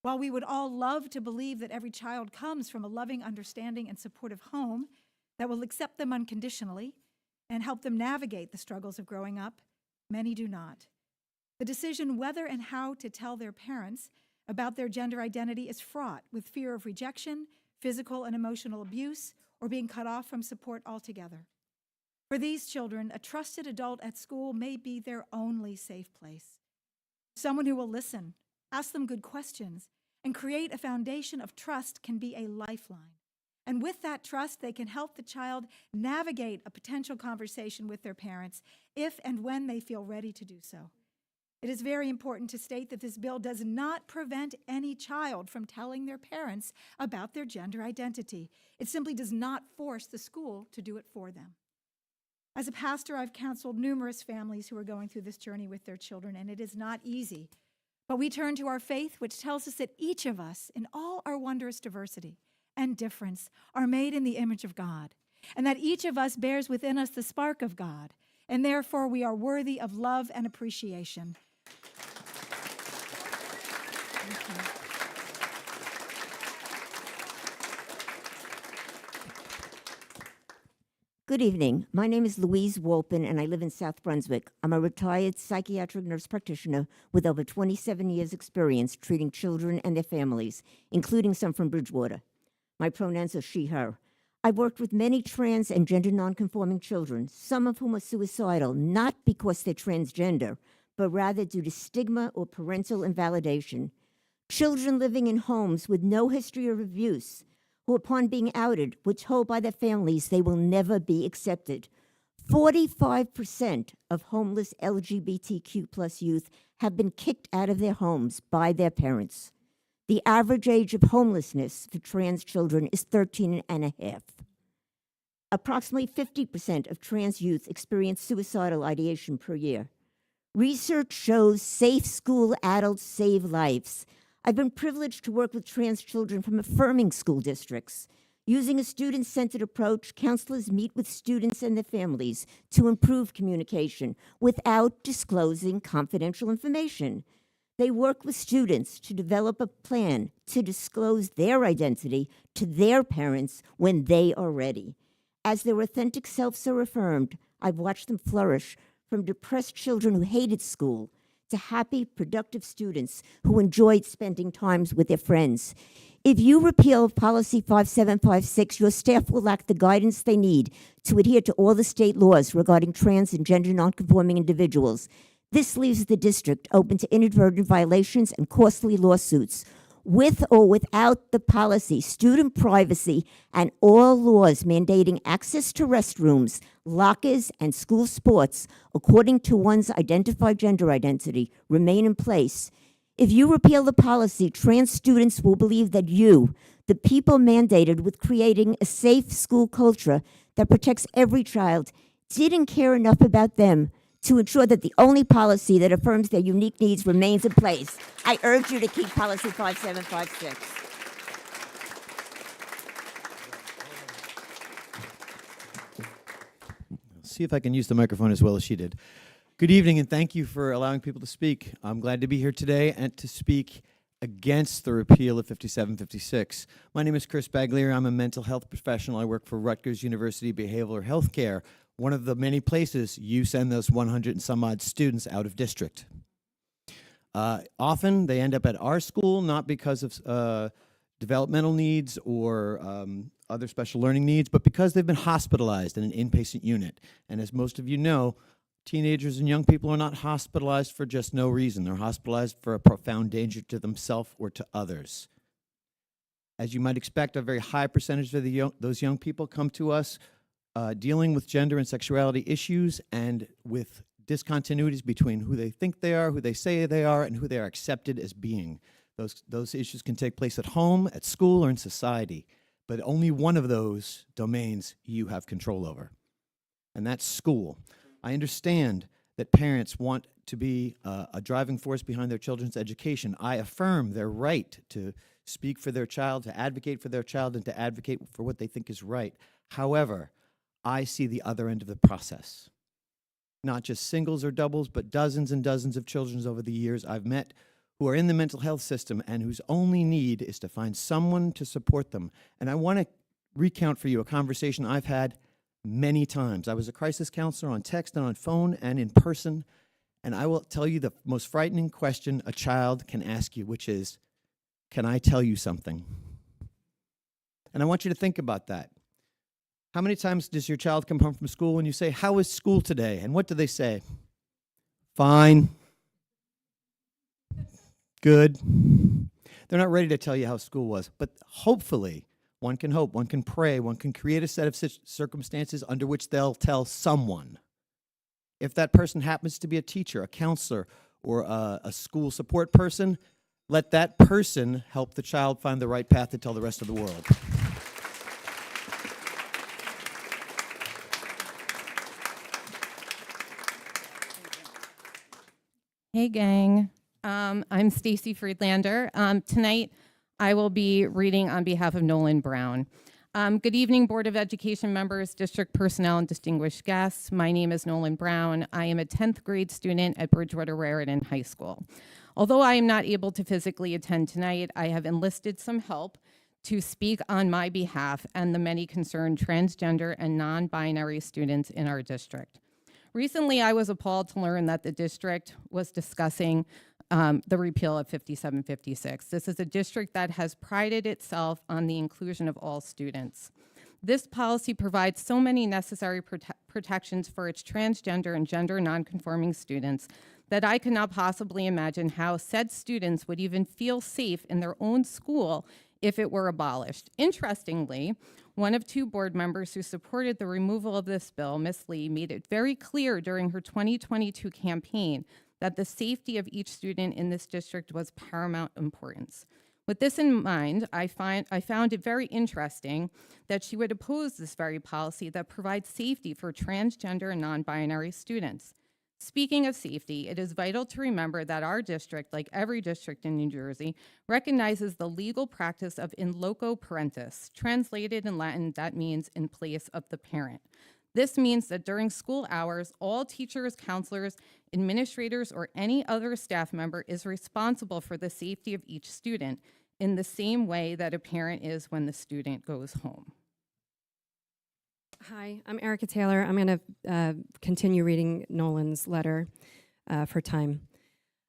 T: While we would all love to believe that every child comes from a loving, understanding, and supportive home that will accept them unconditionally and help them navigate the struggles of growing up, many do not. The decision whether and how to tell their parents about their gender identity is fraught with fear of rejection, physical and emotional abuse, or being cut off from support altogether. For these children, a trusted adult at school may be their only safe place. Someone who will listen, ask them good questions, and create a foundation of trust can be a lifeline. And with that trust, they can help the child navigate a potential conversation with their parents if and when they feel ready to do so. It is very important to state that this bill does not prevent any child from telling their parents about their gender identity. It simply does not force the school to do it for them. As a pastor, I've counseled numerous families who are going through this journey with their children, and it is not easy. But we turn to our faith, which tells us that each of us, in all our wondrous diversity and difference, are made in the image of God, and that each of us bears within us the spark of God, and therefore we are worthy of love and appreciation.
U: Good evening. My name is Louise Wolpin, and I live in South Brunswick. I'm a retired psychiatric nurse practitioner with over 27 years' experience treating children and their families, including some from Bridgewater. My pronouns are she, her. I've worked with many trans and gender nonconforming children, some of whom are suicidal, not because they're transgender, but rather due to stigma or parental invalidation. Children living in homes with no history of abuse, who upon being outed were told by their families they will never be accepted. 45% of homeless LGBTQ plus youth have been kicked out of their homes by their parents. The average age of homelessness for trans children is 13 and a half. Approximately 50% of trans youth experience suicidal ideation per year. Research shows safe school adults save lives. I've been privileged to work with trans children from affirming school districts. Using a student-centered approach, counselors meet with students and their families to improve communication without disclosing confidential information. They work with students to develop a plan to disclose their identity to their parents when they are ready. As their authentic selves are affirmed, I've watched them flourish from depressed children who hated school to happy, productive students who enjoyed spending times with their friends. If you repeal Policy 5756, your staff will lack the guidance they need to adhere to all the state laws regarding trans and gender nonconforming individuals. This leaves the district open to inadvertent violations and costly lawsuits. With or without the policy, student privacy and all laws mandating access to restrooms, lockers, and school sports according to one's identified gender identity remain in place. If you repeal the policy, trans students will believe that you, the people mandated with creating a safe school culture that protects every child, didn't care enough about them to ensure that the only policy that affirms their unique needs remains in place. I urge you to keep Policy 5756.
H: see if I can use the microphone as well as she did. Good evening, and thank you for allowing people to speak. I'm glad to be here today and to speak against the repeal of 5756. My name is Chris Baglieri. I'm a mental health professional. I work for Rutgers University Behavioral Health Care, one of the many places you send those 100 and some odd students out of district. Often they end up at our school, not because of developmental needs or other special learning needs, but because they've been hospitalized in an inpatient unit. And as most of you know, teenagers and young people are not hospitalized for just no reason. They're hospitalized for a profound danger to themselves or to others. As you might expect, a very high percentage of those young people come to us dealing with gender and sexuality issues and with discontinuities between who they think they are, who they say they are, and who they are accepted as being. Those issues can take place at home, at school, or in society, but only one of those domains you have control over, and that's school. I understand that parents want to be a driving force behind their children's education. I affirm their right to speak for their child, to advocate for their child, and to advocate for what they think is right. However, I see the other end of the process. Not just singles or doubles, but dozens and dozens of children over the years I've met who are in the mental health system and whose only need is to find someone to support them. And I want to recount for you a conversation I've had many times. I was a crisis counselor on text and on phone and in person, and I will tell you the most frightening question a child can ask you, which is, can I tell you something? And I want you to think about that. How many times does your child come home from school and you say, how was school today? And what do they say? Fine. Good. They're not ready to tell you how school was, but hopefully one can hope, one can pray, one can create a set of circumstances under which they'll tell someone. If that person happens to be a teacher, a counselor, or a school support person, let that person help the child find the right path to tell the rest of the world.
V: Hey gang, I'm Stacy Friedlander. Tonight I will be reading on behalf of Nolan Brown. Good evening, Board of Education members, district personnel, and distinguished guests. My name is Nolan Brown. I am a 10th grade student at Bridgewater Raritan High School. Although I am not able to physically attend tonight, I have enlisted some help to speak on my behalf and the many concerned transgender and non-binary students in our district. Recently, I was appalled to learn that the district was discussing the repeal of 5756. This is a district that has prided itself on the inclusion of all students. This policy provides so many necessary protections for its transgender and gender nonconforming students that I cannot possibly imagine how said students would even feel safe in their own school if it were abolished. Interestingly, one of two board members who supported the removal of this bill, Ms. Lee, made it very clear during her 2022 campaign that the safety of each student in this district was paramount importance. With this in mind, I found it very interesting that she would oppose this very policy that provides safety for transgender and non-binary students. Speaking of safety, it is vital to remember that our district, like every district in New Jersey, recognizes the legal practice of in loco parentis. Translated in Latin, that means in place of the parent. This means that during school hours, all teachers, counselors, administrators, or any other staff member is responsible for the safety of each student in the same way that a parent is when the student goes home.
W: Hi, I'm Erica Taylor. I'm going to continue reading Nolan's letter for time.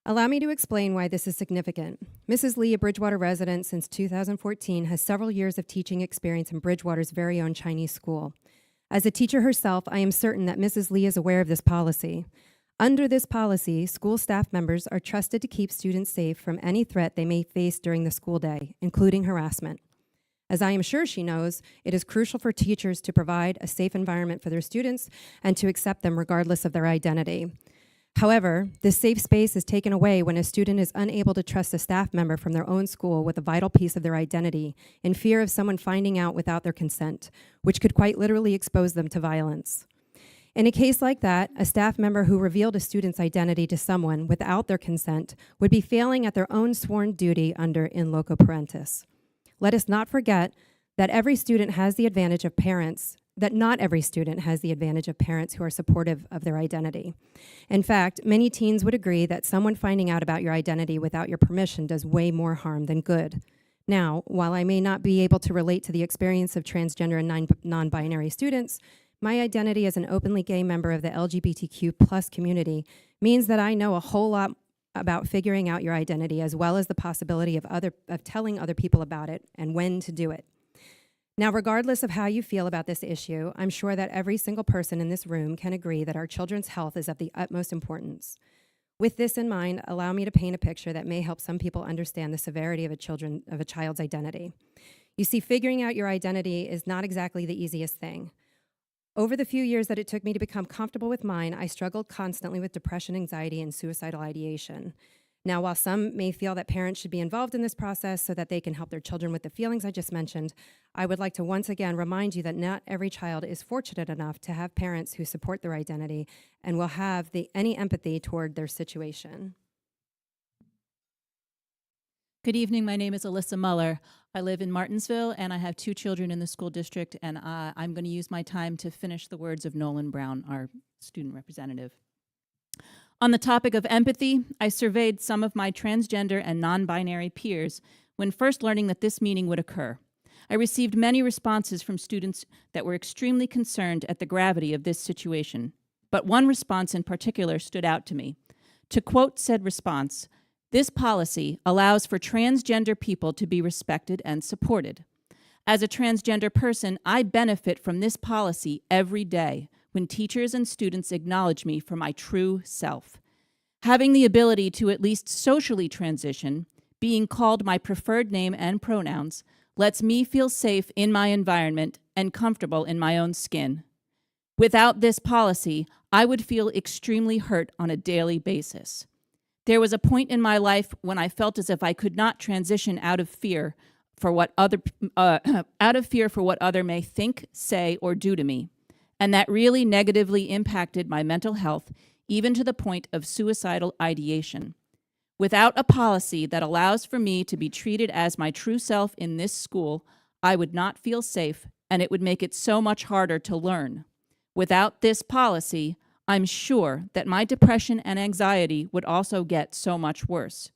W: Allow me to explain why this is significant. Mrs. Lee, a Bridgewater resident since 2014, has several years of teaching experience in Bridgewater's very own Chinese school. As a teacher herself, I am certain that Mrs. Lee is aware of this policy. Under this policy, school staff members are trusted to keep students safe from any threat they may face during the school day, including harassment. As I am sure she knows, it is crucial for teachers to provide a safe environment for their students and to accept them regardless of their identity. However, this safe space is taken away when a student is unable to trust a staff member from their own school with a vital piece of their identity in fear of someone finding out without their consent, which could quite literally expose them to violence. In a case like that, a staff member who revealed a student's identity to someone without their consent would be failing at their own sworn duty under in loco parentis. Let us not forget that every student has the advantage of parents that not every student has the advantage of parents who are supportive of their identity. In fact, many teens would agree that someone finding out about your identity without your permission does way more harm than good. Now, while I may not be able to relate to the experience of transgender and non-binary students, my identity as an openly gay member of the LGBTQ plus community means that I know a whole lot about figuring out your identity, as well as the possibility of telling other people about it and when to do it. Now, regardless of how you feel about this issue, I'm sure that every single person in this room can agree that our children's health is of the utmost importance. With this in mind, allow me to paint a picture that may help some people understand the severity of a child's identity. You see, figuring out your identity is not exactly the easiest thing. Over the few years that it took me to become comfortable with mine, I struggled constantly with depression, anxiety, and suicidal ideation. Now, while some may feel that parents should be involved in this process so that they can help their children with the feelings I just mentioned, I would like to once again remind you that not every child is fortunate enough to have parents who support their identity and will have any empathy toward their situation.
C: Good evening. My name is Alyssa Muller. I live in Martinsville, and I have 2 children in the school district, and I'm going to use my time to finish the words of Nolan Brown, our student representative. On the topic of empathy, I surveyed some of my transgender and non-binary peers when first learning that this meeting would occur. I received many responses from students that were extremely concerned at the gravity of this situation, but one response in particular stood out to me. To quote said response, "This policy allows for transgender people to be respected and supported. As a transgender person, I benefit from this policy every day when teachers and students acknowledge me for my true self. Having the ability to at least socially transition, being called my preferred name and pronouns, lets me feel safe in my environment and comfortable in my own skin. Without this policy, I would feel extremely hurt on a daily basis. There was a point in my life when I felt as if I could not transition out of fear for what other may think, say, or do to me. And that really negatively impacted my mental health, even to the point of suicidal ideation. Without a policy that allows for me to be treated as my true self in this school, I would not feel safe, and it would make it so much harder to learn. Without this policy, I'm sure that my depression and anxiety would also get so much worse.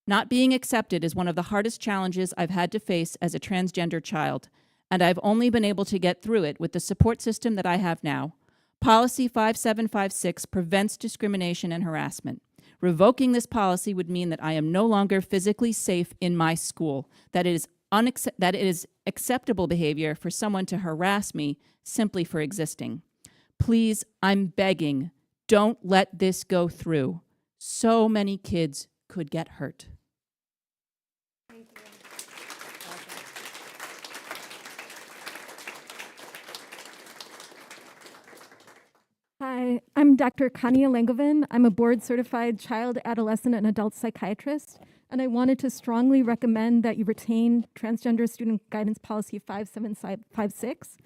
C: Not being accepted is one of the hardest challenges I've had to face as a transgender child, and I've only been able to get through it with the support system that I have now. Policy 5756 prevents discrimination and harassment. Revoking this policy would mean that I am no longer physically safe in my school, that it is acceptable behavior for someone to harass me simply for existing. Please, I'm begging, don't let this go through. So many kids could get hurt.
E: Hi, I'm Dr. Kania Langovin. I'm a board-certified child, adolescent, and adult psychiatrist, and I wanted to strongly recommend that you retain Transgender Student Guidance Policy 5756.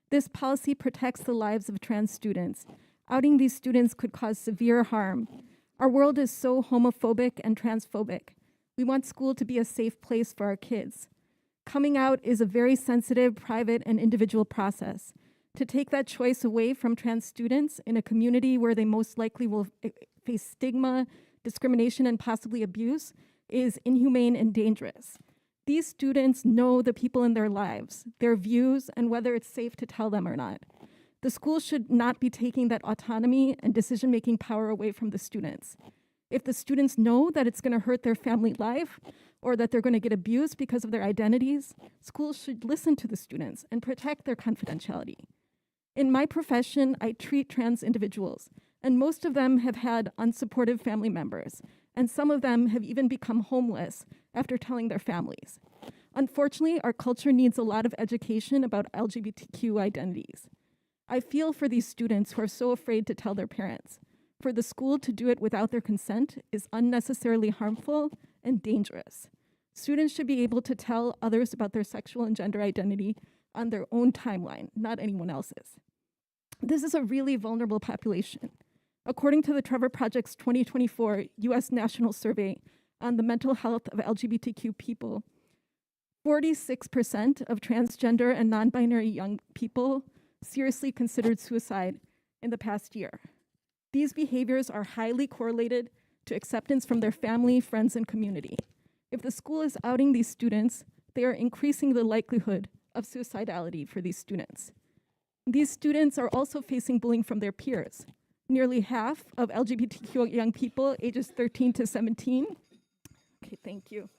E: This policy protects the lives of trans students. Outing these students could cause severe harm. Our world is so homophobic and transphobic. We want school to be a safe place for our kids. Coming out is a very sensitive, private, and individual process. To take that choice away from trans students in a community where they most likely will face stigma, discrimination, and possibly abuse is inhumane and dangerous. These students know the people in their lives, their views, and whether it's safe to tell them or not. The school should not be taking that autonomy and decision-making power away from the students. If the students know that it's going to hurt their family life or that they're going to get abused because of their identities, schools should listen to the students and protect their confidentiality. In my profession, I treat trans individuals, and most of them have had unsupportive family members, and some of them have even become homeless after telling their families. Unfortunately, our culture needs a lot of education about LGBTQ identities. I feel for these students who are so afraid to tell their parents. For the school to do it without their consent is unnecessarily harmful and dangerous. Students should be able to tell others about their sexual and gender identity on their own timeline, not anyone else's. This is a really vulnerable population. According to the Trevor Project's 2024 US National Survey on the mental health of LGBTQ people, 46% of transgender and non-binary young people
Q: seriously considered suicide in the past year. These behaviors are highly correlated to acceptance from their family, friends, and community. If the school is outing these students, they are increasing the likelihood of suicidality for these students. These students are also facing bullying from their peers. Nearly half of LGBTQ young people ages 13 to 17. Okay, thank you.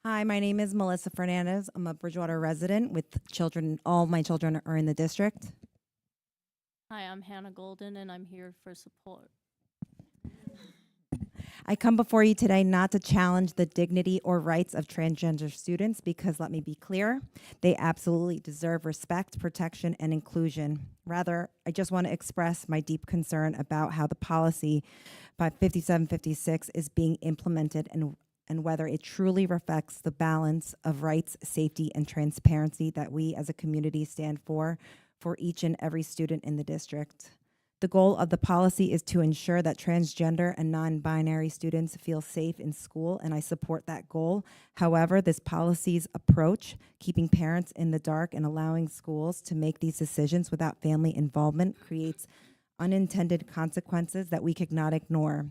K: Hi, my name is Melissa Fernandez. I'm a Bridgewater resident with children. All my children are in the district.
L: Hi, I'm Hannah Golden, and I'm here for support.
K: I come before you today not to challenge the dignity or rights of transgender students because, let me be clear, they absolutely deserve respect, protection, and inclusion. Rather, I just want to express my deep concern about how the policy by 5756 is being implemented and whether it truly reflects the balance of rights, safety, and transparency that we as a community stand for each and every student in the district. The goal of the policy is to ensure that transgender and non-binary students feel safe in school, and I support that goal. However, this policy's approach, keeping parents in the dark and allowing schools to make these decisions without family involvement, creates unintended consequences that we cannot ignore.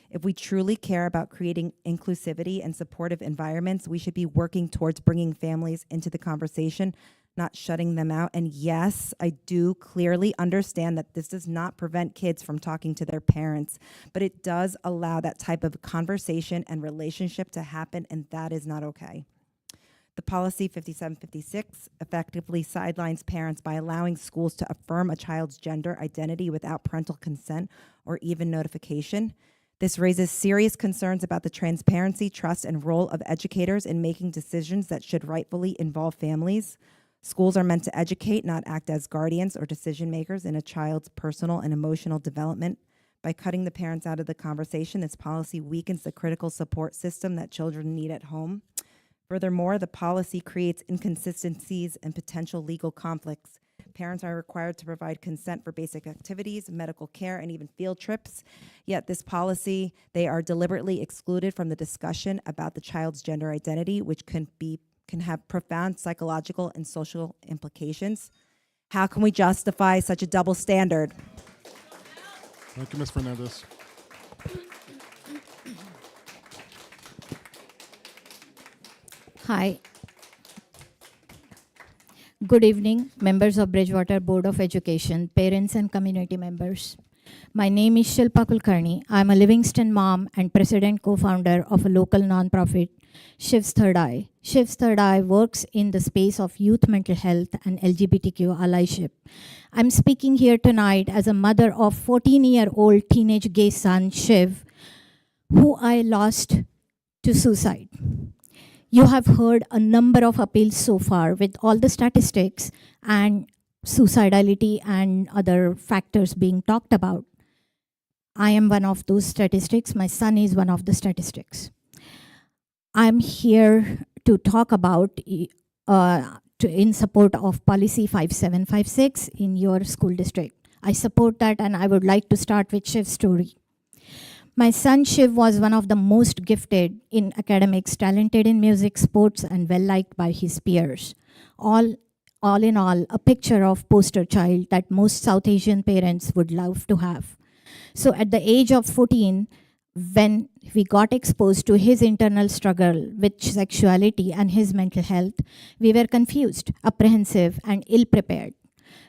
K: If we truly care about creating inclusivity and supportive environments, we should be working towards bringing families into the conversation, not shutting them out. And yes, I do clearly understand that this does not prevent kids from talking to their parents, but it does allow that type of conversation and relationship to happen, and that is not okay. The policy 5756 effectively sidelines parents by allowing schools to affirm a child's gender identity without parental consent or even notification. This raises serious concerns about the transparency, trust, and role of educators in making decisions that should rightfully involve families. Schools are meant to educate, not act as guardians or decision makers in a child's personal and emotional development. By cutting the parents out of the conversation, this policy weakens the critical support system that children need at home. Furthermore, the policy creates inconsistencies and potential legal conflicts. Parents are required to provide consent for basic activities, medical care, and even field trips. Yet this policy, they are deliberately excluded from the discussion about the child's gender identity, which can have profound psychological and social implications. How can we justify such a double standard?
B: Thank you, Ms. Fernandez.
M: Hi. Good evening, members of Bridgewater Board of Education, parents and community members. My name is Shilpa Kulkarni. I'm a Livingston mom and president co-founder of a local nonprofit, Shiv's Third Eye. Shiv's Third Eye works in the space of youth mental health and LGBTQ allyship. I'm speaking here tonight as a mother of 14-year-old teenage gay son, Shiv, who I lost to suicide. You have heard a number of appeals so far with all the statistics and suicidality and other factors being talked about. I am one of those statistics. My son is one of the statistics. I'm here to talk about in support of policy 5756 in your school district. I support that, and I would like to start with Shiv's story. My son Shiv was one of the most gifted in academics, talented in music, sports, and well-liked by his peers. All in all, a picture of poster child that most South Asian parents would love to have. So at the age of 14, when we got exposed to his internal struggle with sexuality and his mental health, we were confused, apprehensive, and ill-prepared.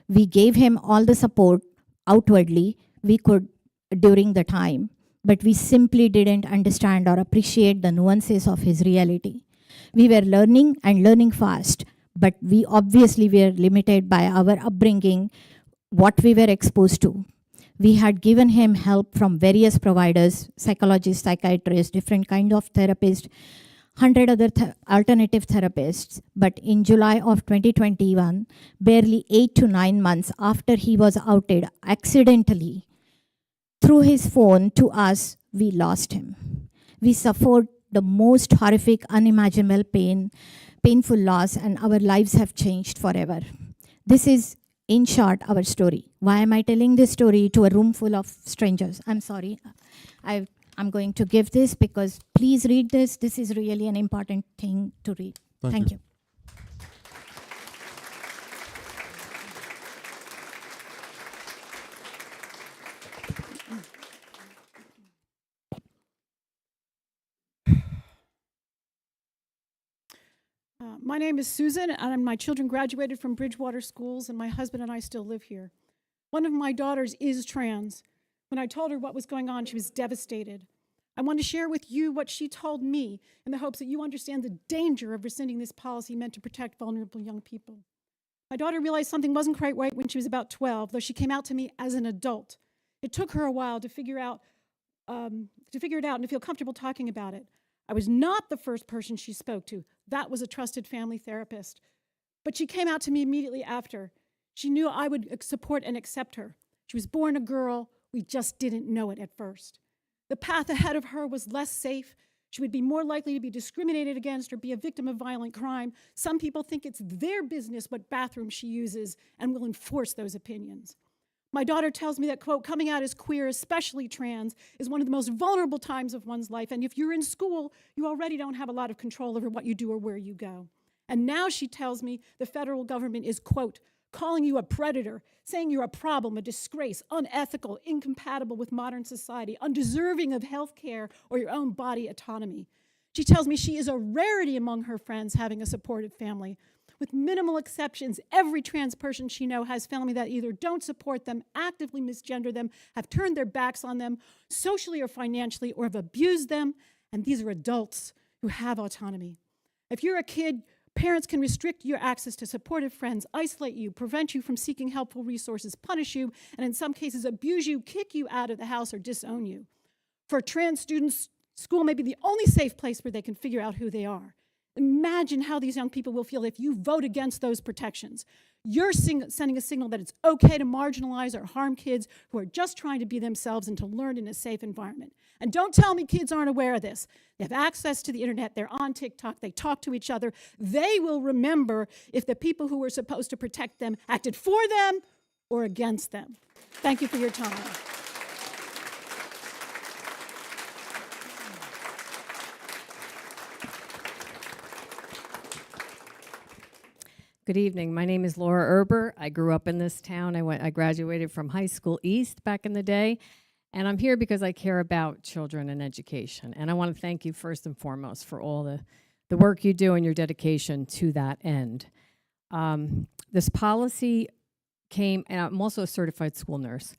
M: We gave him all the support outwardly we could during the time, but we simply didn't understand or appreciate the nuances of his reality. We were learning and learning fast, but we obviously were limited by our upbringing, what we were exposed to. We had given him help from various providers, psychologists, psychiatrists, different kind of therapists, 100 other alternative therapists. But in July of 2021, barely 8 to 9 months after he was outed accidentally, through his phone to us, we lost him. We suffered the most horrific, unimaginable painful loss, and our lives have changed forever. This is, in short, our story. Why am I telling this story to a room full of strangers? I'm sorry. I'm going to give this because please read this. This is really an important thing to read. Thank you.
D: My name is Susan, and my children graduated from Bridgewater schools, and my husband and I still live here. One of my daughters is trans. When I told her what was going on, she was devastated. I want to share with you what she told me in the hopes that you understand the danger of rescinding this policy meant to protect vulnerable young people. My daughter realized something wasn't quite right when she was about 12, though she came out to me as an adult. It took her a while to figure it out and to feel comfortable talking about it. I was not the first person she spoke to. That was a trusted family therapist. But she came out to me immediately after. She knew I would support and accept her. She was born a girl. We just didn't know it at first. The path ahead of her was less safe. She would be more likely to be discriminated against or be a victim of violent crime. Some people think it's their business what bathroom she uses and will enforce those opinions. My daughter tells me that, quote, coming out as queer, especially trans, is one of the most vulnerable times of one's life. And if you're in school, you already don't have a lot of control over what you do or where you go. And now she tells me the federal government is, quote, calling you a predator, saying you're a problem, a disgrace, unethical, incompatible with modern society, undeserving of health care or your own body autonomy. She tells me she is a rarity among her friends having a supportive family. With minimal exceptions, every trans person she knows has family that either don't support them, actively misgender them, have turned their backs on them, socially or financially, or have abused them. And these are adults who have autonomy. If you're a kid, parents can restrict your access to supportive friends, isolate you, prevent you from seeking helpful resources, punish you, and in some cases abuse you, kick you out of the house, or disown you. For trans students, school may be the only safe place where they can figure out who they are. Imagine how these young people will feel if you vote against those protections. You're sending a signal that it's okay to marginalize or harm kids who are just trying to be themselves and to learn in a safe environment. And don't tell me kids aren't aware of this. They have access to the internet. They're on TikTok. They talk to each other. They will remember if the people who were supposed to protect them acted for them or against them. Thank you for your time.
F: Good evening. My name is Laura Erber. I grew up in this town. I graduated from high school east back in the day, and I'm here because I care about children and education. And I want to thank you first and foremost for all the work you do and your dedication to that end. This policy came, and I'm also a certified school nurse.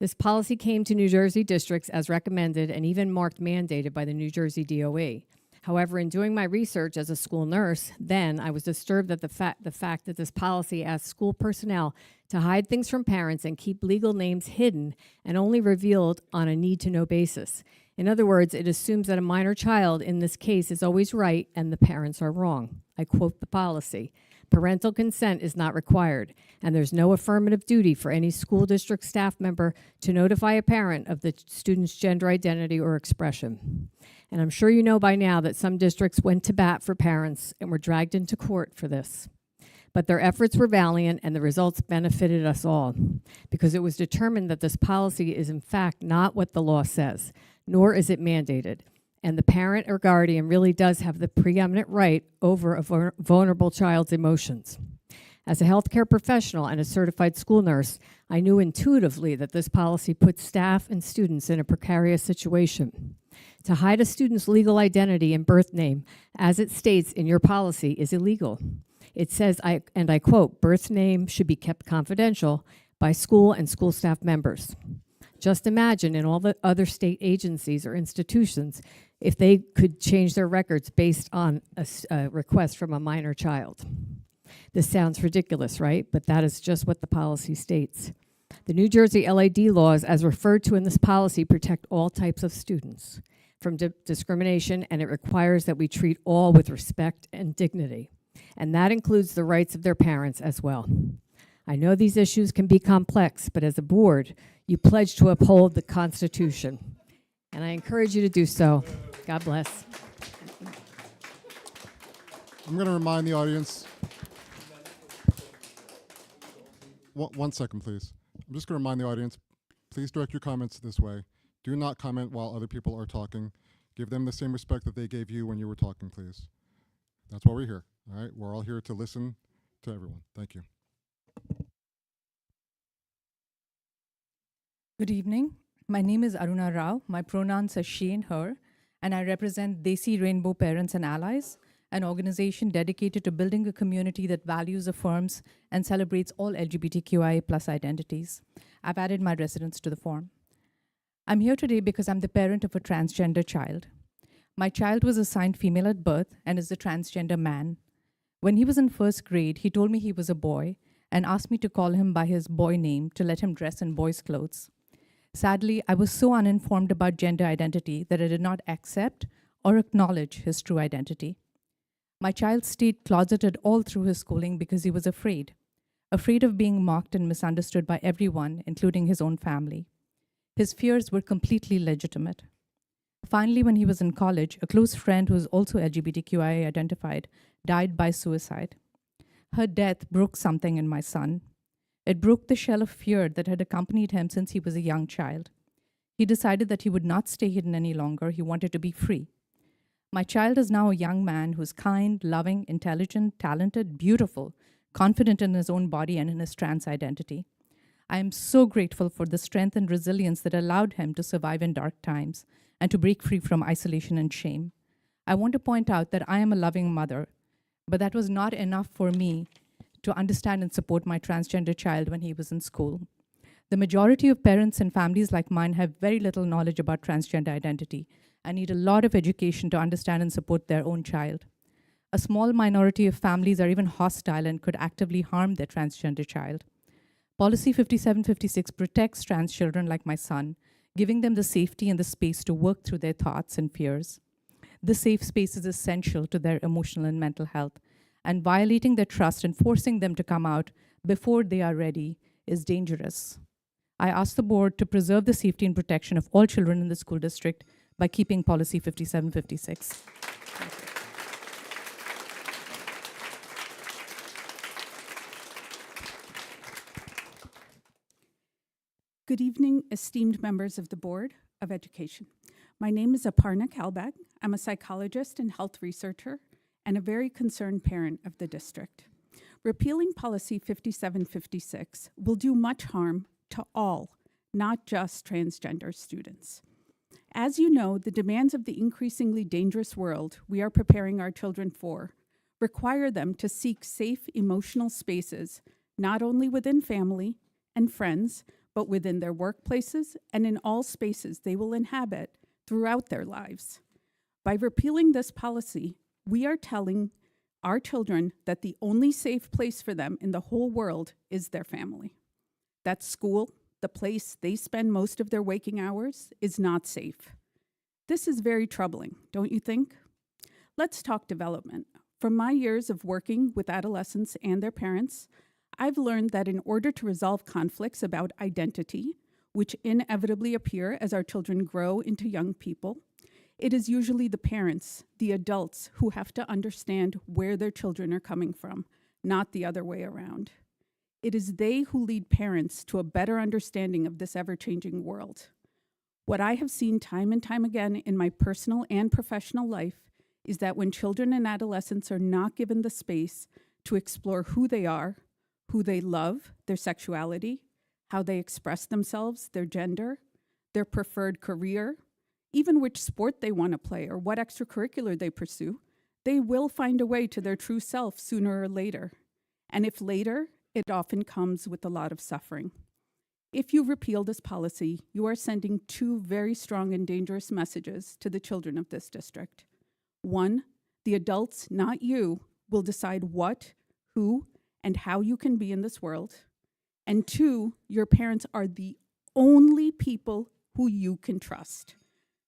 F: This policy came to New Jersey districts as recommended and even marked mandated by the New Jersey DOE. However, in doing my research as a school nurse, then I was disturbed at the fact that this policy asked school personnel to hide things from parents and keep legal names hidden and only revealed on a need-to-know basis. In other words, it assumes that a minor child in this case is always right and the parents are wrong. I quote the policy. Parental consent is not required, and there's no affirmative duty for any school district staff member to notify a parent of the student's gender identity or expression. And I'm sure you know by now that some districts went to bat for parents and were dragged into court for this. But their efforts were valiant and the results benefited us all because it was determined that this policy is in fact not what the law says, nor is it mandated. And the parent or guardian really does have the preeminent right over a vulnerable child's emotions. As a healthcare professional and a certified school nurse, I knew intuitively that this policy puts staff and students in a precarious situation. To hide a student's legal identity and birth name, as it states in your policy, is illegal. It says, and I quote, birth name should be kept confidential by school and school staff members. Just imagine in all the other state agencies or institutions if they could change their records based on a request from a minor child. This sounds ridiculous, right? But that is just what the policy states. The New Jersey LAD laws, as referred to in this policy, protect all types of students from discrimination, and it requires that we treat all with respect and dignity. And that includes the rights of their parents as well. I know these issues can be complex, but as a board, you pledge to uphold the Constitution. And I encourage you to do so. God bless.
B: I'm going to remind the audience. One second, please. I'm just going to remind the audience, please direct your comments this way. Do not comment while other people are talking. Give them the same respect that they gave you when you were talking, please. That's why we're here. All right, we're all here to listen to everyone. Thank you.
J: Good evening. My name is Aruna Rao. My pronouns are she and her, and I represent Desi Rainbow Parents and Allies, an organization dedicated to building a community that values, affirms, and celebrates all LGBTQIA+ identities. I've added my residence to the form. I'm here today because I'm the parent of a transgender child. My child was assigned female at birth and is a transgender man. When he was in first grade, he told me he was a boy and asked me to call him by his boy name to let him dress in boy's clothes. Sadly, I was so uninformed about gender identity that I did not accept or acknowledge his true identity. My child stayed closeted all through his schooling because he was afraid of being mocked and misunderstood by everyone, including his own family. His fears were completely legitimate. Finally, when he was in college, a close friend who is also LGBTQIA identified died by suicide. Her death broke something in my son. It broke the shell of fear that had accompanied him since he was a young child. He decided that he would not stay hidden any longer. He wanted to be free. My child is now a young man who's kind, loving, intelligent, talented, beautiful, confident in his own body and in his trans identity. I am so grateful for the strength and resilience that allowed him to survive in dark times and to break free from isolation and shame. I want to point out that I am a loving mother, but that was not enough for me to understand and support my transgender child when he was in school. The majority of parents and families like mine have very little knowledge about transgender identity and need a lot of education to understand and support their own child. A small minority of families are even hostile and could actively harm their transgender child. Policy 5756 protects trans children like my son, giving them the safety and the space to work through their thoughts and fears. This safe space is essential to their emotional and mental health, and violating their trust and forcing them to come out before they are ready is dangerous. I ask the board to preserve the safety and protection of all children in the school district by keeping policy 5756.
N: Good evening, esteemed members of the Board of Education. My name is Aparna Kalbag. I'm a psychologist and health researcher and a very concerned parent of the district. Repealing policy 5756 will do much harm to all, not just transgender students. As you know, the demands of the increasingly dangerous world we are preparing our children for require them to seek safe emotional spaces, not only within family and friends, but within their workplaces and in all spaces they will inhabit throughout their lives. By repealing this policy, we are telling our children that the only safe place for them in the whole world is their family. That school, the place they spend most of their waking hours, is not safe. This is very troubling, don't you think? Let's talk development. From my years of working with adolescents and their parents, I've learned that in order to resolve conflicts about identity, which inevitably appear as our children grow into young people, it is usually the parents, the adults, who have to understand where their children are coming from, not the other way around. It is they who lead parents to a better understanding of this ever-changing world. What I have seen time and time again in my personal and professional life is that when children and adolescents are not given the space to explore who they are, who they love, their sexuality, how they express themselves, their gender, their preferred career, even which sport they want to play or what extracurricular they pursue, they will find a way to their true self sooner or later. And if later, it often comes with a lot of suffering. If you repeal this policy, you are sending two very strong and dangerous messages to the children of this district. One, the adults, not you, will decide what, who, and how you can be in this world. And two, your parents are the only people who you can trust.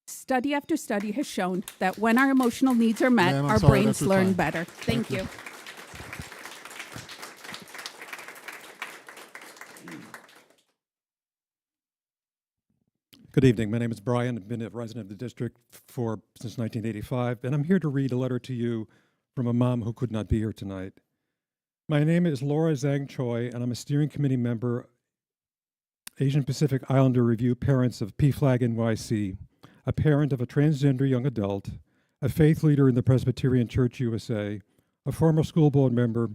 N: Study after study has shown that when our emotional needs are met, our brains learn better. Thank you.
O: Good evening. My name is Brian. I've been a resident of the district since 1985, and I'm here to read a letter to you from a mom who could not be here tonight. My name is Laura Zhang Choi, and I'm a steering committee member Asian Pacific Islander Review parents of PFLAG NYC, a parent of a transgender young adult, a faith leader in the Presbyterian Church USA, a former school board member,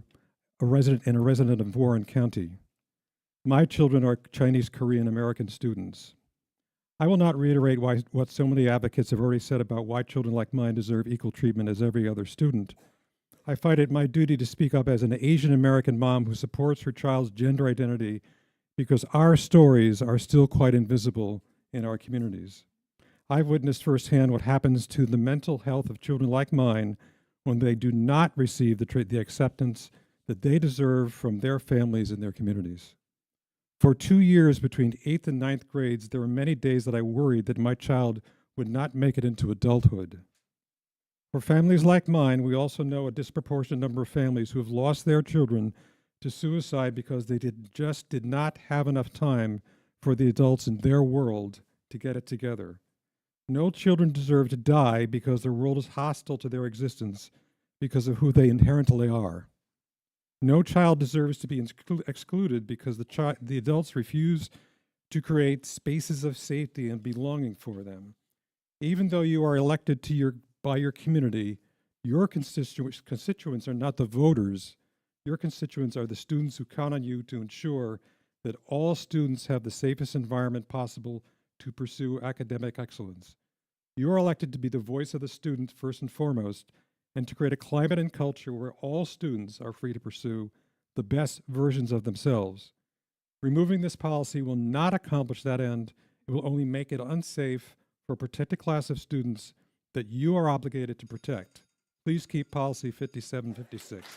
O: a resident of Warren County. My children are Chinese Korean American students. I will not reiterate what so many advocates have already said about why children like mine deserve equal treatment as every other student. I find it my duty to speak up as an Asian American mom who supports her child's gender identity because our stories are still quite invisible in our communities. I've witnessed firsthand what happens to the mental health of children like mine when they do not receive the acceptance that they deserve from their families and their communities. For 2 years between 8th and 9th grades, there were many days that I worried that my child would not make it into adulthood. For families like mine, we also know a disproportionate number of families who have lost their children to suicide because they just did not have enough time for the adults in their world to get it together. No children deserve to die because their world is hostile to their existence because of who they inherently are. No child deserves to be excluded because the adults refuse to create spaces of safety and belonging for them. Even though you are elected by your community, your constituents are not the voters. Your constituents are the students who count on you to ensure that all students have the safest environment possible to pursue academic excellence. You are elected to be the voice of the student first and foremost, and to create a climate and culture where all students are free to pursue the best versions of themselves. Removing this policy will not accomplish that end. It will only make it unsafe for a protected class of students that you are obligated to protect. Please keep policy 5756.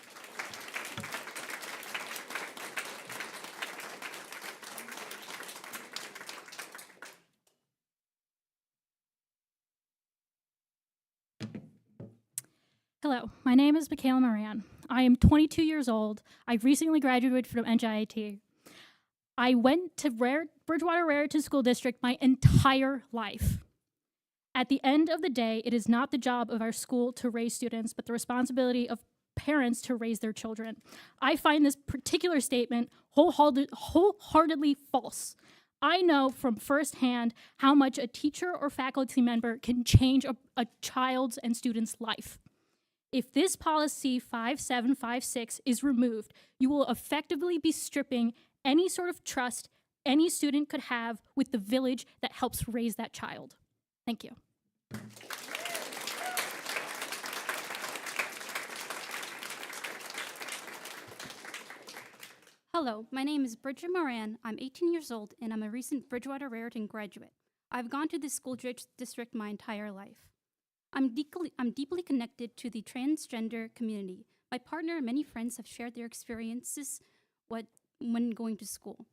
A: Hello, my name is Michaela Moran. I am 22 years old. I've recently graduated from NJIT. I went to Bridgewater Raritan School District my entire life. At the end of the day, it is not the job of our school to raise students, but the responsibility of parents to raise their children. I find this particular statement wholeheartedly false. I know from firsthand how much a teacher or faculty member can change a child's and student's life. If this policy 5756 is removed, you will effectively be stripping any sort of trust any student could have with the village that helps raise that child. Thank you.
G: Hello, my name is Bridget Moran. I'm 18 years old and I'm a recent Bridgewater Raritan graduate. I've gone to this school district my entire life. I'm deeply connected to the transgender community. My partner and many friends have shared their experiences when going to school.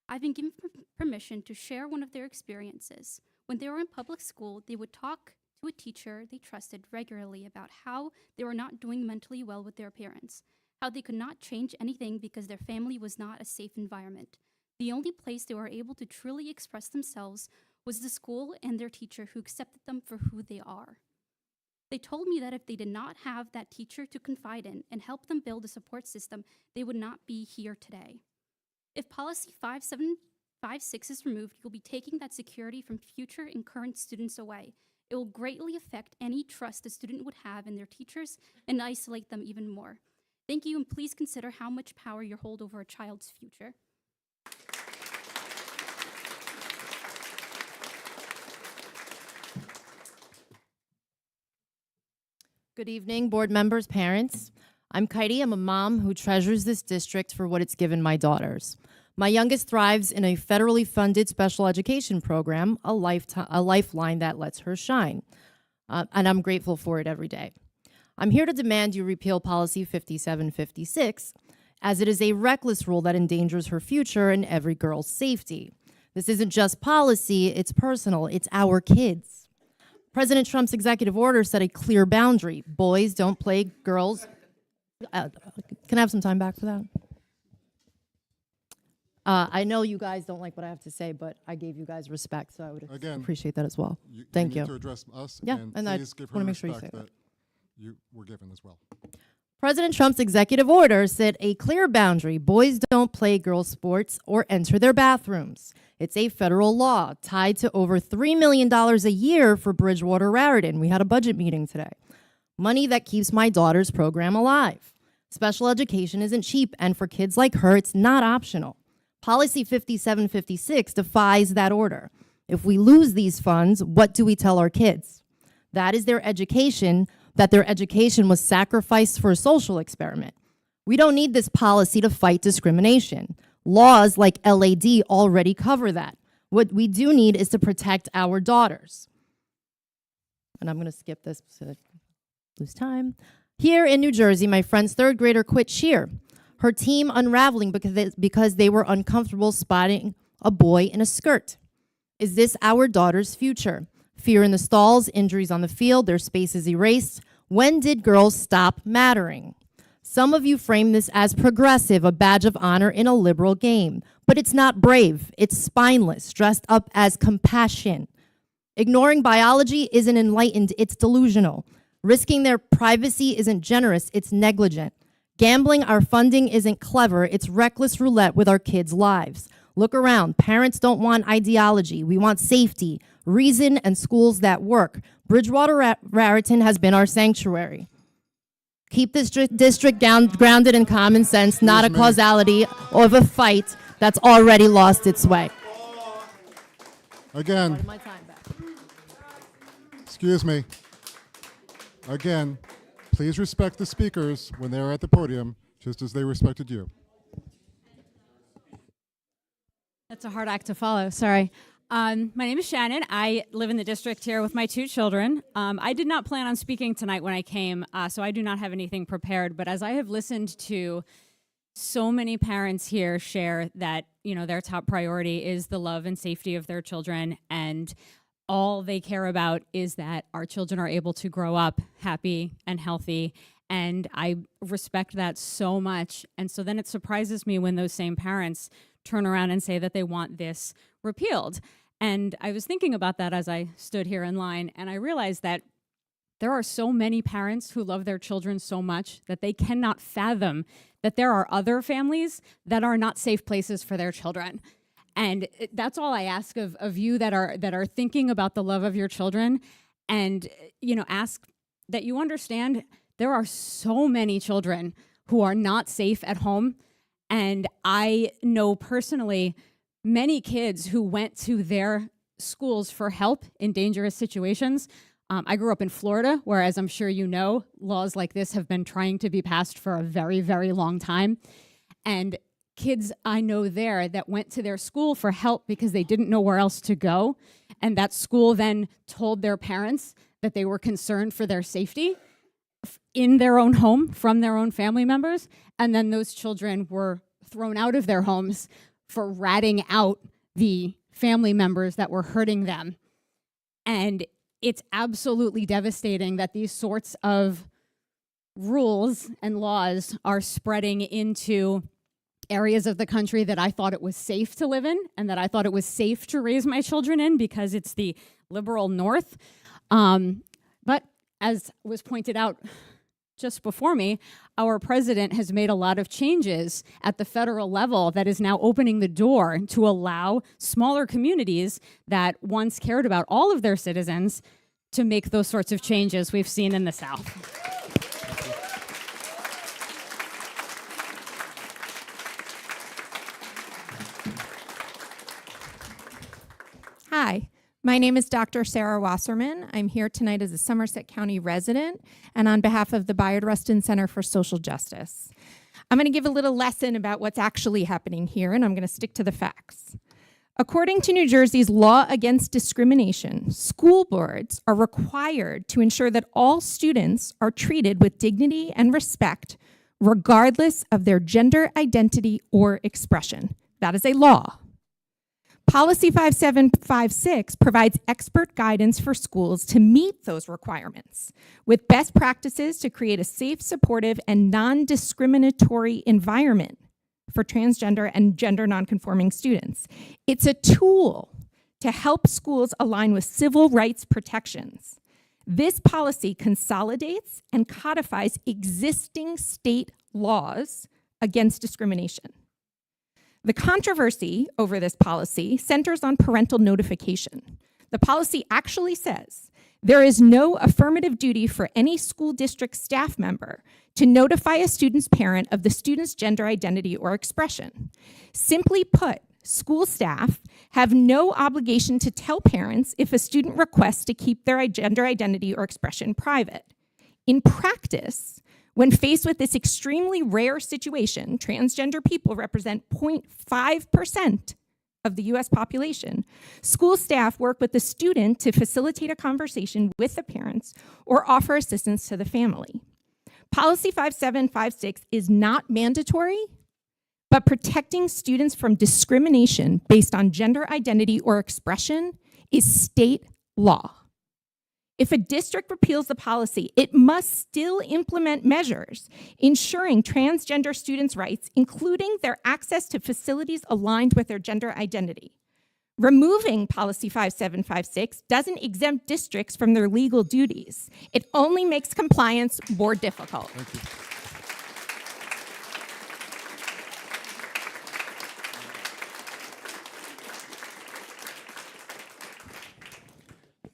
G: I've been given permission to share one of their experiences. When they were in public school, they would talk to a teacher they trusted regularly about how they were not doing mentally well with their parents, how they could not change anything because their family was not a safe environment. The only place they were able to truly express themselves was the school and their teacher who accepted them for who they are. They told me that if they did not have that teacher to confide in and help them build a support system, they would not be here today. If policy 5756 is removed, you'll be taking that security from future and current students away. It will greatly affect any trust a student would have in their teachers and isolate them even more. Thank you, and please consider how much power you hold over a child's future.
I: Good evening, board members, parents. I'm Katie. I'm a mom who treasures this district for what it's given my daughters. My youngest thrives in a federally funded special education program, a lifeline that lets her shine. And I'm grateful for it every day. I'm here to demand you repeal policy 5756, as it is a reckless rule that endangers her future and every girl's safety. This isn't just policy, it's personal, it's our kids. President Trump's executive order set a clear boundary. Boys don't play girls. Can I have some time back for that? I know you guys don't like what I have to say, but I gave you guys respect, so I would appreciate that as well. Thank you.
B: You need to address us,
I: Yeah,
B: and
I: I
B: please give her
I: wanna make sure you
B: respect
I: say
B: that you were given as well.
I: President Trump's executive order set a clear boundary. Boys don't play girls' sports or enter their bathrooms. It's a federal law tied to over $3 million a year for Bridgewater Raritan. We had a budget meeting today. Money that keeps my daughter's program alive. Special education isn't cheap, and for kids like her, it's not optional. Policy 5756 defies that order. If we lose these funds, what do we tell our kids? That is their education, that their education was sacrificed for a social experiment. We don't need this policy to fight discrimination. Laws like LAD already cover that. What we do need is to protect our daughters. And I'm going to skip this so that I lose time. Here in New Jersey, my friend's third grader quit cheer. Her team unraveling because they were uncomfortable spotting a boy in a skirt. Is this our daughter's future? Fear in the stalls, injuries on the field, their space is erased. When did girls stop mattering? Some of you frame this as progressive, a badge of honor in a liberal game. But it's not brave, it's spineless, dressed up as compassion. Ignoring biology isn't enlightened, it's delusional. Risking their privacy isn't generous, it's negligent. Gambling our funding isn't clever, it's reckless roulette with our kids' lives. Look around. Parents don't want ideology. We want safety, reason, and schools that work. Bridgewater Raritan has been our sanctuary. Keep this district grounded in common sense, not a causality of a fight that's already lost its way.
B: Again, excuse me. Again, please respect the speakers when they're at the podium, just as they respected you.
P: That's a hard act to follow. Sorry. My name is Shannon. I live in the district here with my two children. I did not plan on speaking tonight when I came, so I do not have anything prepared. But as I have listened to so many parents here share that, their top priority is the love and safety of their children, and all they care about is that our children are able to grow up happy and healthy. And I respect that so much. And so then it surprises me when those same parents turn around and say that they want this repealed. And I was thinking about that as I stood here in line, and I realized that there are so many parents who love their children so much that they cannot fathom that there are other families that are not safe places for their children. And that's all I ask of you that are thinking about the love of your children, and ask that you understand there are so many children who are not safe at home. And I know personally many kids who went to their schools for help in dangerous situations. I grew up in Florida, where, as I'm sure you know, laws like this have been trying to be passed for a very, very long time. And kids I know there that went to their school for help because they didn't know where else to go. And that school then told their parents that they were concerned for their safety in their own home from their own family members. And then those children were thrown out of their homes for ratting out the family members that were hurting them. And it's absolutely devastating that these sorts of rules and laws are spreading into areas of the country that I thought it was safe to live in and that I thought it was safe to raise my children in because it's the liberal North. But as was pointed out just before me, our president has made a lot of changes at the federal level that is now opening the door to allow smaller communities that once cared about all of their citizens to make those sorts of changes we've seen in the South.
R: Hi, my name is Dr. Sarah Wasserman. I'm here tonight as a Somerset County resident and on behalf of the BRRSD Center for Social Justice. I'm going to give a little lesson about what's actually happening here, and I'm going to stick to the facts. According to New Jersey's law against discrimination, school boards are required to ensure that all students are treated with dignity and respect, regardless of their gender identity or expression. That is a law. Policy 5756 provides expert guidance for schools to meet those requirements with best practices to create a safe, supportive, and non-discriminatory environment for transgender and gender nonconforming students. It's a tool to help schools align with civil rights protections. This policy consolidates and codifies existing state laws against discrimination. The controversy over this policy centers on parental notification. The policy actually says there is no affirmative duty for any school district staff member to notify a student's parent of the student's gender identity or expression. Simply put, school staff have no obligation to tell parents if a student requests to keep their gender identity or expression private. In practice, when faced with this extremely rare situation, transgender people represent 0.5% of the US population. School staff work with the student to facilitate a conversation with the parents or offer assistance to the family. Policy 5756 is not mandatory, but protecting students from discrimination based on gender identity or expression is state law. If a district repeals the policy, it must still implement measures ensuring transgender students' rights, including their access to facilities aligned with their gender identity. Removing Policy 5756 doesn't exempt districts from their legal duties. It only makes compliance more difficult.
B: Thank you.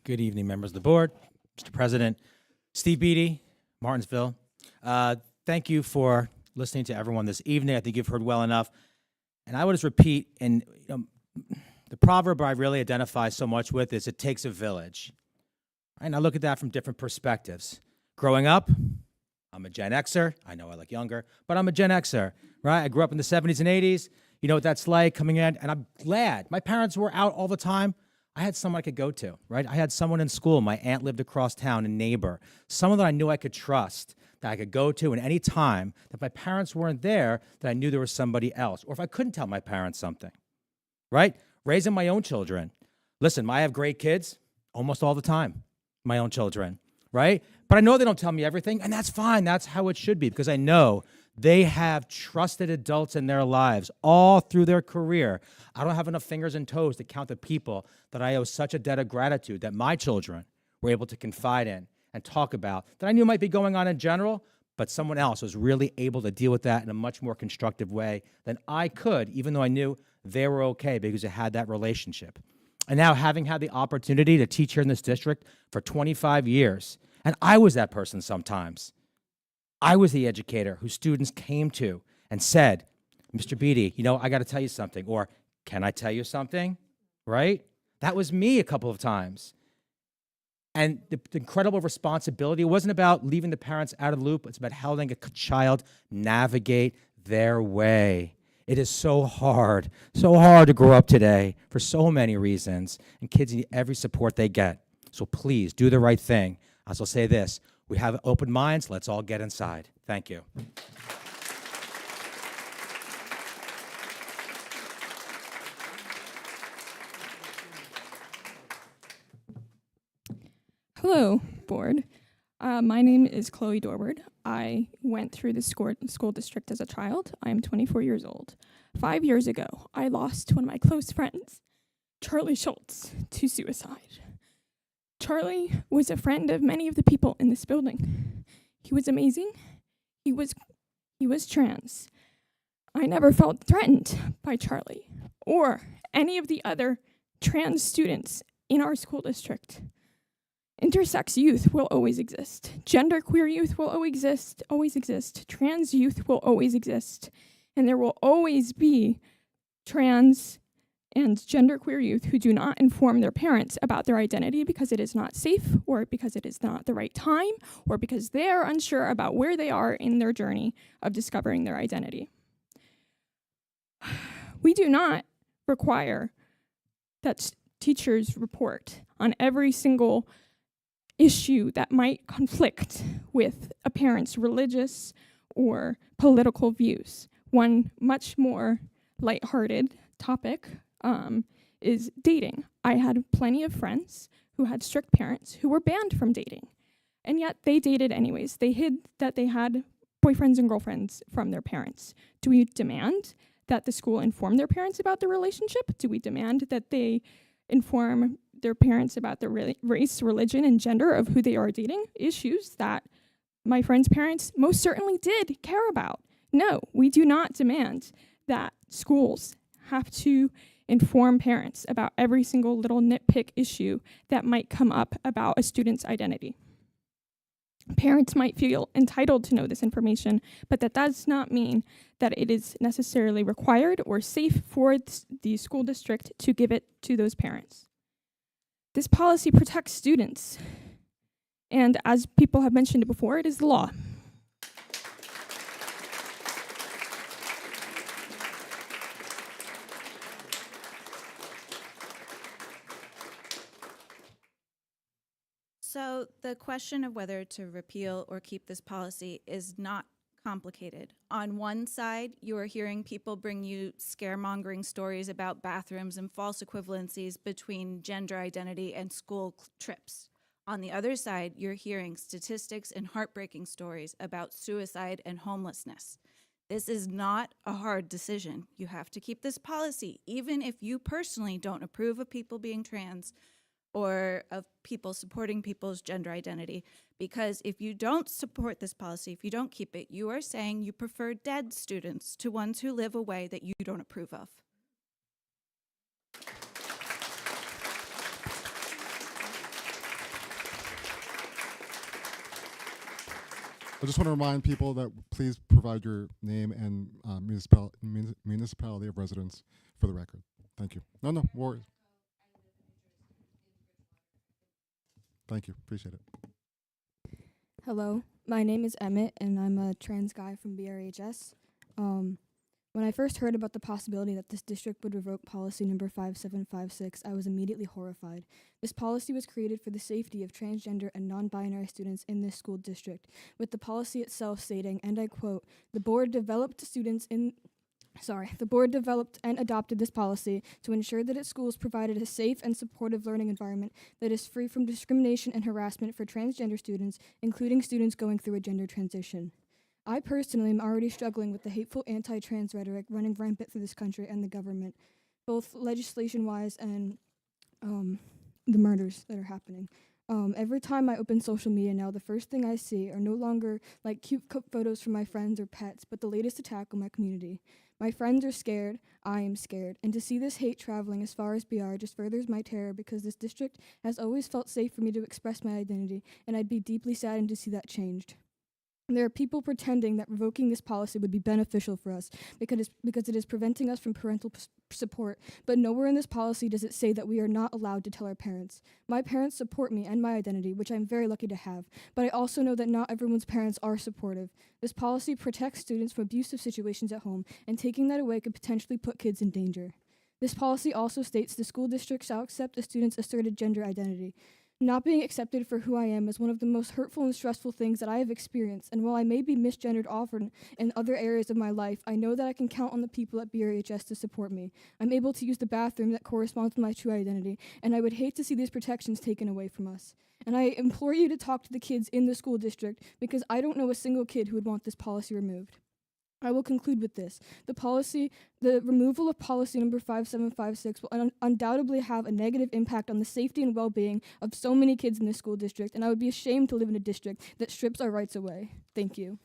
S: Good evening, members of the board, Mr. President, Steve Beatty, Martinsville. Thank you for listening to everyone this evening. I think you've heard well enough. And I would just repeat, and the proverb I really identify so much with is it takes a village. And I look at that from different perspectives. Growing up, I'm a Gen Xer. I know I look younger, but I'm a Gen Xer, right? I grew up in the 70s and 80s. You know what that's like coming in, and I'm glad. My parents were out all the time. I had someone I could go to, right? I had someone in school. My aunt lived across town, a neighbor, someone that I knew I could trust, that I could go to, and any time that my parents weren't there, that I knew there was somebody else, or if I couldn't tell my parents something, right? Raising my own children. Listen, I have great kids almost all the time, my own children, right? But I know they don't tell me everything, and that's fine. That's how it should be, because I know they have trusted adults in their lives all through their career. I don't have enough fingers and toes to count the people that I owe such a debt of gratitude that my children were able to confide in and talk about that I knew might be going on in general, but someone else was really able to deal with that in a much more constructive way than I could, even though I knew they were okay because I had that relationship. And now, having had the opportunity to teach here in this district for 25 years, and I was that person sometimes. I was the educator whose students came to and said, Mr. Beatty, you know, I got to tell you something, or can I tell you something, right? That was me a couple of times. And the incredible responsibility, it wasn't about leaving the parents out of the loop. It's about helping a child navigate their way. It is so hard to grow up today for so many reasons, and kids need every support they get. So please do the right thing. I will say this, we have open minds, let's all get inside. Thank you.
T: Hello, board. My name is Chloe Dorward. I went through the school district as a child. I am 24 years old. 5 years ago, I lost one of my close friends, Charlie Schultz, to suicide. Charlie was a friend of many of the people in this building. He was amazing. He was trans. I never felt threatened by Charlie or any of the other trans students in our school district. Intersex youth will always exist. Genderqueer youth will always exist. Trans youth will always exist. And there will always be trans and genderqueer youth who do not inform their parents about their identity because it is not safe, or because it is not the right time, or because they are unsure about where they are in their journey of discovering their identity. We do not require that teachers report on every single issue that might conflict with a parent's religious or political views. One much more lighthearted topic is dating. I had plenty of friends who had strict parents who were banned from dating, and yet they dated anyways. They hid that they had boyfriends and girlfriends from their parents. Do we demand that the school inform their parents about the relationship? Do we demand that they inform their parents about the race, religion, and gender of who they are dating, issues that my friend's parents most certainly did care about. No, we do not demand that schools have to inform parents about every single little nitpick issue that might come up about a student's identity. Parents might feel entitled to know this information, but that does not mean that it is necessarily required or safe for the school district to give it to those parents. This policy protects students, and as people have mentioned before, it is the law.
H: So the question of whether to repeal or keep this policy is not complicated. On one side, you are hearing people bring you scaremongering stories about bathrooms and false equivalencies between gender identity and school trips. On the other side, you're hearing statistics and heartbreaking stories about suicide and homelessness. This is not a hard decision. You have to keep this policy, even if you personally don't approve of people being trans or of people supporting people's gender identity. Because if you don't support this policy, if you don't keep it, you are saying you prefer dead students to ones who live a way that you don't approve of.
B: I just want to remind people that please provide your name and municipality of residence for the record. Thank you. No worries. Thank you. Appreciate it.
U: Hello, my name is Emmett, and I'm a trans guy from BRRSD. When I first heard about the possibility that this district would revoke policy number 5756, I was immediately horrified. This policy was created for the safety of transgender and non-binary students in this school district, with the policy itself stating, and I quote, the board developed and adopted this policy to ensure that its schools provided a safe and supportive learning environment that is free from discrimination and harassment for transgender students, including students going through a gender transition. I personally am already struggling with the hateful anti-trans rhetoric running rampant through this country and the government, both legislation-wise and the murders that are happening. Every time I open social media now, the first thing I see are no longer like cute photos from my friends or pets, but the latest attack on my community. My friends are scared, I am scared, and to see this hate traveling as far as BR just furthers my terror because this district has always felt safe for me to express my identity, and I'd be deeply saddened to see that changed. There are people pretending that revoking this policy would be beneficial for us because it is preventing us from parental support, but nowhere in this policy does it say that we are not allowed to tell our parents. My parents support me and my identity, which I'm very lucky to have, but I also know that not everyone's parents are supportive. This policy protects students from abusive situations at home, and taking that away could potentially put kids in danger. This policy also states the school district shall accept a student's asserted gender identity. Not being accepted for who I am is one of the most hurtful and stressful things that I have experienced, and while I may be misgendered often in other areas of my life, I know that I can count on the people at BRHS to support me. I'm able to use the bathroom that corresponds with my true identity, and I would hate to see these protections taken away from us. And I implore you to talk to the kids in the school district, because I don't know a single kid who would want this policy removed. I will conclude with this. The removal of policy number 5756 will undoubtedly have a negative impact on the safety and well-being of so many kids in this school district, and I would be ashamed to live in a district that strips our rights away. Thank you.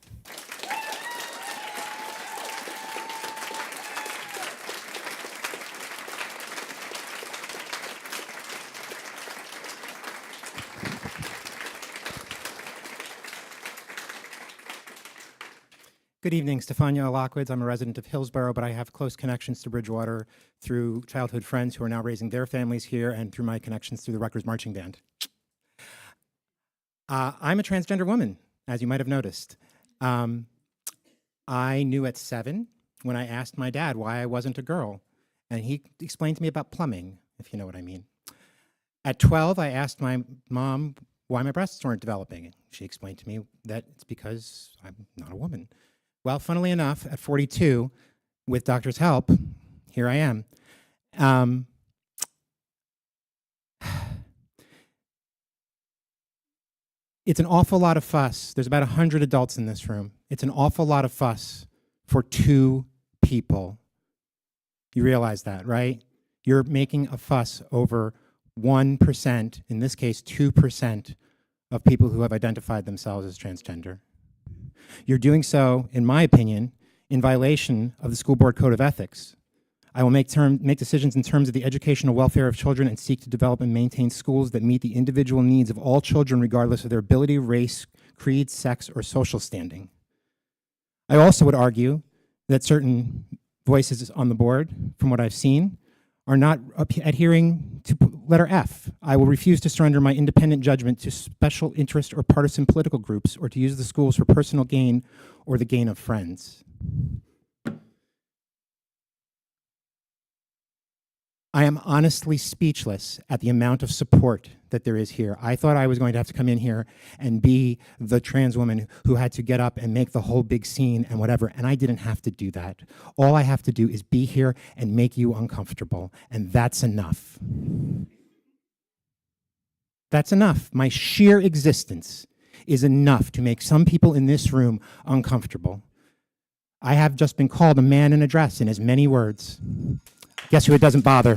S: Good evening, Stefania Lockwood. I'm a resident of Hillsborough, but I have close connections to Bridgewater through childhood friends who are now raising their families here and through my connections through the Rutgers Marching Band. I'm a transgender woman, as you might have noticed. I knew at 7 when I asked my dad why I wasn't a girl, and he explained to me about plumbing, if you know what I mean. At 12, I asked my mom why my breasts weren't developing. She explained to me that it's because I'm not a woman. Well, funnily enough, at 42, with doctor's help, here I am. It's an awful lot of fuss. There's about 100 adults in this room. It's an awful lot of fuss for 2 people. You realize that, right? You're making a fuss over 1%, in this case 2%, of people who have identified themselves as transgender. You're doing so, in my opinion, in violation of the school board code of ethics. I will make decisions in terms of the educational welfare of children and seek to develop and maintain schools that meet the individual needs of all children regardless of their ability, race, creed, sex, or social standing. I also would argue that certain voices on the board, from what I've seen, are not adhering to letter F. I will refuse to surrender my independent judgment to special interest or partisan political groups or to use the schools for personal gain or the gain of friends. I am honestly speechless at the amount of support that there is here. I thought I was going to have to come in here and be the trans woman who had to get up and make the whole big scene and whatever, and I didn't have to do that. All I have to do is be here and make you uncomfortable, and that's enough. That's enough. My sheer existence is enough to make some people in this room uncomfortable. I have just been called a man in a dress in as many words. Guess who it doesn't bother?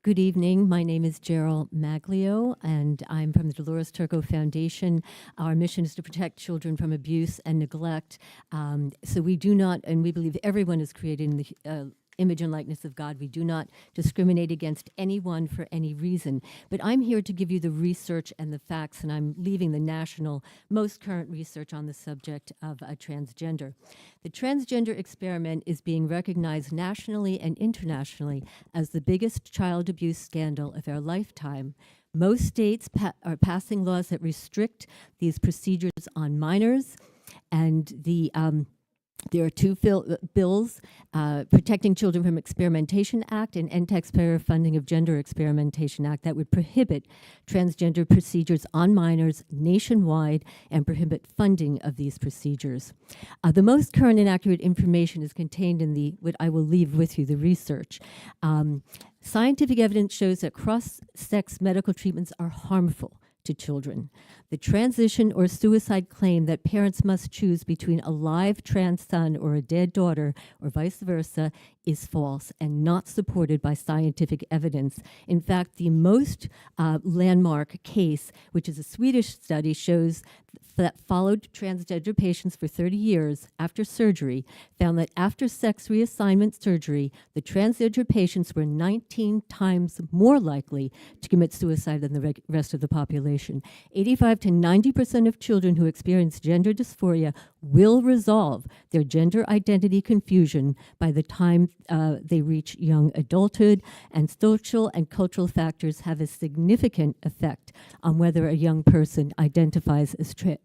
C: Good evening. My name is Gerald Maglio, and I'm from the Dolores Turco Foundation. Our mission is to protect children from abuse and neglect. So we do not, and we believe everyone is created in the image and likeness of God. We do not discriminate against anyone for any reason. But I'm here to give you the research and the facts, and I'm leaving the national, most current research on the subject of transgender. The transgender experiment is being recognized nationally and internationally as the biggest child abuse scandal of our lifetime. Most states are passing laws that restrict these procedures on minors, and there are two bills, Protecting Children from Experimentation Act and End Taxpayer Funding of Gender Experimentation Act, that would prohibit transgender procedures on minors nationwide and prohibit funding of these procedures. The most current and accurate information is contained in what I will leave with you, the research. Scientific evidence shows that cross-sex medical treatments are harmful to children. The transition or suicide claim that parents must choose between a live trans son or a dead daughter, or vice versa, is false and not supported by scientific evidence. In fact, the most landmark case, which is a Swedish study, shows that followed transgender patients for 30 years after surgery, found that after sex reassignment surgery, the transgender patients were 19 times more likely to commit suicide than the rest of the population. 85 to 90% of children who experience gender dysphoria will resolve their gender identity confusion by the time they reach young adulthood, and social and cultural factors have a significant effect on whether a young person identifies as transgender.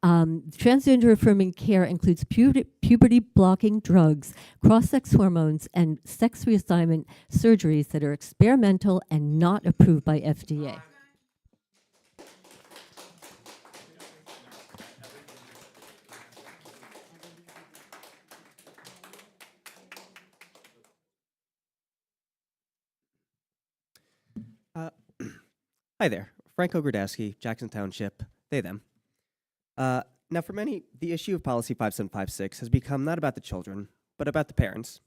C: Transgender affirming care includes puberty blocking drugs, cross-sex hormones, and sex reassignment surgeries that are experimental and not approved by FDA.
V: Hi there, Franco Gradowski, Jackson Township, they, them. Now for many, the issue of Policy 5756 has become not about the children, but about the parents.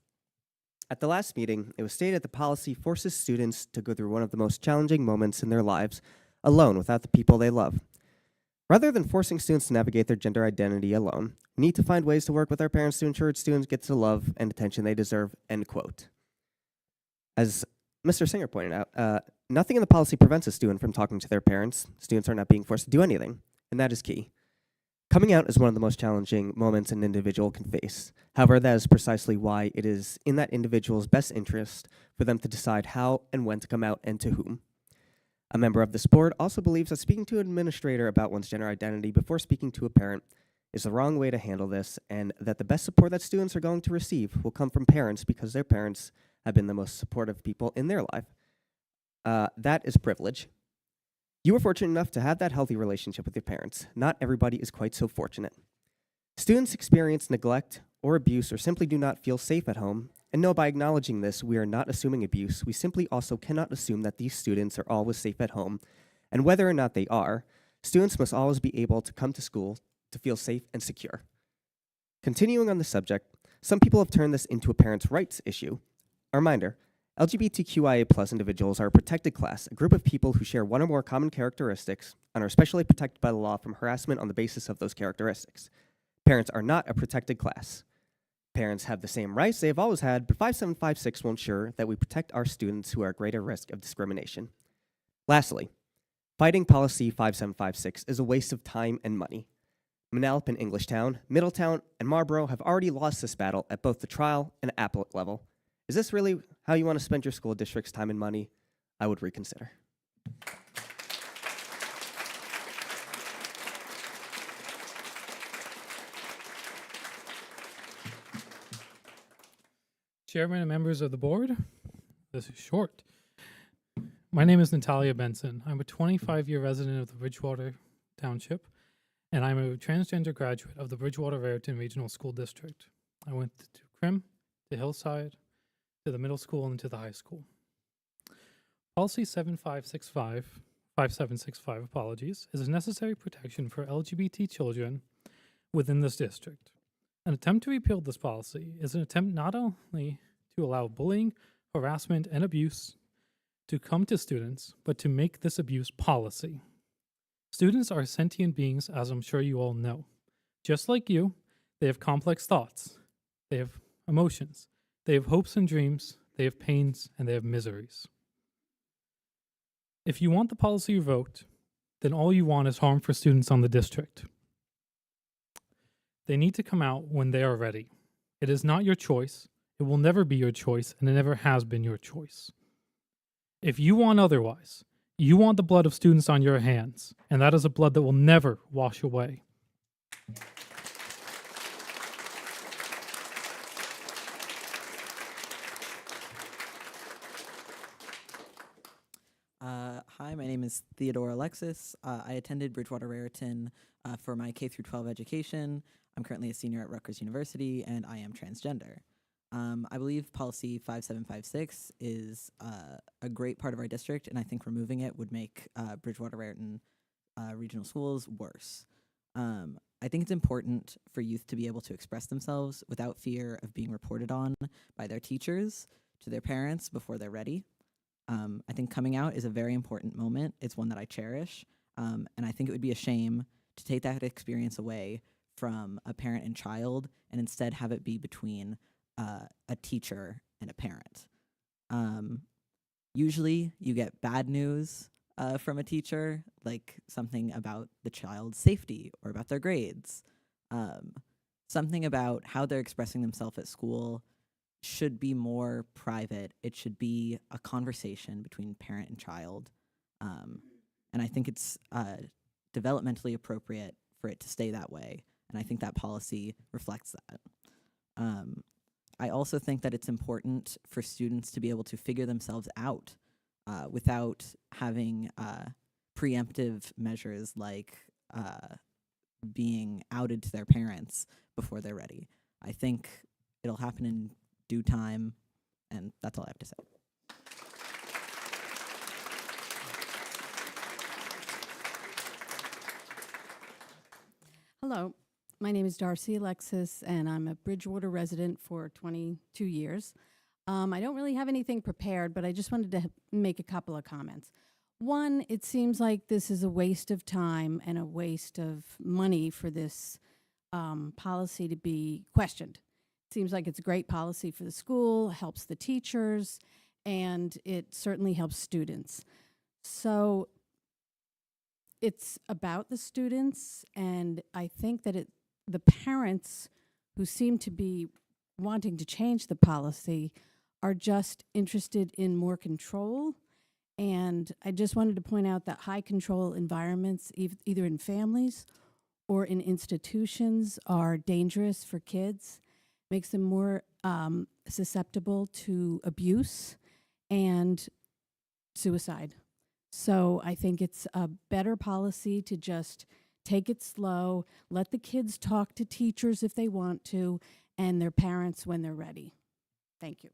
V: At the last meeting, it was stated the policy forces students to go through one of the most challenging moments in their lives alone without the people they love. Rather than forcing students to navigate their gender identity alone, we need to find ways to work with our parents to ensure students get the love and attention they deserve, end quote. As Mr. Singer pointed out, nothing in the policy prevents a student from talking to their parents. Students are not being forced to do anything, and that is key. Coming out is one of the most challenging moments an individual can face. However, that is precisely why it is in that individual's best interest for them to decide how and when to come out and to whom. A member of this board also believes that speaking to an administrator about one's gender identity before speaking to a parent is the wrong way to handle this, and that the best support that students are going to receive will come from parents because their parents have been the most supportive people in their life. That is privilege. You are fortunate enough to have that healthy relationship with your parents. Not everybody is quite so fortunate. Students experience neglect or abuse or simply do not feel safe at home, And no, by acknowledging this, we are not assuming abuse. We simply also cannot assume that these students are always safe at home. And whether or not they are, students must always be able to come to school to feel safe and secure. Continuing on the subject, some people have turned this into a parents' rights issue. A reminder, LGBTQIA+ individuals are a protected class, a group of people who share one or more common characteristics and are especially protected by the law from harassment on the basis of those characteristics. Parents are not a protected class. Parents have the same rights they have always had, but 5756 will ensure that we protect our students who are at greater risk of discrimination. Lastly, fighting policy 5756 is a waste of time and money. Manalapan and Englishtown, Middletown, and Marlborough have already lost this battle at both the trial and appellate level. Is this really how you want to spend your school district's time and money? I would reconsider.
E: Chairman and members of the board, this is short. My name is Natalia Benson. I'm a 25-year resident of the Bridgewater Township, and I'm a transgender graduate of the Bridgewater-Raritan Regional School District. I went to Crim, to Hillside, to the middle school, and to the high school. Policy 5765, apologies, is a necessary protection for LGBT children within this district. An attempt to repeal this policy is an attempt not only to allow bullying, harassment, and abuse to come to students, but to make this abuse policy. Students are sentient beings, as I'm sure you all know. Just like you, they have complex thoughts, they have emotions, they have hopes and dreams, they have pains, and they have miseries. If you want the policy revoked, then all you want is harm for students on the district. They need to come out when they are ready. It is not your choice, it will never be your choice, and it never has been your choice. If you want otherwise, you want the blood of students on your hands, and that is a blood that will never wash away.
Q: Hi, my name is Theodore Alexis. I attended Bridgewater Raritan for my K-12 education. I'm currently a senior at Rutgers University, and I am transgender. I believe policy 5756 is a great part of our district, and I think removing it would make Bridgewater Raritan regional schools worse. I think it's important for youth to be able to express themselves without fear of being reported on by their teachers to their parents before they're ready. I think coming out is a very important moment. It's one that I cherish, and I think it would be a shame to take that experience away from a parent and child and instead have it be between a teacher and a parent. Usually you get bad news from a teacher, like something about the child's safety or about their grades. Something about how they're expressing themselves at school should be more private. It should be a conversation between parent and child. And I think it's developmentally appropriate for it to stay that way. And I think that policy reflects that. I also think that it's important for students to be able to figure themselves out without having preemptive measures like being outed to their parents before they're ready. I think it'll happen in due time, and that's all I have to say.
W: Hello, my name is Darcy Alexis, and I'm a Bridgewater resident for 22 years. I don't really have anything prepared, but I just wanted to make a couple of comments. One, it seems like this is a waste of time and a waste of money for this policy to be questioned. It seems like it's a great policy for the school, helps the teachers, and it certainly helps students. So it's about the students, and I think that the parents who seem to be wanting to change the policy are just interested in more control. And I just wanted to point out that high control environments, either in families or in institutions, are dangerous for kids, makes them more susceptible to abuse and suicide. So I think it's a better policy to just take it slow, let the kids talk to teachers if they want to, and their parents when they're ready. Thank you.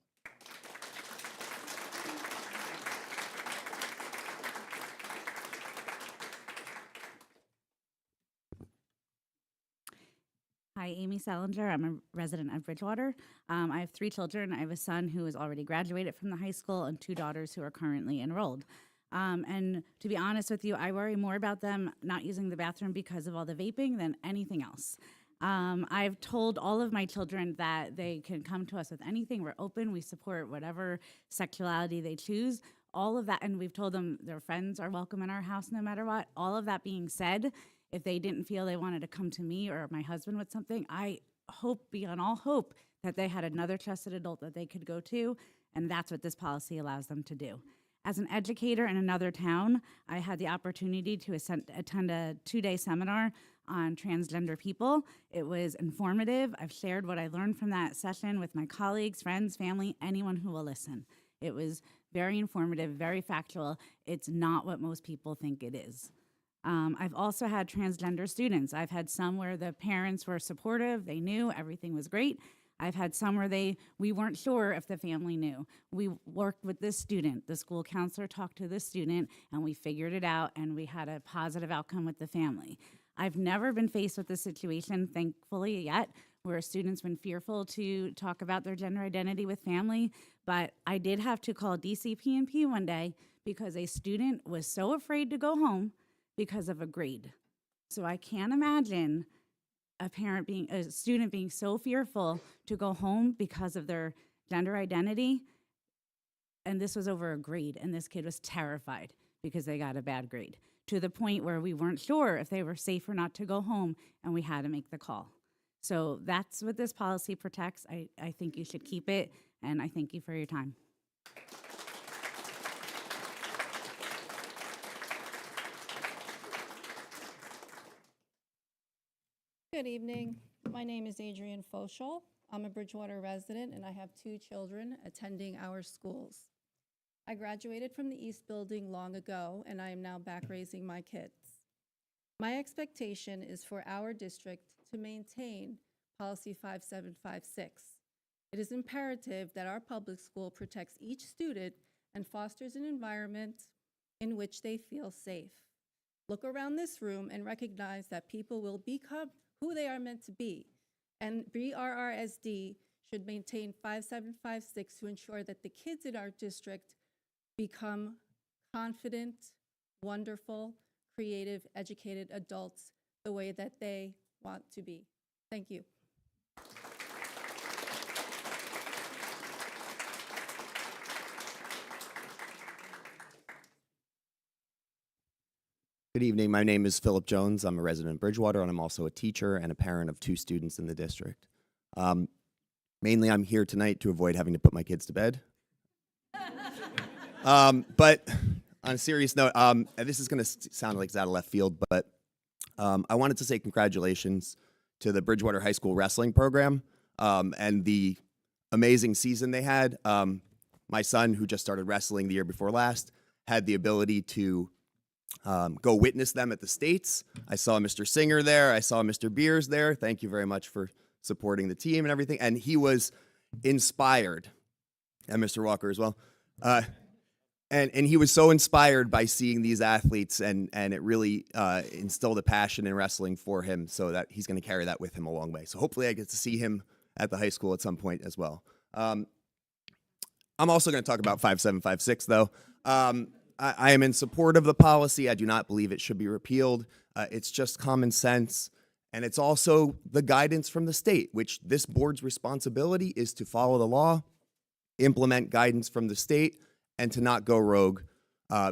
K: Hi, Amy Salinger. I'm a resident of Bridgewater. I have 3 children. I have a son who has already graduated from the high school and 2 daughters who are currently enrolled. And to be honest with you, I worry more about them not using the bathroom because of all the vaping than anything else. I've told all of my children that they can come to us with anything. We're open. We support whatever sexuality they choose. All of that, and we've told them their friends are welcome in our house no matter what. All of that being said, if they didn't feel they wanted to come to me or my husband with something, I hope beyond all hope that they had another trusted adult that they could go to, and that's what this policy allows them to do. As an educator in another town, I had the opportunity to attend a 2-day seminar on transgender people. It was informative. I've shared what I learned from that session with my colleagues, friends, family, anyone who will listen. It was very informative, very factual. It's not what most people think it is. I've also had transgender students. I've had some where the parents were supportive, they knew everything was great. I've had some where we weren't sure if the family knew. We worked with this student. The school counselor talked to this student, and we figured it out, and we had a positive outcome with the family. I've never been faced with this situation, thankfully, yet, where a student's been fearful to talk about their gender identity with family, but I did have to call DCP&P one day because a student was so afraid to go home because of a grade. So I can't imagine a student being so fearful to go home because of their gender identity. And this was over a grade, and this kid was terrified because they got a bad grade, to the point where we weren't sure if they were safe or not to go home, and we had to make the call. So that's what this policy protects. I think you should keep it, and I thank you for your time.
L: Good evening. My name is Adrienne Foschel. I'm a Bridgewater resident, and I have 2 children attending our schools. I graduated from the East Building long ago, and I am now back raising my kids. My expectation is for our district to maintain Policy 5756. It is imperative that our public school protects each student and fosters an environment in which they feel safe. Look around this room and recognize that people will become who they are meant to be. And BRRSD should maintain 5756 to ensure that the kids in our district become confident, wonderful, creative, educated adults the way that they want to be. Thank you.
M: Good evening. My name is Philip Jones. I'm a resident of Bridgewater, and I'm also a teacher and a parent of 2 students in the district. Mainly, I'm here tonight to avoid having to put my kids to bed. But on a serious note, this is going to sound like it's out of left field, but I wanted to say congratulations to the Bridgewater High School wrestling program and the amazing season they had. My son, who just started wrestling the year before last, had the ability to go witness them at the States. I saw Mr. Singer there. I saw Mr. Beers there. Thank you very much for supporting the team and everything. And he was inspired, and Mr. Walker as well. And he was so inspired by seeing these athletes, and it really instilled a passion in wrestling for him, so that he's going to carry that with him a long way. So hopefully I get to see him at the high school at some point as well. I'm also going to talk about 5756, though. I am in support of the policy. I do not believe it should be repealed. It's just common sense. And it's also the guidance from the state, which this board's responsibility is to follow the law, implement guidance from the state, and to not go rogue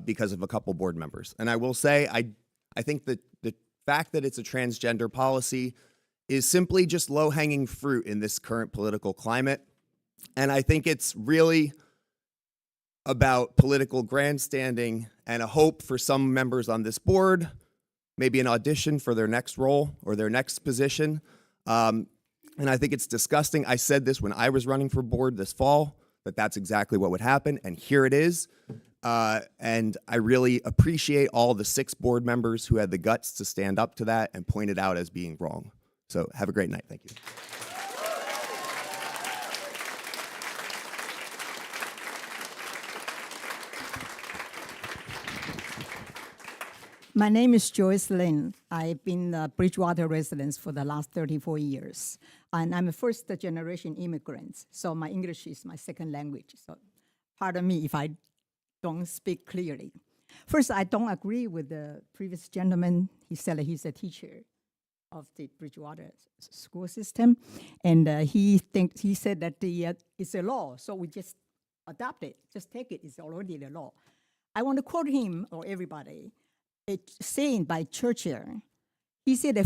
M: because of a couple board members. And I will say, I think that the fact that it's a transgender policy is simply just low-hanging fruit in this current political climate. And I think it's really about political grandstanding and a hope for some members on this board, maybe an audition for their next role or their next position. And I think it's disgusting. I said this when I was running for board this fall, that that's exactly what would happen, and here it is. And I really appreciate all the 6 board members who had the guts to stand up to that and point it out as being wrong. So have a great night. Thank you.
D: My name is Joyce Lin. I've been a Bridgewater resident for the last 34 years. And I'm a first-generation immigrant, so my English is my second language. So pardon me if I don't speak clearly. First, I don't agree with the previous gentleman. He said that he's a teacher of the Bridgewater school system. And he said that it's a law, so we just adopt it, just take it, it's already the law. I want to quote him, or everybody, a saying by Churchill. He said,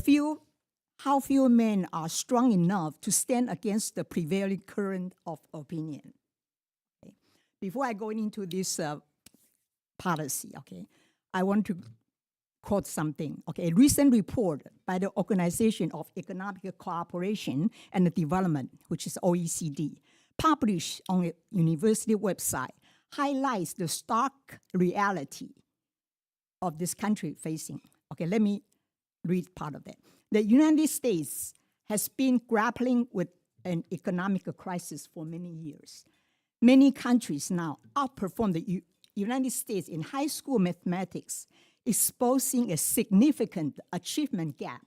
D: how few men are strong enough to stand against the prevailing current of opinion. Okay. Before I go into this policy, okay, I want to quote something. Okay, a recent report by the Organization of Economic Cooperation and Development, which is OECD, published on a university website, highlights the stark reality of this country facing. Okay, let me read part of it. The United States has been grappling with an economic crisis for many years. Many countries now outperform the United States in high school mathematics, exposing a significant achievement gap.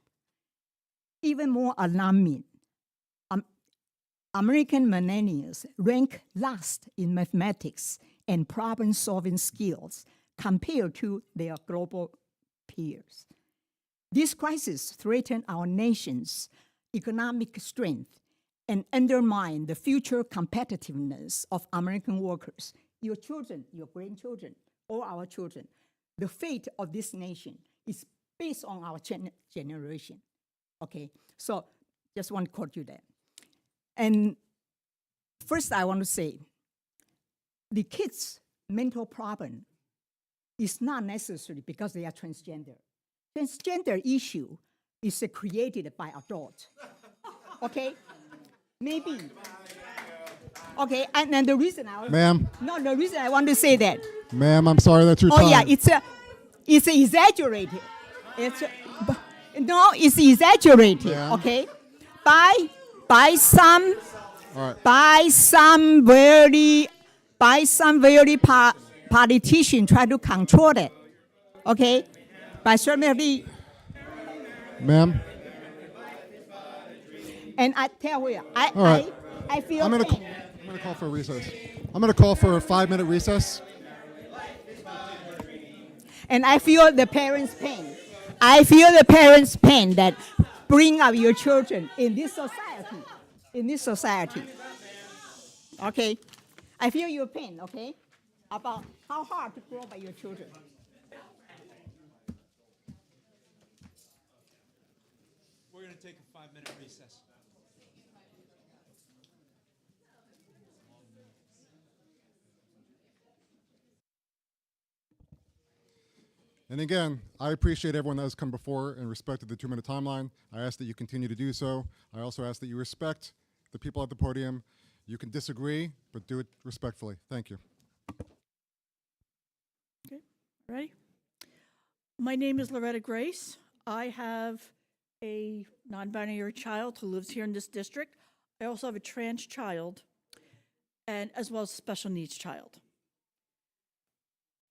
D: Even more alarming, American millennials rank last in mathematics and problem-solving skills compared to their global peers. This crisis threatens our nation's economic strength and undermine the future competitiveness of American workers, your children, your grandchildren, or our children. The fate of this nation is based on our generation. Okay, so just want to quote you that. And first I want to say, the kids' mental problem is not necessarily because they are transgender. Transgender issue is created by adults. Okay, maybe. Okay, and then the reason the reason I want to say that.
B: Ma'am, I'm sorry, that's your time.
D: Oh yeah, it's exaggerated. It's exaggerated.
B: Ma'am.
D: Okay, by some
B: All right.
D: by some very politician try to control it. Okay, by certainly.
B: Ma'am.
D: And I tell you,
B: All right.
D: I feel
B: I'm gonna call for a recess. I'm gonna call for a 5-minute recess.
D: And I feel the parents' pain. I feel the parents' pain that bring up your children in this society. In this society. Okay? I feel your pain, okay? About how hard to grow up by your children.
F: We're going to take a 5-minute recess.
B: And again, I appreciate everyone that has come before and respected the 2-minute timeline. I ask that you continue to do so. I also ask that you respect the people at the podium. You can disagree, but do it respectfully. Thank you.
J: Okay, ready? My name is Loretta Grace. I have a non-binary child who lives here in this district. I also have a trans child, and as well as a special needs child.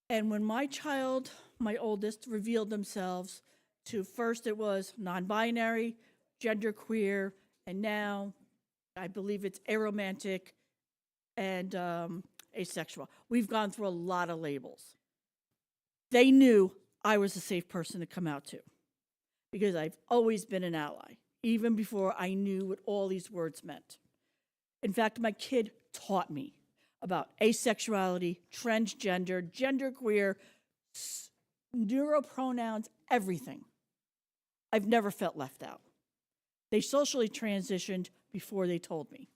J: And when my child, my oldest, revealed themselves to, first it was non-binary, genderqueer, and now I believe it's aromantic and asexual. We've gone through a lot of labels. They knew I was a safe person to come out to because I've always been an ally, even before I knew what all these words meant. In fact, my kid taught me about asexuality, transgender, genderqueer, neuropronouns, everything. I've never felt left out. They socially transitioned before they told me.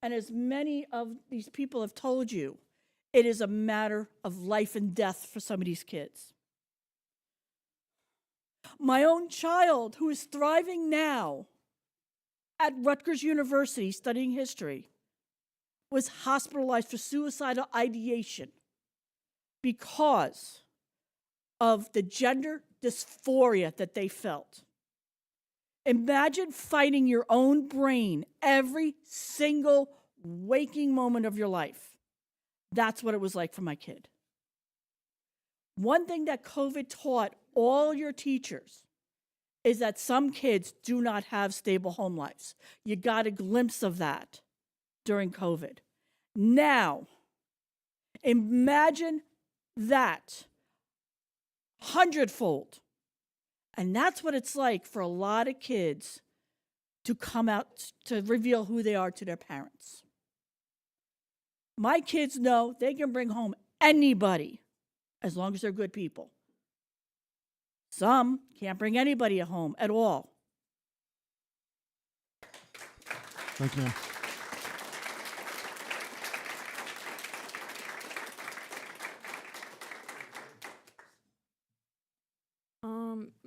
J: And as many of these people have told you, it is a matter of life and death for some of these kids. My own child, who is thriving now at Rutgers University studying history, was hospitalized for suicidal ideation because of the gender dysphoria that they felt. Imagine fighting your own brain every single waking moment of your life. That's what it was like for my kid. One thing that COVID taught all your teachers is that some kids do not have stable home lives. You got a glimpse of that during COVID. Now, imagine that hundredfold. And that's what it's like for a lot of kids to come out to reveal who they are to their parents. My kids know they can bring home anybody as long as they're good people. Some can't bring anybody home at all.
B: Thank you, ma'am.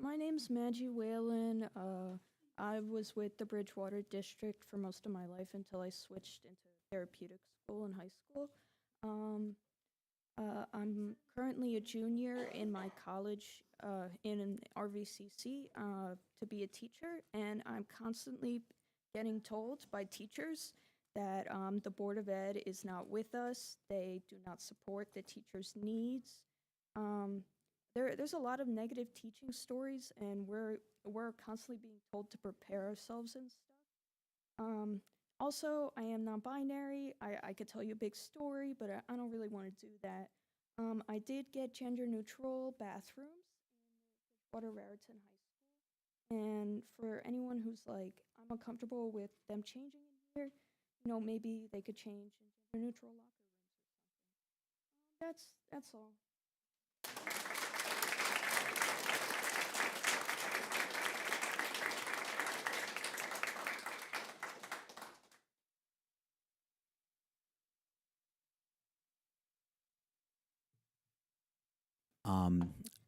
T: My name's Maggie Whalen. I was with the Bridgewater District for most of my life until I switched into therapeutic school in high school. I'm currently a junior in my college in an RVCC to be a teacher, and I'm constantly getting told by teachers that the Board of Ed is not with us. They do not support the teachers' needs. There's a lot of negative teaching stories, and we're constantly being told to prepare ourselves and stuff. Also, I am non-binary. I could tell you a big story, but I don't really want to do that. I did get gender-neutral bathrooms in Bridgewater Raritan High School, and for anyone who's like, I'm uncomfortable with them changing in here, you know, maybe they could change in gender-neutral locker rooms or something. That's all.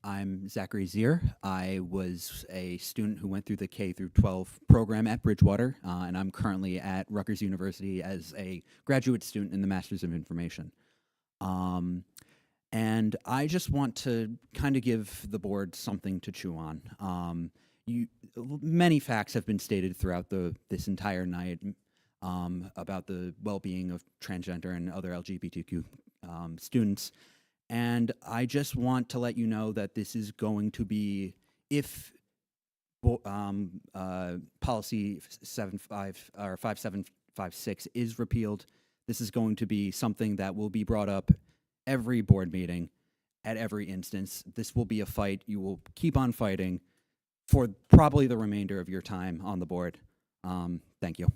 A: I'm Zachary Zier. I was a student who went through the K through 12 program at Bridgewater, and I'm currently at Rutgers University as a graduate student in the Masters of Information. And I just want to kind of give the board something to chew on. Many facts have been stated throughout this entire night about the well-being of transgender and other LGBTQ students. And I just want to let you know that this is going to be, if policy 5756 is repealed, this is going to be something that will be brought up every board meeting at every instance. This will be a fight you will keep on fighting for probably the remainder of your time on the board. Thank you.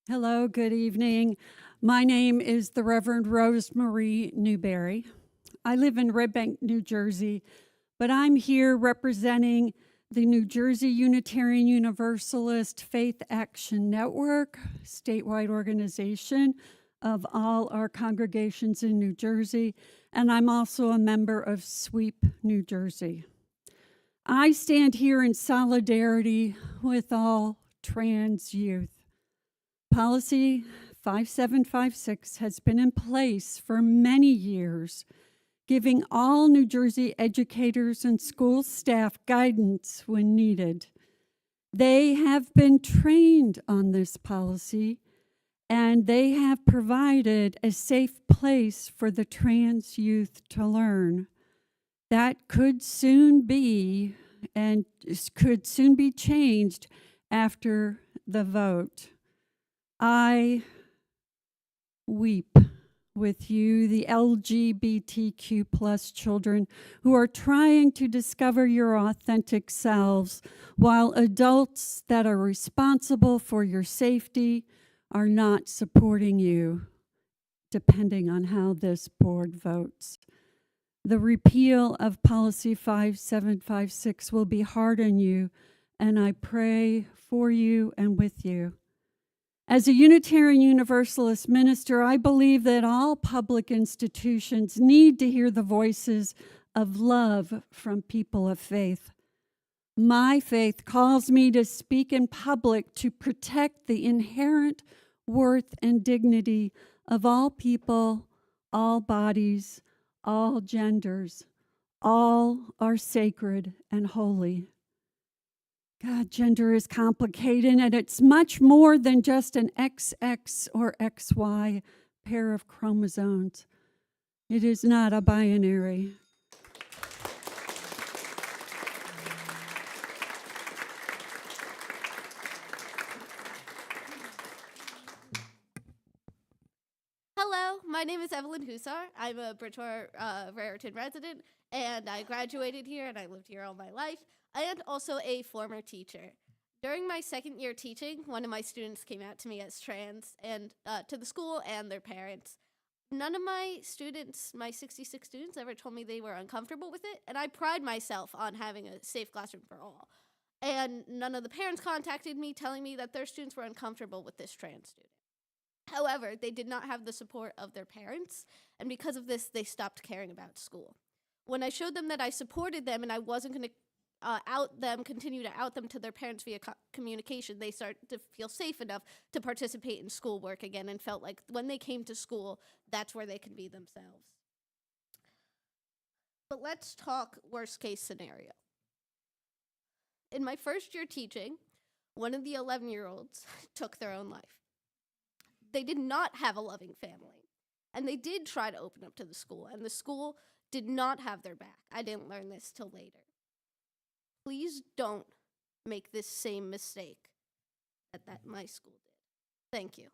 N: Hello, good evening. My name is the Reverend Rosemarie Newberry. I live in Red Bank, New Jersey, but I'm here representing the New Jersey Unitarian Universalist Faith Action Network, statewide organization of all our congregations in New Jersey, and I'm also a member of SWEEP New Jersey. I stand here in solidarity with all trans youth. Policy 5756 has been in place for many years, giving all New Jersey educators and school staff guidance when needed. They have been trained on this policy, and they have provided a safe place for the trans youth to learn. That could soon be, and could soon be changed after the vote. I weep with you, the LGBTQ plus children who are trying to discover your authentic selves, while adults that are responsible for your safety are not supporting you, depending on how this board votes. The repeal of Policy 5756 will be hard on you, and I pray for you and with you. As a Unitarian Universalist minister, I believe that all public institutions need to hear the voices of love from people of faith. My faith calls me to speak in public to protect the inherent worth and dignity of all people, all bodies, all genders. All are sacred and holy. God, gender is complicated, and it's much more than just an XX or XY pair of chromosomes. It is not a binary.
G: Hello, my name is Evelyn Hussar. I'm a Bridgewater Raritan resident, and I graduated here and I lived here all my life, and also a former teacher. During my second year teaching, one of my students came out to me as trans and to the school and their parents. None of my students, my 66 students, ever told me they were uncomfortable with it, and I pride myself on having a safe classroom for all. And none of the parents contacted me telling me that their students were uncomfortable with this trans student. However, they did not have the support of their parents, and because of this, they stopped caring about school. When I showed them that I supported them and I wasn't going to continue to out them to their parents via communication, they started to feel safe enough to participate in schoolwork again and felt like when they came to school, that's where they could be themselves. But let's talk worst case scenario. In my first year teaching, one of the 11-year-olds took their own life. They did not have a loving family, and they did try to open up to the school, and the school did not have their back. I didn't learn this till later. Please don't make this same mistake that my school did. Thank you.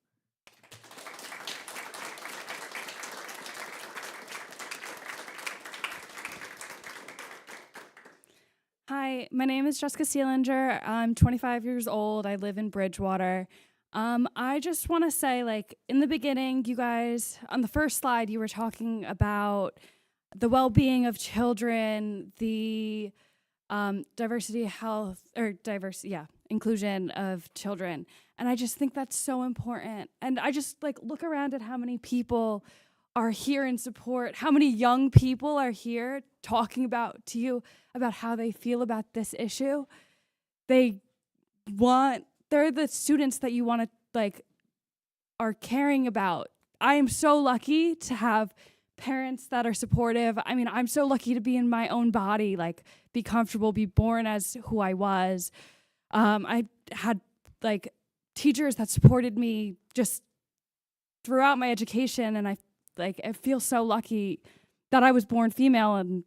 I: Hi, my name is Jessica Seelinger. I'm 25 years old. I live in Bridgewater. I just want to say, like, in the beginning, you guys, on the first slide, you were talking about the well-being of children, the inclusion of children. And I just think that's so important. And I just, like, look around at how many people are here in support, how many young people are here talking to you about how they feel about this issue. They're the students that you want to, like, are caring about. I am so lucky to have parents that are supportive. I mean, I'm so lucky to be in my own body, like, be comfortable, be born as who I was. I had, like, teachers that supported me just throughout my education, and I feel so lucky that I was born female. And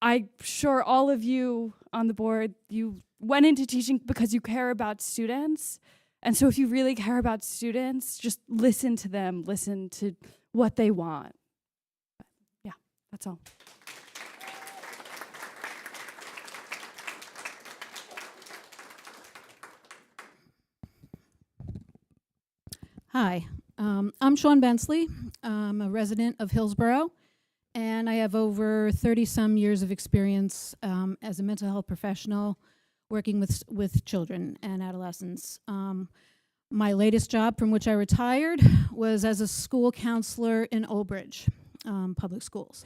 I: I'm sure all of you on the board, you went into teaching because you care about students. And so if you really care about students, just listen to them, listen to what they want. But yeah, that's all.
O: Hi, I'm Sean Bensley. I'm a resident of Hillsborough, and I have over 30-some years of experience as a mental health professional working with children and adolescents. My latest job from which I retired was as a school counselor in Old Bridge Public Schools.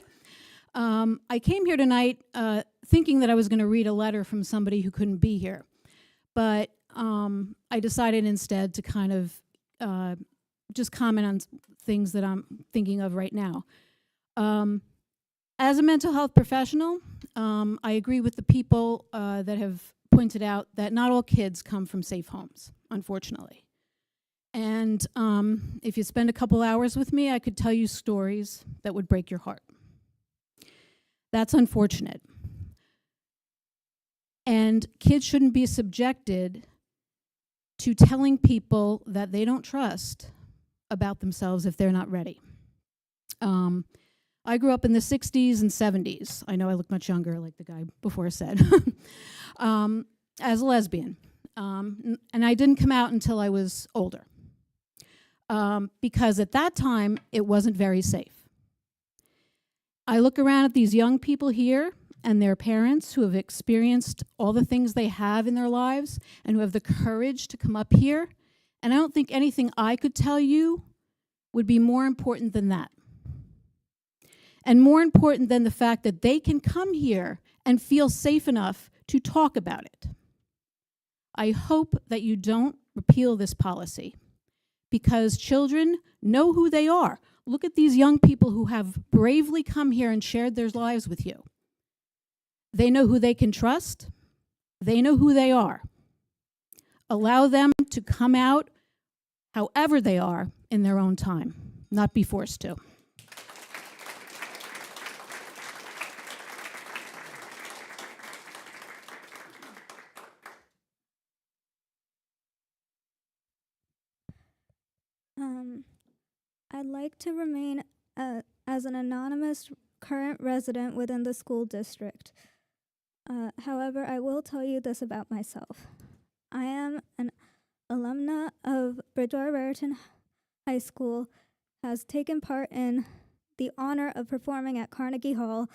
O: I came here tonight thinking that I was going to read a letter from somebody who couldn't be here, but I decided instead to kind of just comment on things that I'm thinking of right now. As a mental health professional, I agree with the people that have pointed out that not all kids come from safe homes, unfortunately. And if you spend a couple hours with me, I could tell you stories that would break your heart. That's unfortunate. And kids shouldn't be subjected to telling people that they don't trust about themselves if they're not ready. I grew up in the 60s and 70s. I know I look much younger, like the guy before said, as a lesbian. And I didn't come out until I was older, because at that time, it wasn't very safe. I look around at these young people here and their parents who have experienced all the things they have in their lives and who have the courage to come up here, and I don't think anything I could tell you would be more important than that. And more important than the fact that they can come here and feel safe enough to talk about it. I hope that you don't repeal this policy, because children know who they are. Look at these young people who have bravely come here and shared their lives with you. They know who they can trust. They know who they are. Allow them to come out however they are in their own time, not be forced to.
H: I'd like to remain as an anonymous current resident within the school district. However, I will tell you this about myself. I am an alumna of Bridgewater Raritan High School, has taken part in the honor of performing at Carnegie Hall,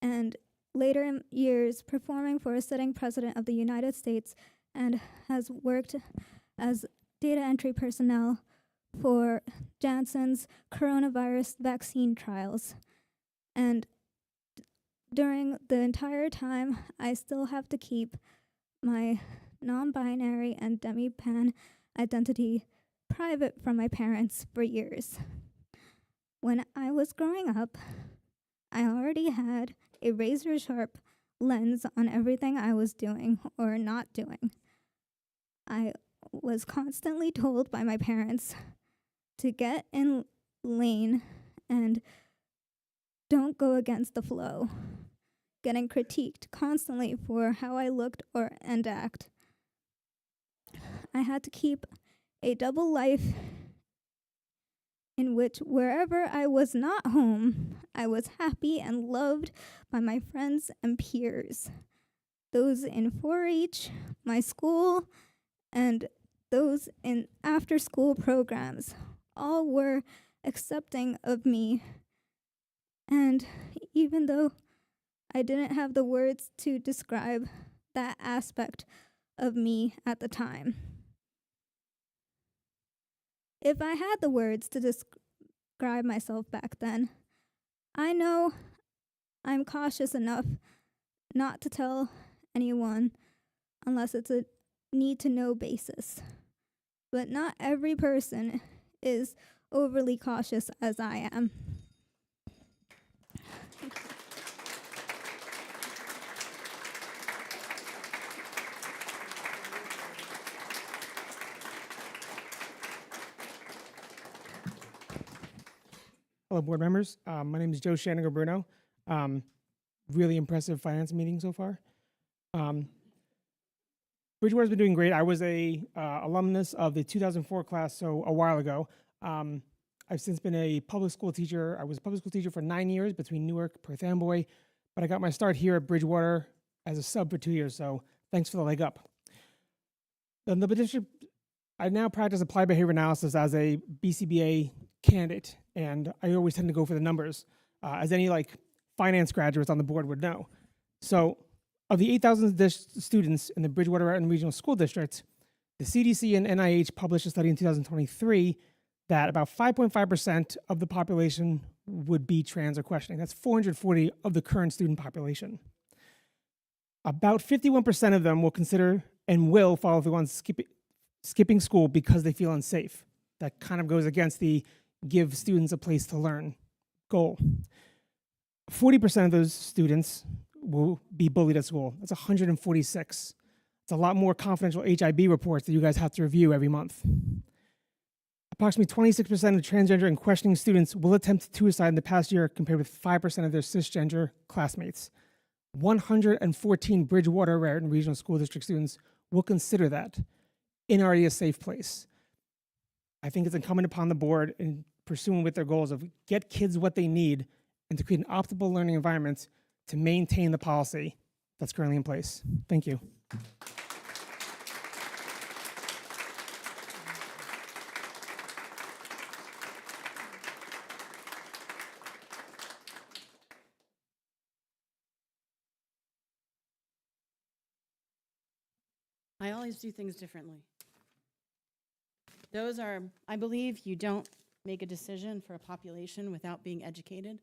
H: and later in years performing for a sitting president of the United States, and has worked as data entry personnel for Janssen's coronavirus vaccine trials. And during the entire time, I still have to keep my non-binary and demi-pan identity private from my parents for years. When I was growing up, I already had a razor-sharp lens on everything I was doing or not doing. I was constantly told by my parents to get in lane and don't go against the flow, getting critiqued constantly for how I looked and act. I had to keep a double life in which wherever I was not home, I was happy and loved by my friends and peers. Those in 4-H, my school, and those in after-school programs all were accepting of me. And even though I didn't have the words to describe that aspect of me at the time, if I had the words to describe myself back then, I know I'm cautious enough not to tell anyone unless it's a need-to-know basis. But not every person is overly cautious as I am.
P: Hello, board members. My name is Joe Shaniger-Bruno. Really impressive finance meeting so far. Bridgewater's been doing great. I was a alumnus of the 2004 class, so a while ago. I've since been a public school teacher. I was a public school teacher for 9 years between Newark, Perth Amboy, but I got my start here at Bridgewater as a sub for 2 years, so thanks for the leg up. The district, I now practice applied behavior analysis as a BCBA candidate, and I always tend to go for the numbers, as any finance graduates on the board would know. So of the 8,000 students in the Bridgewater Raritan Regional School District, the CDC and NIH published a study in 2023 that about 5.5% of the population would be trans or questioning. That's 440 of the current student population. About 51% of them will consider and will follow through on skipping school because they feel unsafe. That kind of goes against the give students a place to learn goal. 40% of those students will be bullied at school. That's 146. It's a lot more confidential HIB reports that you guys have to review every month. Approximately 26% of transgender and questioning students will attempt suicide in the past year compared with 5% of their cisgender classmates. 114 Bridgewater Raritan Regional School District students will consider that in already a safe place. I think it's incumbent upon the board in pursuing with their goals of get kids what they need and to create an optimal learning environment to maintain the policy that's currently in place. Thank you.
R: I always do things differently. Those are, I believe you don't make a decision for a population without being educated.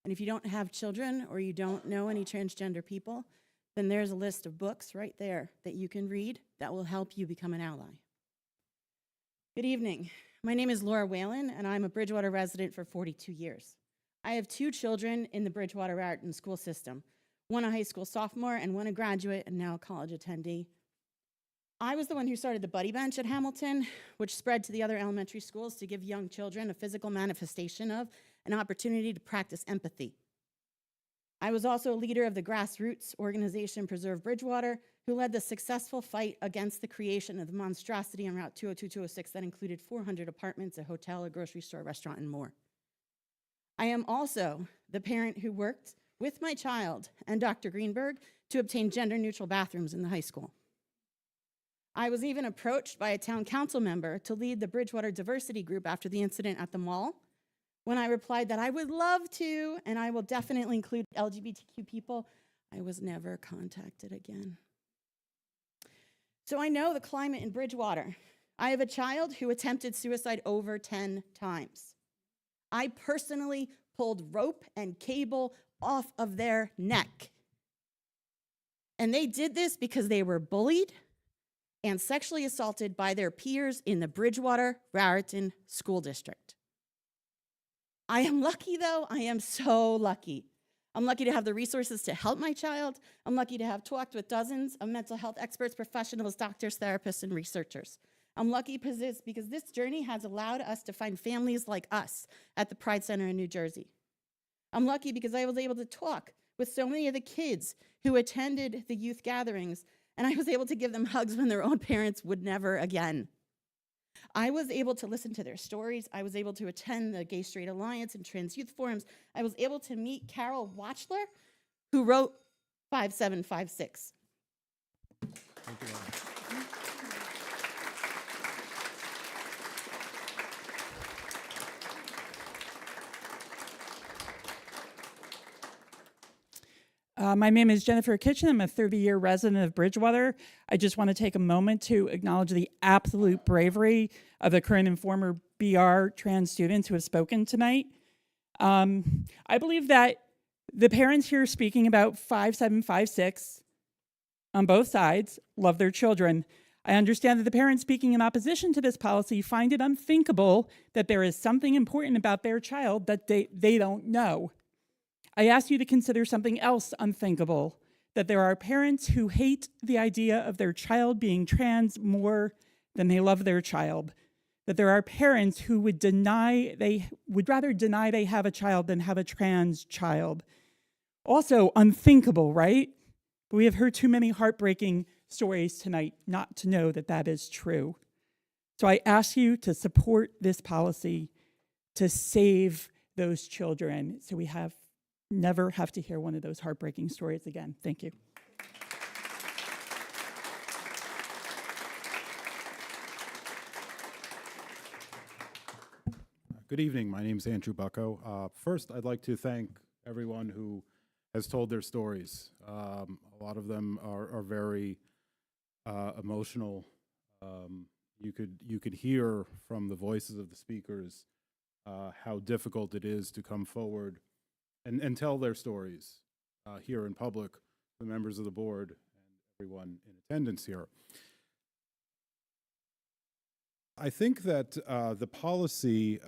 R: And if you don't have children or you don't know any transgender people, then there's a list of books right there that you can read that will help you become an ally. Good evening. My name is Laura Whalen, and I'm a Bridgewater resident for 42 years. I have 2 children in the Bridgewater Raritan school system, one a high school sophomore and one a graduate and now a college attendee. I was the one who started the Buddy Bench at Hamilton, which spread to the other elementary schools to give young children a physical manifestation of an opportunity to practice empathy. I was also a leader of the grassroots organization Preserve Bridgewater, who led the successful fight against the creation of the monstrosity on Route 202-206 that included 400 apartments, a hotel, a grocery store, restaurant, and more. I am also the parent who worked with my child and Dr. Greenberg to obtain gender-neutral bathrooms in the high school. I was even approached by a town council member to lead the Bridgewater Diversity Group after the incident at the mall, when I replied that I would love to, and I will definitely include LGBTQ people. I was never contacted again. So I know the climate in Bridgewater. I have a child who attempted suicide over 10 times. I personally pulled rope and cable off of their neck. And they did this because they were bullied and sexually assaulted by their peers in the Bridgewater Raritan School District. I am lucky, though. I am so lucky. I'm lucky to have the resources to help my child. I'm lucky to have talked with dozens of mental health experts, professionals, doctors, therapists, and researchers. I'm lucky because this journey has allowed us to find families like us at the Pride Center in New Jersey. I'm lucky because I was able to talk with so many of the kids who attended the youth gatherings, and I was able to give them hugs when their own parents would never again. I was able to listen to their stories. I was able to attend the Gay Straight Alliance and Trans Youth Forums. I was able to meet Carol Watchler, who wrote 5756.
B: Thank you, Laura.
C: My name is Jennifer Kitchen. I'm a 30-year resident of Bridgewater. I just want to take a moment to acknowledge the absolute bravery of the current and former BR trans students who have spoken tonight. I believe that the parents here speaking about 5756 on both sides love their children. I understand that the parents speaking in opposition to this policy find it unthinkable that there is something important about their child that they don't know. I ask you to consider something else unthinkable, that there are parents who hate the idea of their child being trans more than they love their child, that there are parents who would rather deny they have a child than have a trans child. Also unthinkable, right? We have heard too many heartbreaking stories tonight not to know that that is true. So I ask you to support this policy to save those children so we never have to hear one of those heartbreaking stories again. Thank you.
S: Good evening. My name is Andrew Bucko. First, I'd like to thank everyone who has told their stories. A lot of them are very emotional. You could hear from the voices of the speakers how difficult it is to come forward and tell their stories here in public, the members of the board and everyone in attendance here. I think that the policy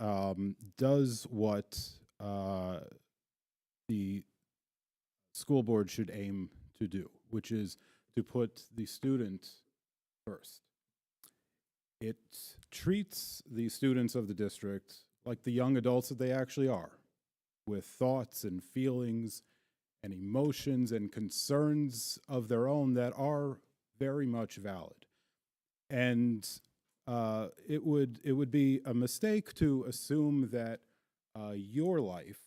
S: does what the school board should aim to do, which is to put the student first. It treats the students of the district like the young adults that they actually are, with thoughts and feelings and emotions and concerns of their own that are very much valid. And it would be a mistake to assume that your life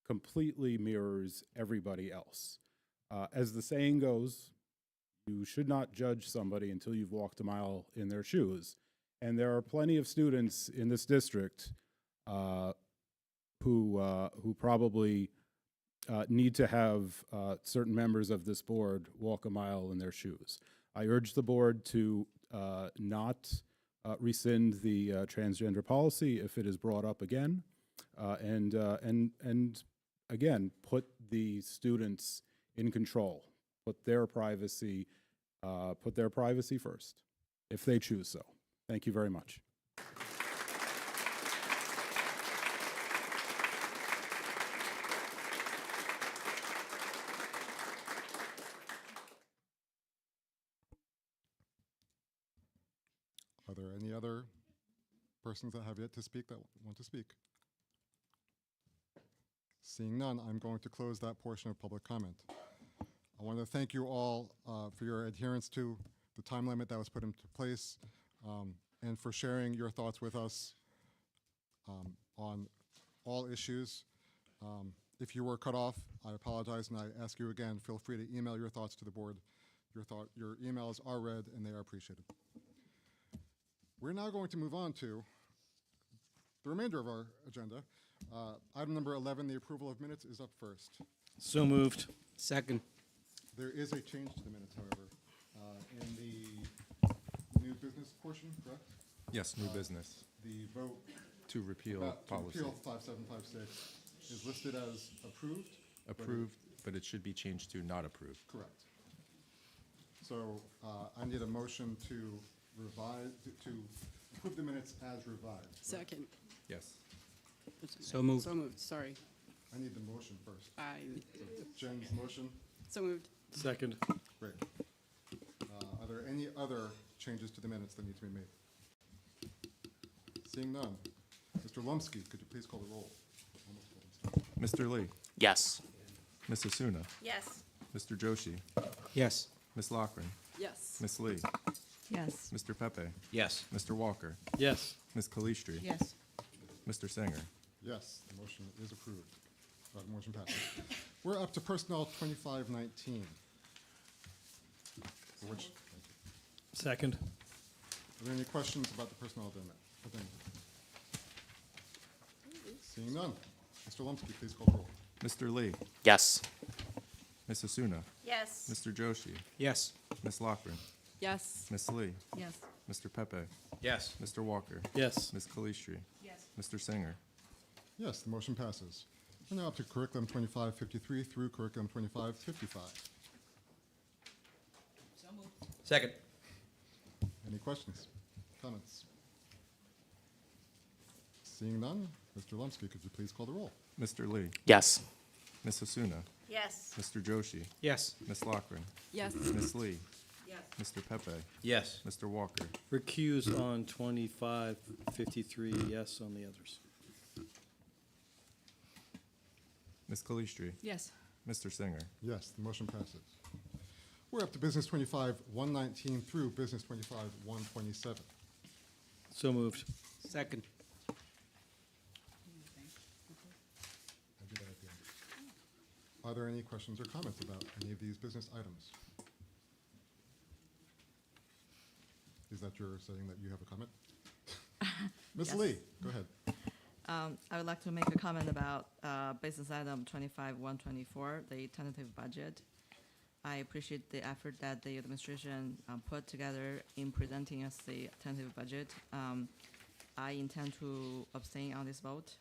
S: completely mirrors everybody else. As the saying goes, you should not judge somebody until you've walked a mile in their shoes. And there are plenty of students in this district who probably need to have certain members of this board walk a mile in their shoes. I urge the board to not rescind the transgender policy if it is brought up again, and again, put the students in control, put their privacy first, if they choose so. Thank you very much.
B: Are there any other persons that have yet to speak that want to speak? Seeing none, I'm going to close that portion of public comment. I want to thank you all for your adherence to the time limit that was put into place and for sharing your thoughts with us on all issues. If you were cut off, I apologize, and I ask you again, feel free to email your thoughts to the board. Your emails are read and they are appreciated. We're now going to move on to the remainder of our agenda. Item number 11, the approval of minutes, is up first.
F: So moved. Second.
B: There is a change to the minutes, however, in the new business portion, correct?
E: Yes, new business.
B: The vote
E: To repeal
B: to
E: policy.
B: repeal 5756 is listed as approved.
E: Approved, but it should be changed to not approved.
B: Correct. So I need a motion to revise, to approve the minutes as revised.
U: Second.
E: Yes.
F: So moved.
U: So moved, sorry.
B: I need the motion first.
U: I,
B: Jen's motion.
U: so moved.
F: Second.
B: Great. Are there any other changes to the minutes that need to be made? Seeing none. Mr. Lumsky, could you please call the roll?
E: Mr. Lee,
F: Yes.
E: Ms. Asuna,
G: Yes.
E: Mr. Joshi,
F: Yes.
E: Ms. Lochran,
U: Yes.
E: Ms. Lee,
D: Yes.
E: Mr. Pepe,
F: Yes.
E: Mr. Walker,
F: Yes.
E: Ms. Kalistri,
D: Yes.
E: Mr. Singer.
B: Yes, the motion is approved. The motion passes. We're up to Personnel 2519. For which,
F: Second.
B: are there any questions about the personnel addendum? Seeing none. Mr. Lumsky, please call the roll.
E: Mr. Lee,
F: Yes.
E: Ms. Asuna,
G: Yes.
E: Mr. Joshi,
F: Yes.
E: Ms. Lochran,
U: Yes.
E: Ms. Lee,
D: Yes.
E: Mr. Pepe,
F: Yes.
E: Mr. Walker,
F: Yes.
E: Ms. Kalistri,
D: Yes.
E: Mr. Singer.
B: Yes, the motion passes. We're now up to Curriculum 2553 through Curriculum 2555.
F: Second.
B: Any questions, comments? Seeing none, Mr. Lumsky, could you please call the roll?
E: Mr. Lee,
F: Yes.
E: Ms. Asuna,
G: Yes.
E: Mr. Joshi,
F: Yes.
E: Ms. Lochran,
U: Yes.
E: Ms. Lee,
D: Yes.
E: Mr. Pepe,
F: Yes.
E: Mr. Walker,
F: Recuse on 2553, yes on the others.
E: Ms. Kalistri,
U: Yes.
E: Mr. Singer.
B: Yes, the motion passes. We're up to Business 25-119 through Business 25-127.
F: So moved. Second.
B: I'll do that at the end. Are there any questions or comments about any of these business items? Is that you're saying that you have a comment? Ms.
V: Yes.
B: Lee, go ahead.
V: I would like to make a comment about business item 25-124, the tentative budget. I appreciate the effort that the administration put together in presenting us the tentative budget. I intend to abstain on this vote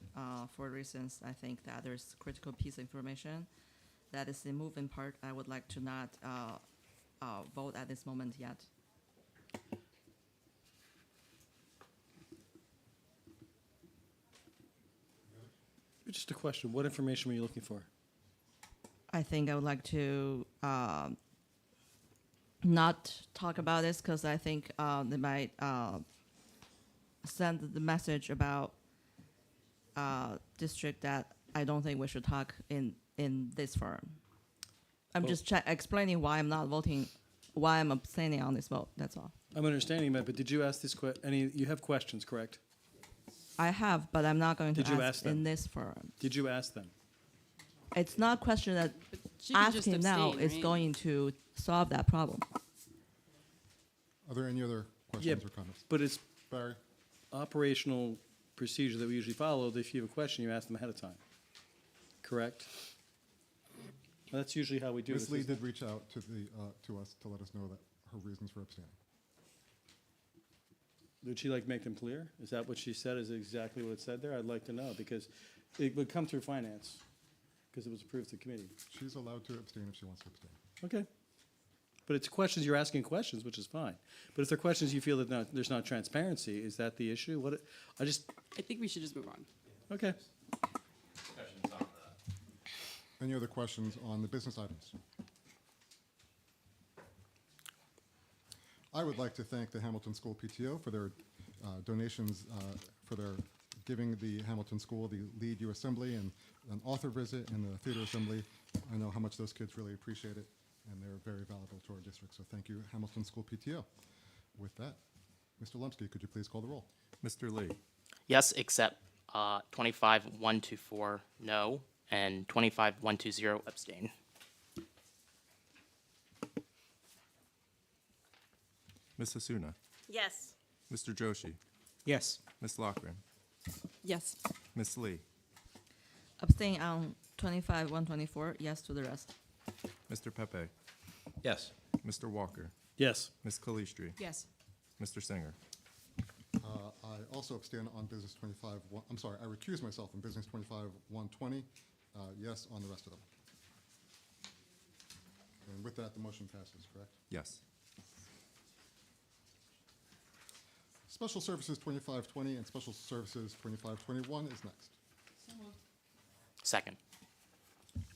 V: for reasons I think that there's critical piece of information that is the moving part. I would like to not vote at this moment yet.
F: Just a question. What information were you looking for?
V: I think I would like to not talk about this because I think they might send the message about district that I don't think we should talk in this forum. I'm
F: Well-
V: just explaining why I'm not voting, why I'm abstaining on this vote. That's all.
F: I'm understanding that, but did you ask this you have questions, correct?
V: I have, but I'm not going to
F: Did you ask them?
V: in this forum.
F: Did you ask them?
V: It's not a question that
U: she could just
V: asking now
U: abstain,
V: is
U: right?
V: going to solve that problem.
B: Are there any other questions or comments?
F: But it's
B: Barry?
F: operational procedure that we usually follow. That if you have a question, you ask them ahead of time. Correct? Well, that's usually how we do
B: Ms.
F: this.
B: Lee
F: isn't
B: did
F: it?
B: reach out to us to let us know that her reasons for abstaining.
F: Did she make them clear? Is that what she said? Is it exactly what it said there? I'd like to know because it would come through finance because it was approved to committee.
B: She's allowed to abstain if she wants to abstain.
F: Okay. But it's questions, you're asking questions, which is fine. But if there are questions you feel that there's not transparency, is that the issue?
U: I think we should just move on.
F: Okay.
B: Any other questions on the business items? I would like to thank the Hamilton School PTO for their donations, for their giving the Hamilton School the Lead U Assembly and an author visit and the theater assembly. I know how much those kids really appreciate it, and they're very valuable to our district. So thank you, Hamilton School PTO. With that, Mr. Lumsky, could you please call the roll?
E: Mr. Lee,
K: Yes, except 25-124 no, and 25-120 abstain.
E: Ms. Hasuna,
U: Yes.
E: Mr. Joshi,
Q: Yes.
E: Ms. Lochran,
U: Yes.
E: Ms. Lee,
V: Abstain on 25-124, yes to the rest.
E: Mr. Pepe,
Q: Yes.
E: Mr. Walker,
F: Yes.
E: Ms. Calistri,
U: Yes.
E: Mr. Singer.
B: I also abstain on business 25, I'm sorry, I recuse myself on business 25-120, yes on the rest of them. And with that, the motion passes, correct?
E: Yes.
B: Special Services 2520 and Special Services 2521 is next.
K: Second.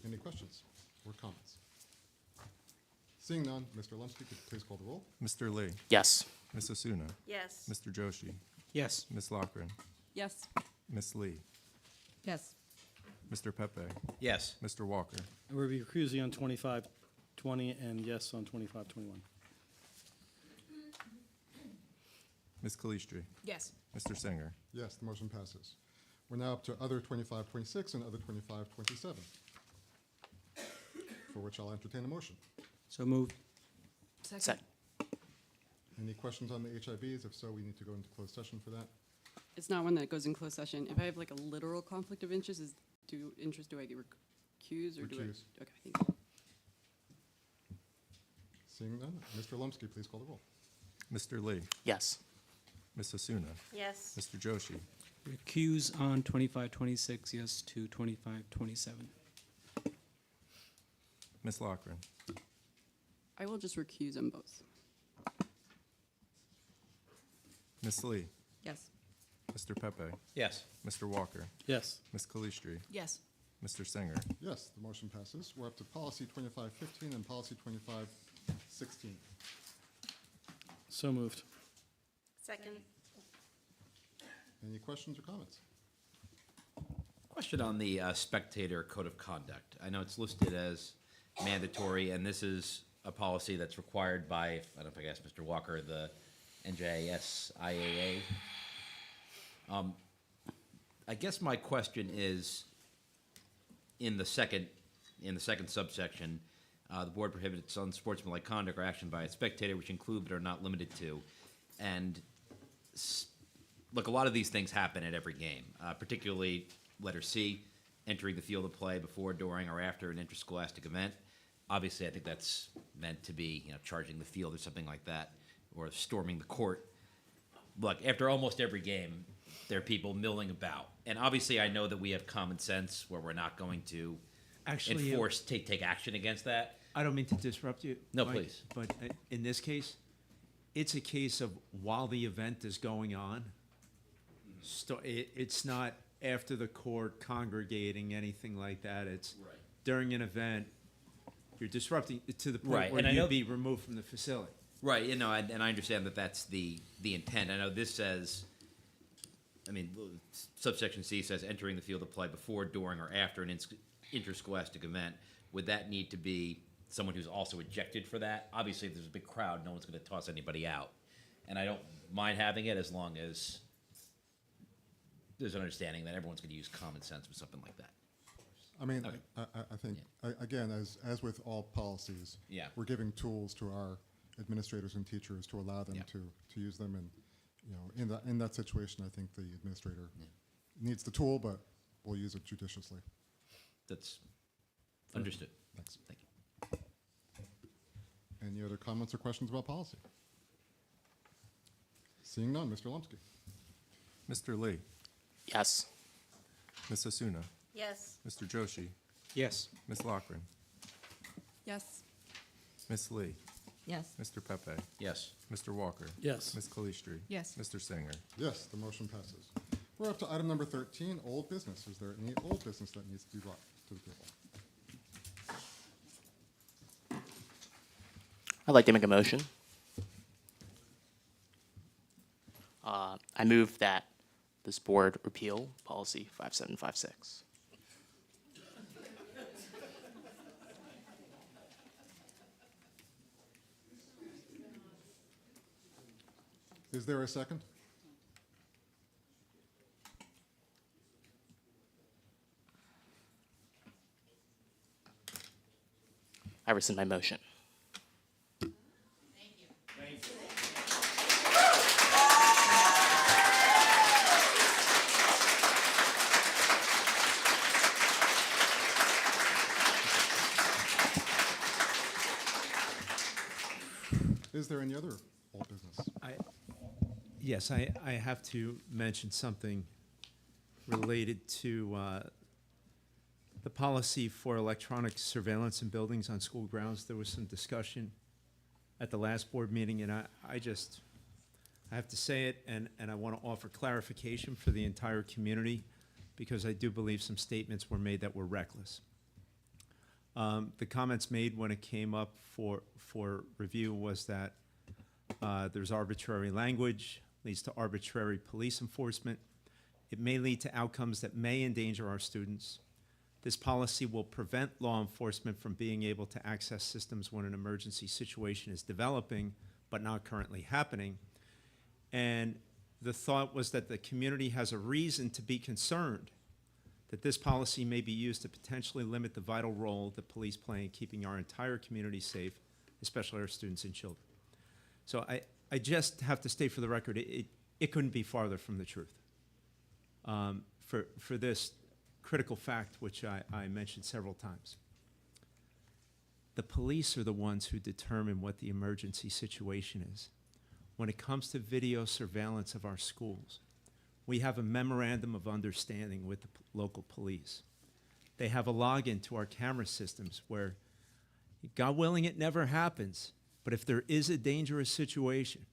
B: Any questions or comments? Seeing none, Mr. Lumsky, could you please call the roll?
E: Mr. Lee,
K: Yes.
E: Ms. Hasuna,
U: Yes.
E: Mr. Joshi,
Q: Yes.
E: Ms. Lochran,
U: Yes.
E: Ms. Lee,
V: Yes.
E: Mr. Pepe,
Q: Yes.
E: Mr. Walker,
F: I will be recusing on 25-20 and yes on 25-21.
E: Ms. Calistri,
U: Yes.
E: Mr. Singer.
B: Yes, the motion passes. We're now up to other 2526 and other 2527, for which I'll entertain a motion.
Q: So moved.
K: Second.
B: Any questions on the HIBs? If so, we need to go into closed session for that.
U: It's not one that goes in closed session. If I have like a literal conflict of interest, do I get recused or do I?
B: Recuse.
U: Okay, thank you.
B: Seeing none, Mr. Lumsky, please call the roll.
E: Mr. Lee,
K: Yes.
E: Ms. Hasuna,
U: Yes.
E: Mr. Joshi,
Q: Recuse on 2526, yes to 2527.
E: Ms. Lochran,
U: I will just recuse on both.
E: Ms. Lee,
V: Yes.
E: Mr. Pepe,
Q: Yes.
E: Mr. Walker,
F: Yes.
E: Ms. Calistri,
U: Yes.
E: Mr. Singer.
B: Yes, the motion passes. We're up to policy 2515 and policy 2516.
F: So moved.
U: Second.
B: Any questions or comments?
Q: Question on the spectator code of conduct. I know it's listed as mandatory, and this is a policy that's required by, I don't know if I guess Mr. Walker, the NJSIAA. I guess my question is, in the second subsection, the board prohibits unsportsmanlike conduct or action by a spectator, which include but are not limited to. And look, a lot of these things happen at every game, particularly letter C, entering the field of play before, during, or after an interscholastic event. Obviously, I think that's meant to be, charging the field or something like that, or storming the court. Look, after almost every game, there are people milling about. And obviously, I know that we have common sense where we're not going to enforce, take action against that.
W: I don't mean to disrupt you.
Q: No,
W: Mike,
Q: please.
W: But in this case, it's a case of while the event is going on. It's not after the court congregating, anything like that. It's during an event. You're disrupting it to the point where you'd be removed from the facility.
Q: Right, and I understand that that's the intent. I know this says, subsection C says entering the field of play before, during, or after an interscholastic event. Would that need to be someone who's also ejected for that? Obviously, if there's a big crowd, no one's going to toss anybody out. And I don't mind having it as long as there's an understanding that everyone's going to use common sense with something like that.
B: I mean, I think, again, as with all policies, we're giving tools to our administrators and teachers to allow them to use them. And, in that situation, I think the administrator needs the tool, but we'll use it judiciously.
Q: That's understood.
B: Thanks.
Q: Thank you.
B: Any other comments or questions about policy? Seeing none, Mr. Lumsky.
E: Mr. Lee,
K: Yes.
E: Ms. Hasuna,
U: Yes.
E: Mr. Joshi,
Q: Yes.
E: Ms. Lochran,
U: Yes.
E: Ms. Lee,
V: Yes.
E: Mr. Pepe,
Q: Yes.
E: Mr. Walker,
F: Yes.
E: Ms. Calistri,
U: Yes.
E: Mr. Singer.
B: Yes, the motion passes. We're up to item number 13, old business. Is there any old business that needs to be brought to the table?
K: I'd like to make a motion. I move that this board repeal policy 5756.
B: Is there a second?
K: I rescind my motion.
B: Is there any other old business?
W: Yes, I have to mention something related to the policy for electronic surveillance in buildings on school grounds. There was some discussion at the last board meeting, and I have to say it, and I want to offer clarification for the entire community, because I do believe some statements were made that were reckless. The comments made when it came up for review was that there's arbitrary language, leads to arbitrary police enforcement. It may lead to outcomes that may endanger our students. This policy will prevent law enforcement from being able to access systems when an emergency situation is developing but not currently happening. And the thought was that the community has a reason to be concerned that this policy may be used to potentially limit the vital role that police play in keeping our entire community safe, especially our students and children. So I just have to state for the record, it couldn't be farther from the truth. For this critical fact, which I mentioned several times. The police are the ones who determine what the emergency situation is. When it comes to video surveillance of our schools, we have a memorandum of understanding with the local police. They have a login to our camera systems where, God willing, it never happens, but if there is a dangerous situation,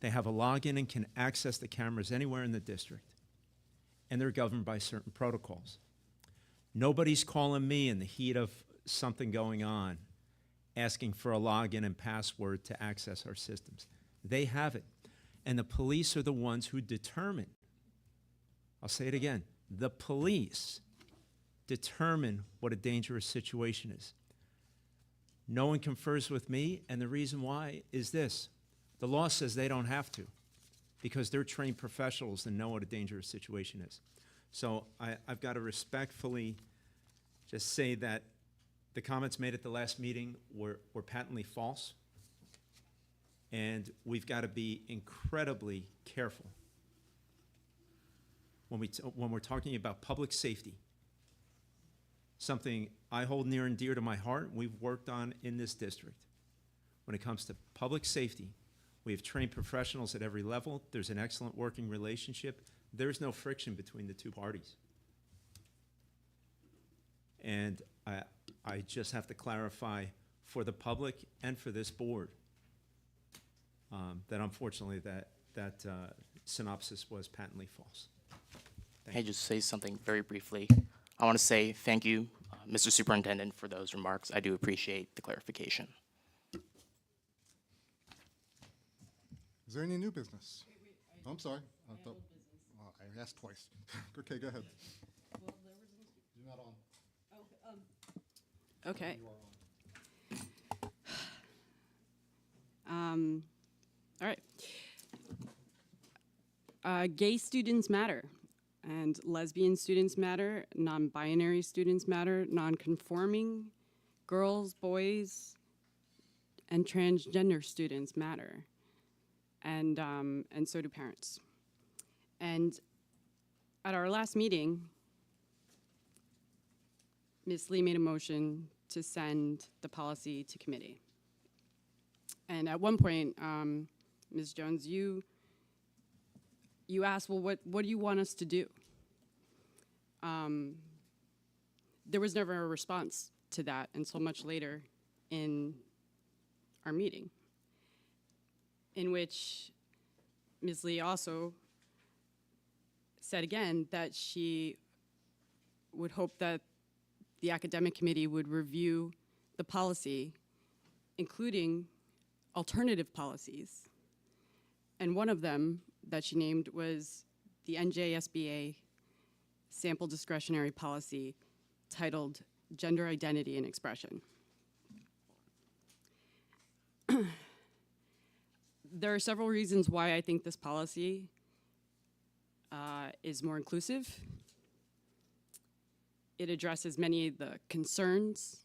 W: they have a login and can access the cameras anywhere in the district. And they're governed by certain protocols. Nobody's calling me in the heat of something going on, asking for a login and password to access our systems. They have it. And the police are the ones who determine, I'll say it again, the police determine what a dangerous situation is. No one confers with me, and the reason why is this. The law says they don't have to, because they're trained professionals and know what a dangerous situation is. So I've got to respectfully just say that the comments made at the last meeting were patently false, and we've got to be incredibly careful when we're talking about public safety, something I hold near and dear to my heart, we've worked on in this district. When it comes to public safety, we have trained professionals at every level. There's an excellent working relationship. There's no friction between the two parties. And I just have to clarify for the public and for this board that unfortunately that synopsis was patently false.
K: Can I just say something very briefly? I want to say thank you, Mr. Superintendent, for those remarks. I do appreciate the clarification.
B: Is there any new business? Oh, I'm sorry. I asked twice. Okay, go ahead. You're not on.
U: Okay. All right. Gay students matter, and lesbian students matter, non-binary students matter, non-conforming girls, boys, and transgender students matter, and so do parents. And at our last meeting, Ms. Lee made a motion to send the policy to committee. And at one point, Ms. Jones, you asked, well, what do you want us to do? There was never a response to that until much later in our meeting, in which Ms. Lee also said again that she would hope that the academic committee would review the policy, including alternative policies, And one of them that she named was the NJSBA sample discretionary policy titled Gender Identity and Expression. There are several reasons why I think this policy is more inclusive. It addresses many of the concerns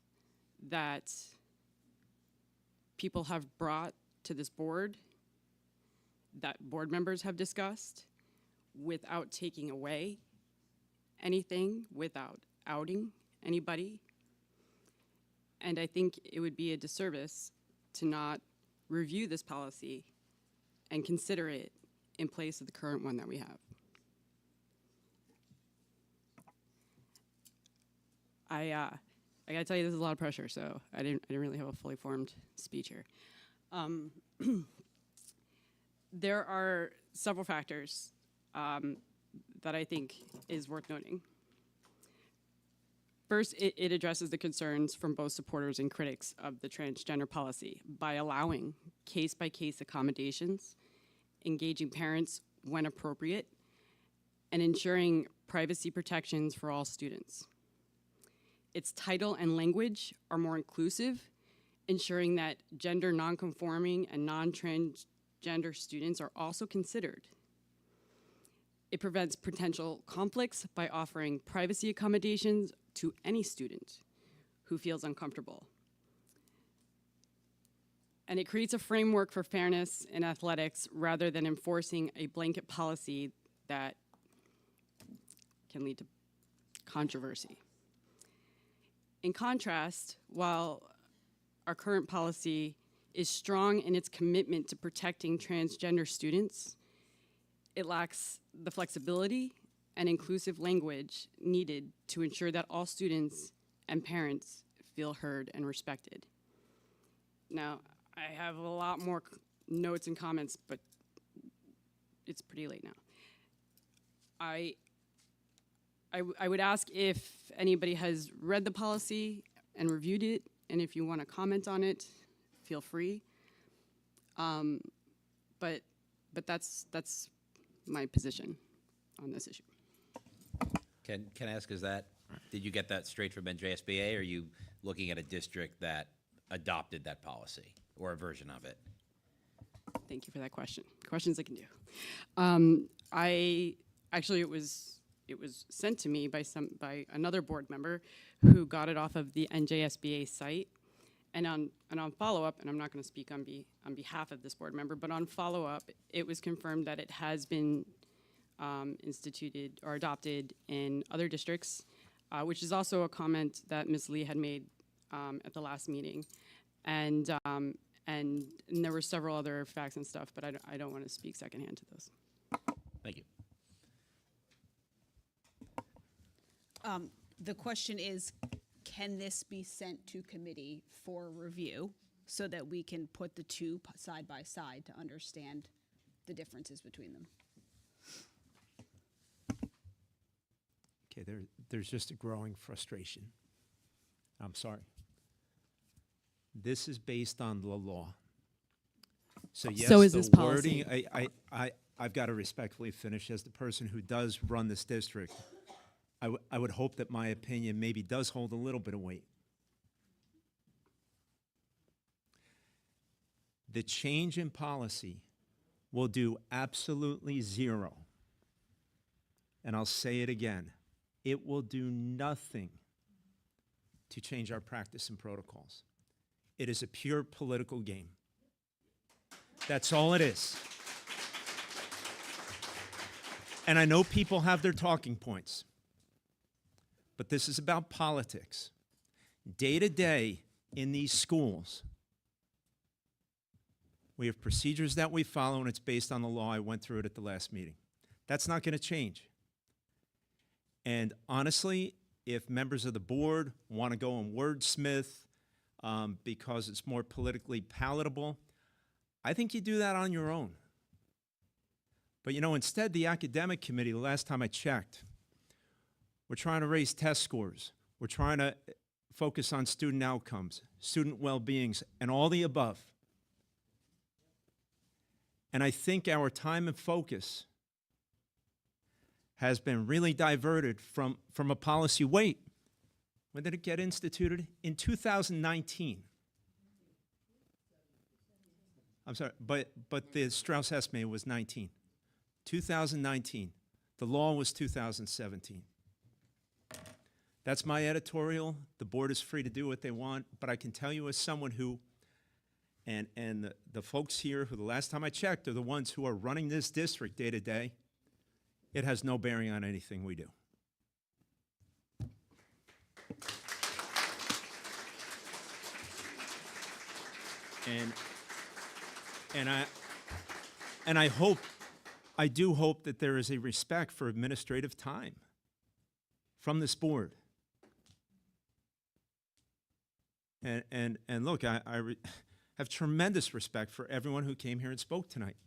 U: that people have brought to this board, that board members have discussed, without taking away anything, without outing anybody. And I think it would be a disservice to not review this policy and consider it in place of the current one that we have. I gotta tell you, this is a lot of pressure, so I didn't really have a fully formed speech here. There are several factors that I think is worth noting. First, it addresses the concerns from both supporters and critics of the transgender policy by allowing case-by-case accommodations, engaging parents when appropriate, and ensuring privacy protections for all students. Its title and language are more inclusive, ensuring that gender nonconforming and non-transgender students are also considered. It prevents potential conflicts by offering privacy accommodations to any student who feels uncomfortable. And it creates a framework for fairness in athletics rather than enforcing a blanket policy that can lead to controversy. In contrast, while our current policy is strong in its commitment to protecting transgender students, it lacks the flexibility and inclusive language needed to ensure that all students and parents feel heard and respected. Now, I have a lot more notes and comments, but it's pretty late now. I would ask if anybody has read the policy and reviewed it, and if you want to comment on it, feel free. But that's my position on this issue.
Q: Can I ask, did you get that straight from NJSBA, or are you looking at a district that adopted that policy, or a version of it?
U: Thank you for that question. Questions I can do. Actually, it was sent to me by another board member who got it off of the NJSBA site. And on follow-up, and I'm not going to speak on behalf of this board member, but on follow-up, it was confirmed that it has been instituted or adopted in other districts, which is also a comment that Ms. Lee had made at the last meeting. And there were several other facts and stuff, but I don't want to speak secondhand to those.
Q: Thank you.
J: The question is, can this be sent to committee for review so that we can put the two side by side to understand the differences between them?
W: Okay, there's just a growing frustration. I'm sorry. This is based on the law. So yes,
J: So is
W: the
J: this policy.
W: wording, I've got to respectfully finish as the person who does run this district. I would hope that my opinion maybe does hold a little bit of weight. The change in policy will do absolutely zero. And I'll say it again. It will do nothing to change our practice and protocols. It is a pure political game. That's all it is. And I know people have their talking points. But this is about politics. Day to day in these schools, we have procedures that we follow, and it's based on the law. I went through it at the last meeting. That's not going to change. And honestly, if members of the board want to go and wordsmith because it's more politically palatable, I think you do that on your own. But you know, instead, the academic committee, the last time I checked, we're trying to raise test scores. We're trying to focus on student outcomes, student well-beings, and all the above. And I think our time and focus has been really diverted from a policy. Wait, when did it get instituted? In 2019. I'm sorry, but the Strauss-Hess was 19. 2019. The law was 2017. That's my editorial. The board is free to do what they want, but I can tell you as someone who, and the folks here who the last time I checked are the ones who are running this district day to day, it has no bearing on anything we do. And I do hope that there is a respect for administrative time from this board. And look, I have tremendous respect for everyone who came here and spoke tonight.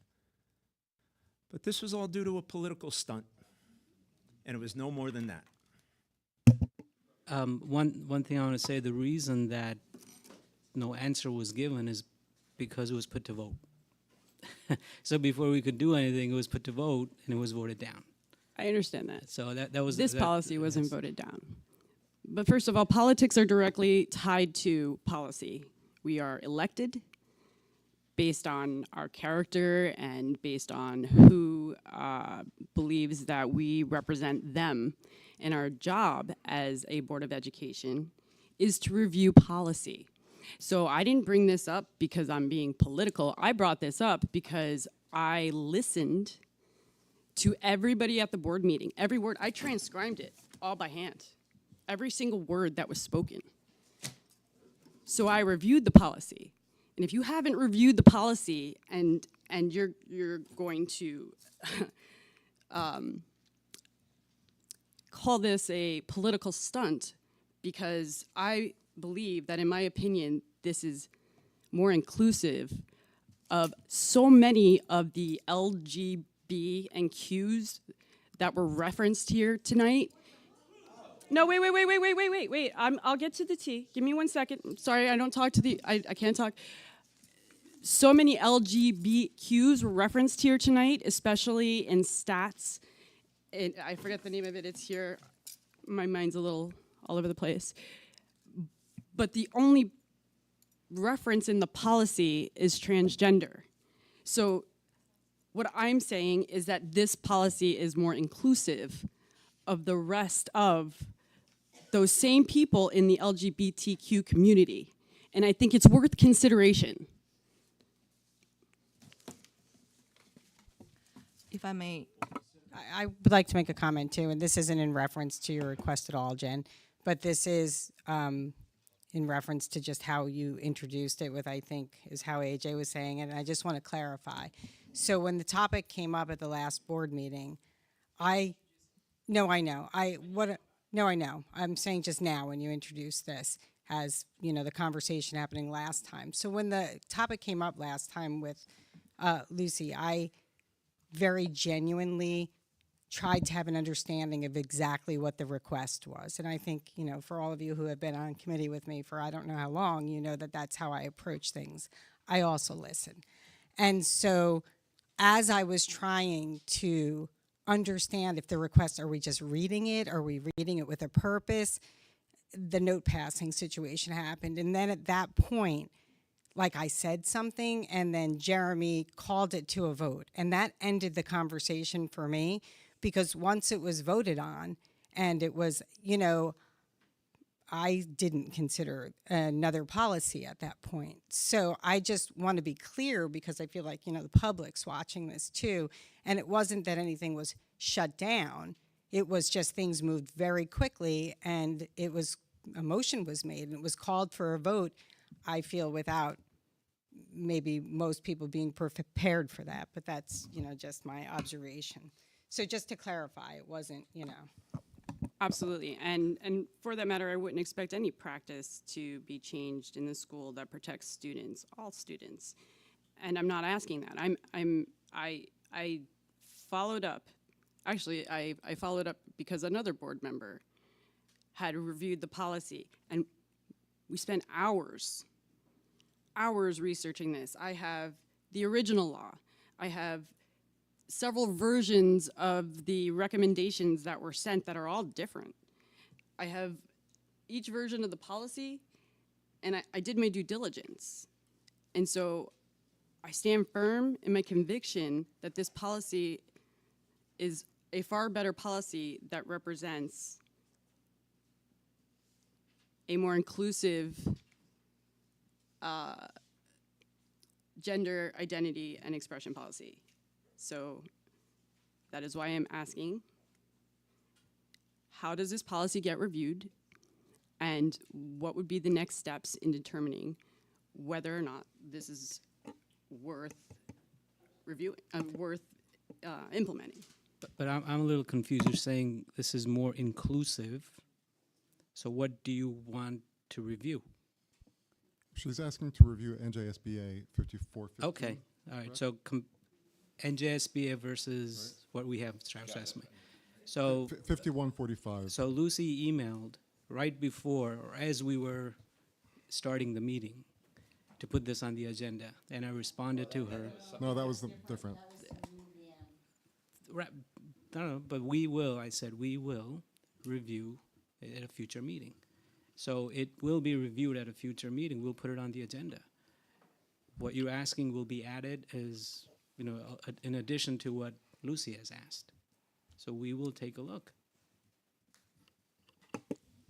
W: But this was all due to a political stunt, and it was no more than that.
L: One thing I want to say, the reason that no answer was given is because it was put to vote. So before we could do anything, it was put to vote, and it was voted down.
U: I understand that.
L: So that was
U: This policy wasn't voted down. But first of all, politics are directly tied to policy. We are elected based on our character and based on who believes that we represent them. And our job as a Board of Education is to review policy. So I didn't bring this up because I'm being political. I brought this up because I listened to everybody at the board meeting. Every word, I transcribed it all by hand. Every single word that was spoken. So I reviewed the policy. And if you haven't reviewed the policy and you're going to call this a political stunt, because I believe that, in my opinion, this is more inclusive of so many of the LGB and Qs that were referenced here tonight. No, wait. I'll get to the T. Give me 1 second. Sorry, I don't talk to the, I can't talk. So many LGBTQs were referenced here tonight, especially in stats. And I forget the name of it, it's here. My mind's a little all over the place. But the only reference in the policy is transgender. So what I'm saying is that this policy is more inclusive of the rest of those same people in the LGBTQ community. And I think it's worth consideration.
M: If I may, I would like to make a comment too, and this isn't in reference to your request at all, Jen, but this is in reference to just how you introduced it with, I think, is how AJ was saying it, and I just want to clarify. So when the topic came up at the last board meeting, I know. I'm saying just now when you introduced this as, you know, the conversation happening last time. So when the topic came up last time with Lucy, I very genuinely tried to have an understanding of exactly what the request was. And I think, you know, for all of you who have been on committee with me for I don't know how long, you know that that's how I approach things. I also listen. And so as I was trying to understand if the request, are we just reading it? Are we reading it with a purpose? The note passing situation happened. And then at that point, like I said something, and then Jeremy called it to a vote. And that ended the conversation for me, because once it was voted on, and it was, you know, I didn't consider another policy at that point. So I just want to be clear, because I feel like, you know, the public's watching this too. And it wasn't that anything was shut down. It was just things moved very quickly, and it was, a motion was made, and it was called for a vote, I feel, without maybe most people being prepared for that. But that's, you know, just my observation. So just to clarify, it wasn't, you know.
U: Absolutely, and for that matter, I wouldn't expect any practice to be changed in the school that protects students, all students. And I'm not asking that. I followed up. Actually, I followed up because another board member had reviewed the policy, and we spent hours researching this. I have the original law. I have several versions of the recommendations that were sent that are all different. I have each version of the policy, and I did my due diligence. And so I stand firm in my conviction that this policy is a far better policy that represents a more inclusive gender identity and expression policy. So that is why I'm asking, how does this policy get reviewed? And what would be the next steps in determining whether or not this is worth reviewing, implementing?
L: But I'm a little confused. You're saying this is more inclusive. So what do you want to review?
B: She's asking to review NJSBA 5415.
L: Okay, all right.
B: correct?
L: So NJSBA versus what we have Strauss Esme. So
B: 5145.
L: So Lucy emailed right before, or as we were starting the meeting, to put this on the agenda, and I responded to her.
B: No, that was different.
L: Right, no, but we will, I said, we will review it at a future meeting. So it will be reviewed at a future meeting. We'll put it on the agenda. What you're asking will be added as, you know, in addition to what Lucy has asked. So we will take a look.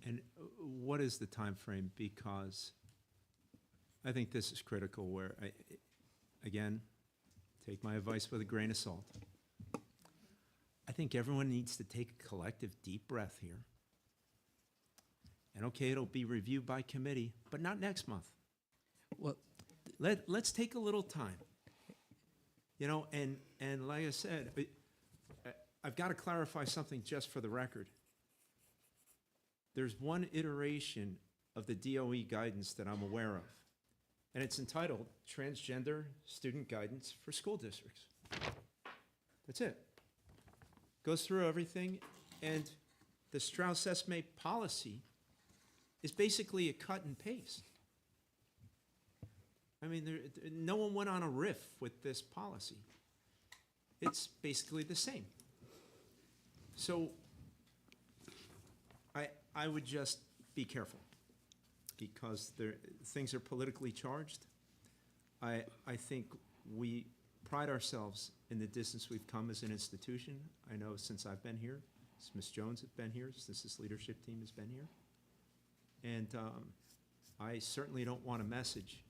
W: And what is the time frame? Because I think this is critical where, again, take my advice with a grain of salt. I think everyone needs to take a collective deep breath here. And okay, it'll be reviewed by committee, but not next month.
L: Well,
W: let's take a little time. You know, and like I said, I've got to clarify something just for the record. There's one iteration of the DOE guidance that I'm aware of, and it's entitled Transgender Student Guidance for School Districts. That's it. Goes through everything, and the Strauss-Esme policy is basically a cut and paste. I mean, no one went on a riff with this policy. It's basically the same. So I would just be careful because things are politically charged. I think we pride ourselves in the distance we've come as an institution. I know since I've been here, since Ms. Jones has been here, since this leadership team has been here. And I certainly don't want a message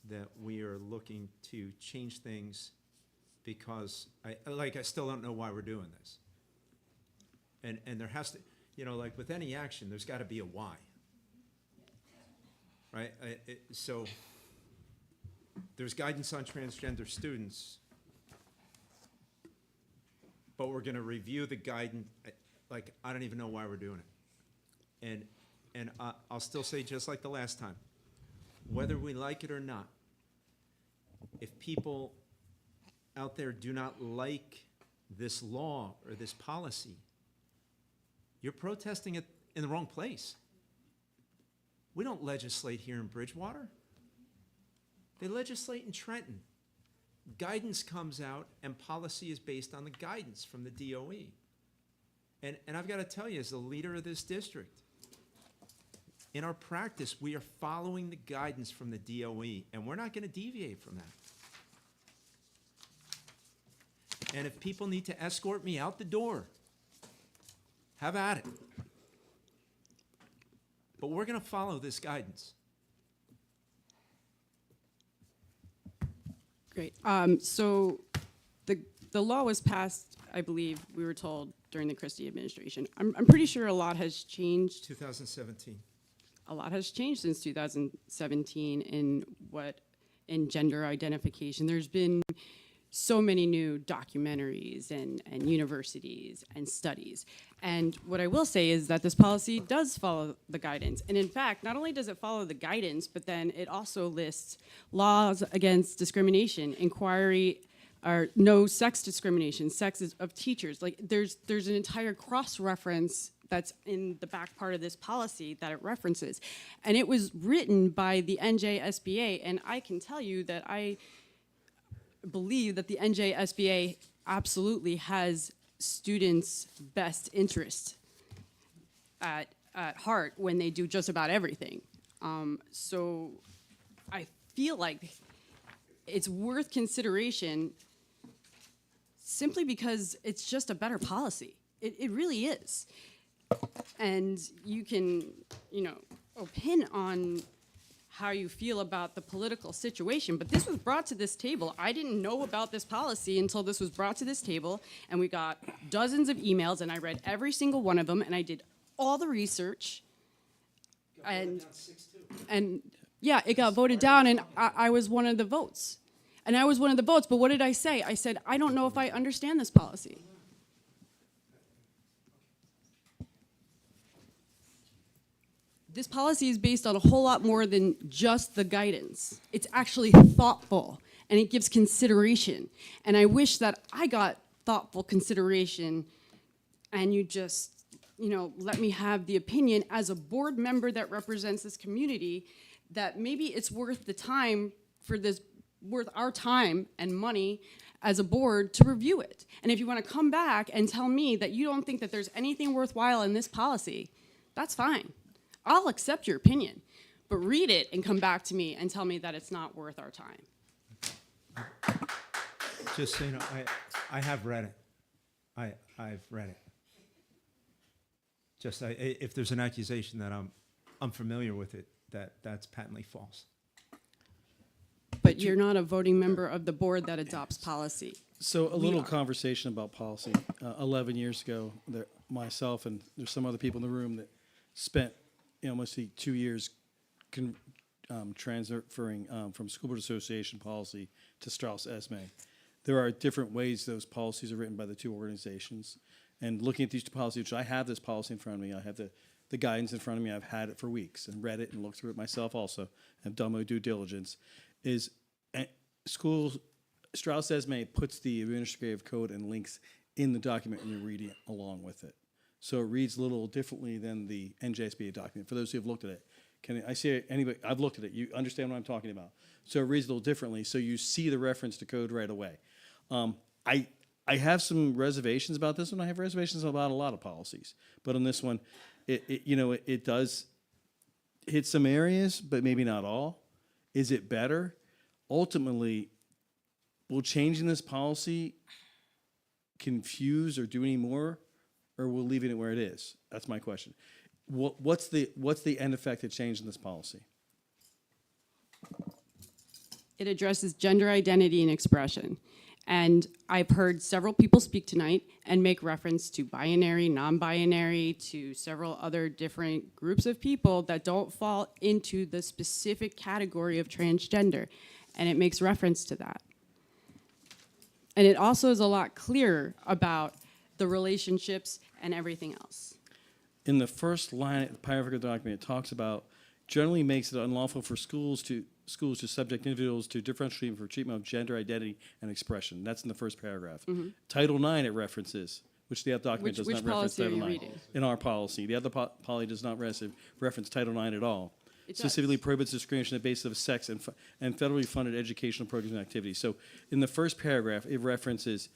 W: that we are looking to change things because I still don't know why we're doing this. And there has to, you know, like with any action, there's got to be a why. Right? So there's guidance on transgender students, but we're going to review the guidance. Like, I don't even know why we're doing it. And I'll still say, just like the last time, whether we like it or not, if people out there do not like this law or this policy, you're protesting it in the wrong place. We don't legislate here in Bridgewater. They legislate in Trenton. Guidance comes out, and policy is based on the guidance from the DOE. And I've got to tell you, as the leader of this district, in our practice, we are following the guidance from the DOE, and we're not going to deviate from that. And if people need to escort me out the door, have at it. But we're going to follow this guidance.
U: Great. So the law was passed, I believe, we were told, during the Christie administration. I'm pretty sure a lot has changed.
W: 2017.
U: A lot has changed since 2017 in gender identification. There's been so many new documentaries and universities and studies. And what I will say is that this policy does follow the guidance. And in fact, not only does it follow the guidance, but then it also lists laws against discrimination, inquiry, or no sex discrimination, sexes of teachers. Like there's an entire cross-reference that's in the back part of this policy that it references. And it was written by the NJSBA, and I can tell you that I believe that the NJSBA absolutely has students' best interest at heart when they do just about everything. So I feel like it's worth consideration simply because it's just a better policy. It really is. And you can, opine on how you feel about the political situation, but this was brought to this table. I didn't know about this policy until this was brought to this table, and we got dozens of emails, and I read every single one of them, and I did all the research. And yeah, it got voted down, and I was one of the votes. And I was one of the votes, but what did I say? I said, I don't know if I understand this policy. This policy is based on a whole lot more than just the guidance. It's actually thoughtful, and it gives consideration. And I wish that I got thoughtful consideration, and you just, let me have the opinion as a board member that represents this community that maybe it's worth the time for this, worth our time and money as a board to review it. And if you want to come back and tell me that you don't think that there's anything worthwhile in this policy, that's fine. I'll accept your opinion, but read it and come back to me and tell me that it's not worth our time.
W: Just so you know, I have read it. I've read it. Just if there's an accusation that I'm familiar with it, that's patently false.
U: But you're not a voting member of the board that adopts policy.
F: So a
U: We
F: little
U: are.
F: conversation about policy. 11 years ago, myself and there's some other people in the room that spent almost 2 years transferring from School Board Association policy to Strauss-Esme. There are different ways those policies are written by the two organizations. And looking at these two policies, which I have this policy in front of me, I have the guidance in front of me, I've had it for weeks and read it and looked through it myself also, and done my due diligence, is Strauss-Esme puts the administrative code and links in the document and you're reading it along with it. So it reads a little differently than the NJSBA document. For those who have looked at it, I see anybody? I've looked at it. You understand what I'm talking about. So it reads a little differently. So you see the reference to code right away. I have some reservations about this one. I have reservations about a lot of policies, but on this one, it does hit some areas, but maybe not all. Is it better? Ultimately, will changing this policy confuse or do any more? Or we're leaving it where it is? That's my question. What's the end effect of changing this policy?
U: It addresses gender identity and expression. And I've heard several people speak tonight and make reference to binary, non-binary, to several other different groups of people that don't fall into the specific category of transgender. And it makes reference to that. And it also is a lot clearer about the relationships and everything else.
F: In the first line, paragraph of the document, it talks about generally makes it unlawful for schools to subject individuals to differential treatment for treatment of gender identity and expression. That's in the first paragraph.
U: Mm-hmm.
F: Title IX it references, which the other document does
U: Which
F: not reference
U: policy are
F: Title
U: you
F: IX.
U: reading?
F: In our policy. The other policy does not reference Title IX at all.
U: It
F: Specifically
U: does.
F: prohibits discrimination on the basis of sex and federally funded educational programs and activities. So in the first paragraph, it references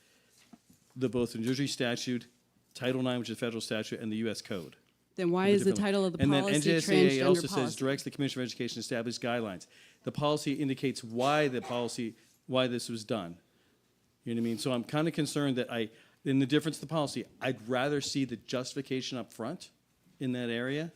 F: both the New Jersey statute, Title IX, which is a federal statute, and the U.S. Code.
U: Then why is the title of the policy
F: And then NJSA also
U: transgender
F: says
U: policy?
F: directs the Commissioner of Education to establish guidelines. The policy indicates why this was done. You know what I mean? So I'm kind of concerned that in the difference of the policy, I'd rather see the justification up front in that area.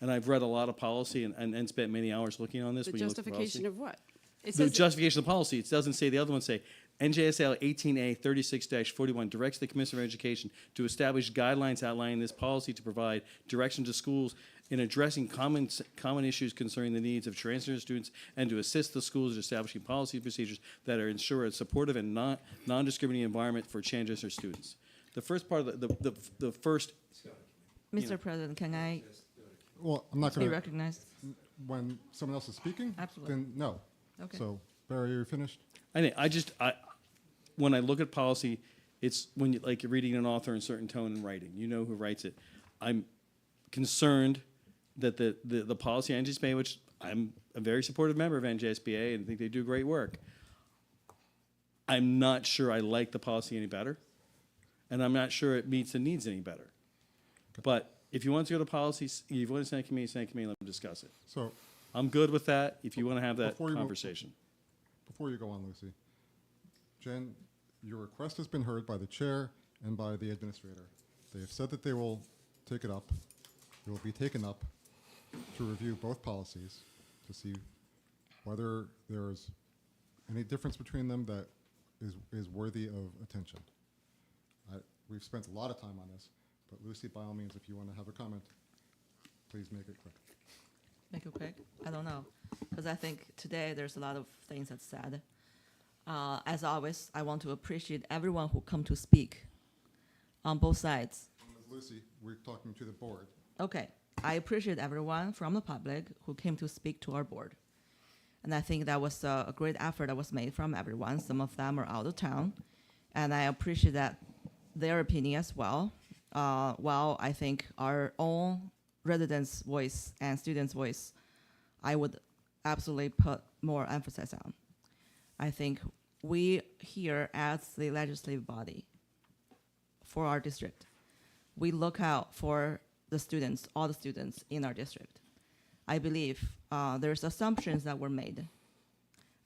F: And I've read a lot of policy and spent many hours looking on this.
U: The
F: when you look at the
U: justification
F: policy.
U: of what? It
F: The
U: says
F: justification of the policy. It doesn't say, the other ones say, NJSL 18A 36-41 directs the Commissioner of Education to establish guidelines outlining this policy to provide direction to schools in addressing common issues concerning the needs of transgender students and to assist the schools in establishing policy and procedures that are ensure a supportive and non-discriminating environment for transgender students. The first part of the first.
V: Mr. President, can I
B: Well, I'm not
V: be
B: going to.
V: recognized?
B: When someone else is speaking?
V: Absolutely.
B: Then no.
V: Okay.
B: So, Barry, are you finished?
F: When I look at policy, it's when you're reading an author in a certain tone and writing. You know who writes it. I'm concerned that the policy NJSBA, which I'm a very supportive member of NJSBA and think they do great work, I'm not sure I like the policy any better, and I'm not sure it meets the needs any better. But if you want to go to policies, if you want to send a committee, let them discuss it.
B: So
F: I'm good with that if you want to have that
B: Before you move-
F: conversation.
B: before you go on, Lucy, Jen, your request has been heard by the chair and by the administrator. They have said that they will take it up. It will be taken up to review both policies to see whether there's any difference between them that is worthy of attention. We've spent a lot of time on this, but Lucy, by all means, if you want to have a comment, please make it quick.
V: Make it quick? I don't know, because I think today there's a lot of things that's said. As always, I want to appreciate everyone who come to speak on both sides.
B: Ms. Lucy, we're talking to the board.
V: Okay, I appreciate everyone from the public who came to speak to our board. And I think that was a great effort that was made from everyone. Some of them are out of town. And I appreciate that their opinion as well. While I think our own residents' voice and students' voice, I would absolutely put more emphasis on. I think we here as the legislative body for our district, we look out for the students, all the students in our district. I believe there's assumptions that were made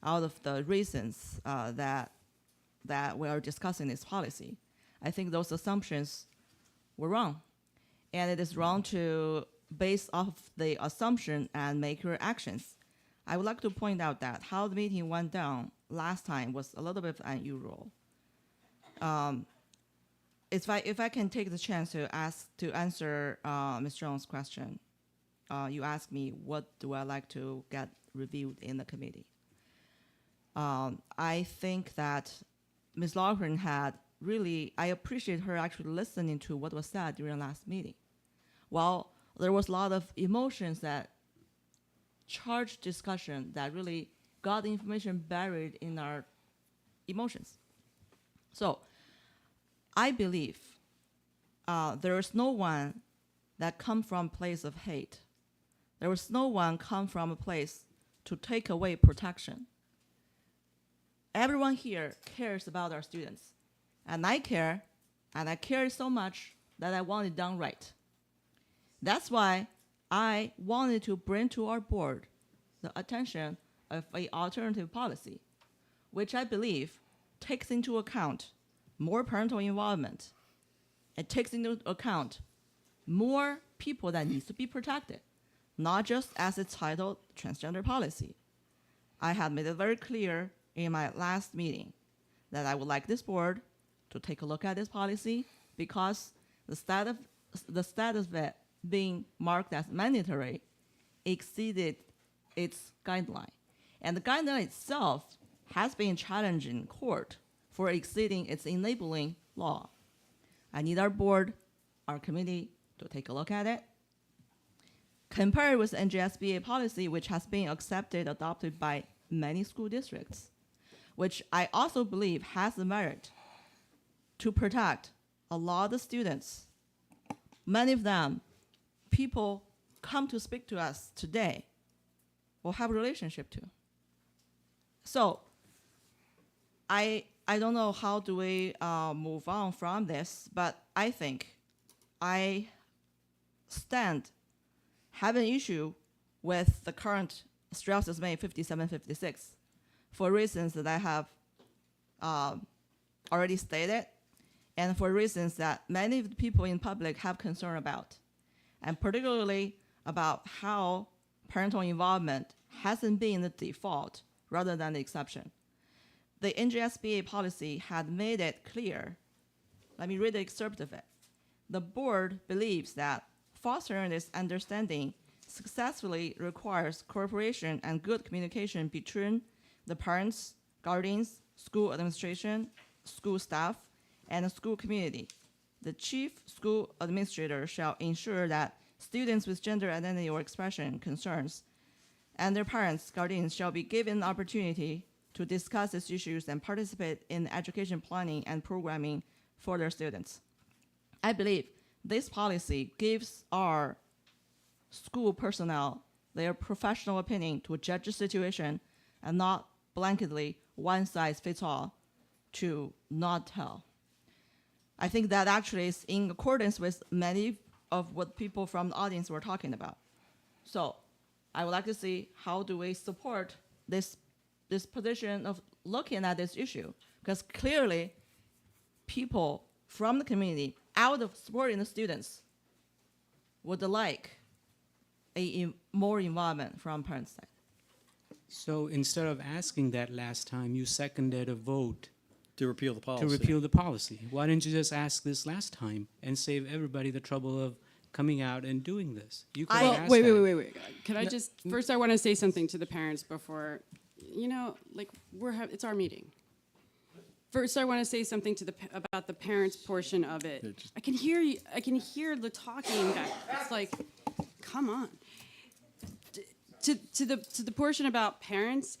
V: out of the reasons that we are discussing this policy. I think those assumptions were wrong. And it is wrong to base off the assumption and make your actions. I would like to point out that how the meeting went down last time was a little bit unusual. If I can take the chance to answer Ms. Jones' question, you asked me what do I like to get reviewed in the committee. I think that Ms. Loughran had really, I appreciate her actually listening to what was said during last meeting. While there was a lot of emotions that charged discussion that really got the information buried in our emotions. So I believe there is no one that come from a place of hate. There was no one come from a place to take away protection. Everyone here cares about our students. And I care so much that I want it done right. That's why I wanted to bring to our board the attention of an alternative policy, which I believe takes into account more parental involvement. It takes into account more people that needs to be protected, not just as it's titled transgender policy. I had made it very clear in my last meeting that I would like this board to take a look at this policy because the status of it being marked as mandatory exceeded its guideline. And the guideline itself has been challenged in court for exceeding its enabling law. I need our board, our committee, to take a look at it. Compare it with NJSBA policy, which has been adopted by many school districts, which I also believe has the merit to protect a lot of students. Many of them, people come to speak to us today or have a relationship to. So I don't know how do we move on from this, but I think I have an issue with the current Strauss May 5756 for reasons that I have already stated, and for reasons that many of the people in public have concern about, and particularly about how parental involvement hasn't been the default rather than the exception. The NJSBA policy had made it clear. Let me read the excerpt of it. The board believes that fostering this understanding successfully requires cooperation and good communication between the parents, guardians, school administration, school staff, and the school community. The chief school administrator shall ensure that students with gender identity or expression concerns and their parents, guardians shall be given the opportunity to discuss these issues and participate in education planning and programming for their students. I believe this policy gives our school personnel their professional opinion to judge the situation and not blanketly one size fits all to not tell. I think that actually is in accordance with many of what people from the audience were talking about. So I would like to see how do we support this position of looking at this issue, because clearly people from the community out of supporting the students would like more involvement from parents' side.
L: So instead of asking that last time, you seconded a vote
F: To repeal the policy.
L: to repeal the policy. Why didn't you just ask this last time and save everybody the trouble of coming out and doing this? You could have asked
U: Wait.
L: that.
U: Can I just, first I want to say something to the parents before, like, it's our meeting. First, I want to say something to about the parents portion of it. I can hear the talking back. It's like, come on. To the portion about parents,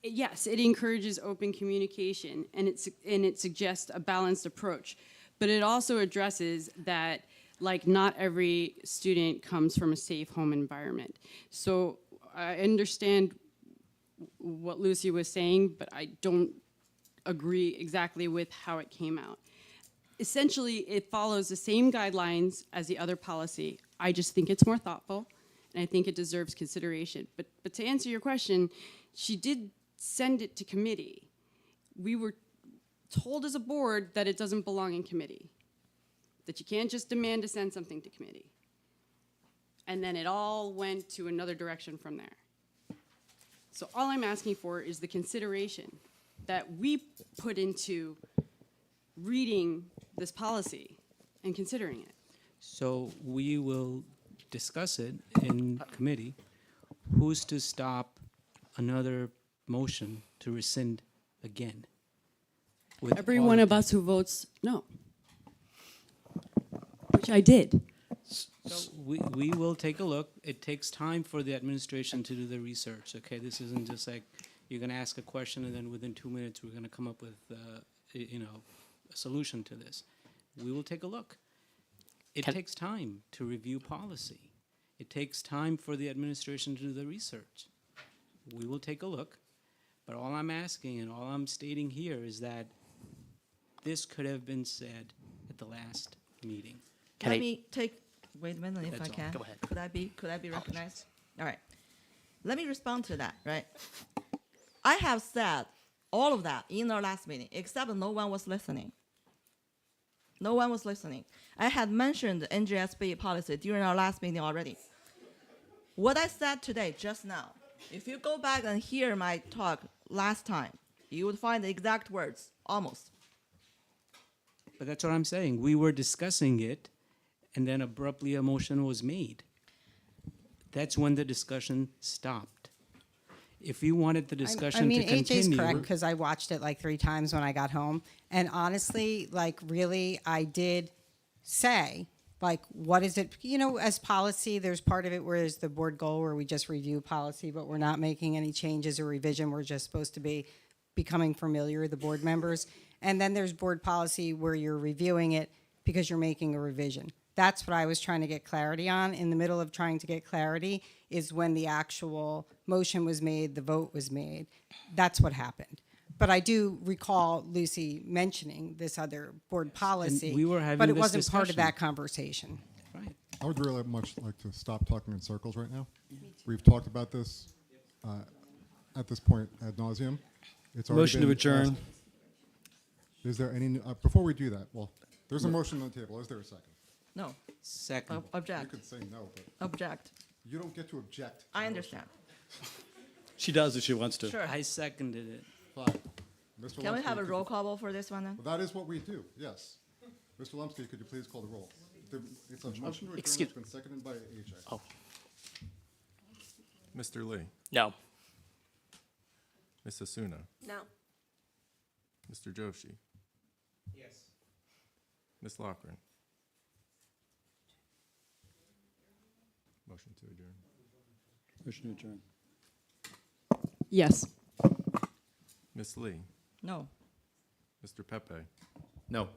U: yes, it encourages open communication and it suggests a balanced approach, but it also addresses that, like, not every student comes from a safe home environment. So I understand what Lucy was saying, but I don't agree exactly with how it came out. Essentially, it follows the same guidelines as the other policy. I just think it's more thoughtful, and I think it deserves consideration. But to answer your question, she did send it to committee. We were told as a board that it doesn't belong in committee, that you can't just demand to send something to committee. And then it all went to another direction from there. So all I'm asking for is the consideration that we put into reading this policy and considering it.
L: So we will discuss it in committee. Who's to stop another motion to rescind again? With
U: Every
L: all
U: one
L: the-
U: of us who votes no, which I did.
L: So we will take a look. It takes time for the administration to do the research, okay? This isn't just like you're gonna ask a question and then within 2 minutes, we're gonna come up with, a solution to this. We will take a look. It takes time to review policy. It takes time for the administration to do the research. We will take a look, but all I'm asking and all I'm stating here is that this could have been said at the last meeting.
V: Let me take, wait a minute if
L: That's
V: I
L: all.
V: can.
L: Go ahead.
V: Could I be recognized? All right. Let me respond to that, right? I have said all of that in our last meeting, except no one was listening. No one was listening. I had mentioned the NJSB policy during our last meeting already. What I said today, just now, if you go back and hear my talk last time, you would find the exact words, almost.
L: But that's what I'm saying. We were discussing it, and then abruptly a motion was made. That's when the discussion stopped. If you wanted the discussion to continue.
M: AJ's correct, because I watched it like 3 times when I got home. And honestly, like, really, I did say, like, what is it? As policy, there's part of it where there's the board goal where we just review policy, but we're not making any changes or revision. We're just supposed to be becoming familiar with the board members. And then there's board policy where you're reviewing it because you're making a revision. That's what I was trying to get clarity on. In the middle of trying to get clarity is when the actual motion was made, the vote was made. That's what happened. But I do recall Lucy mentioning this other board policy,
L: we were having
M: but it
L: this
M: wasn't part of
L: discussion.
M: that conversation.
L: Right.
B: I would really much like to stop talking in circles right now. We've talked about this at this point ad nauseum. It's already
F: Motion to
B: been
F: adjourn.
B: asked. Is there any, before we do that, well, there's a motion on the table. Is there a second?
V: No.
L: Second.
B: You
V: Object.
B: could say no, but
V: Object.
B: you don't get to object.
V: I understand.
F: She does if she wants to.
V: Sure.
L: I seconded it.
B: Fine. Mr.
V: Can we
B: Lemke,
V: have a
B: could
V: roll
B: you-
V: call vote for this one then?
B: Well, that is what we do, yes. Mr. Lemke, could you please call the roll? It's a motion to adjourn
K: excuse-
B: that's been seconded by AJ.
K: Oh,
E: Mr. Lee,
K: no.
E: Ms. Asuna,
G: No.
E: Mr. Joshi.
L: Yes.
E: Ms. Loughran. Motion to adjourn.
F: Motion to adjourn.
U: Yes.
E: Ms. Lee,
V: No.
E: Mr. Pepe,
Q: No.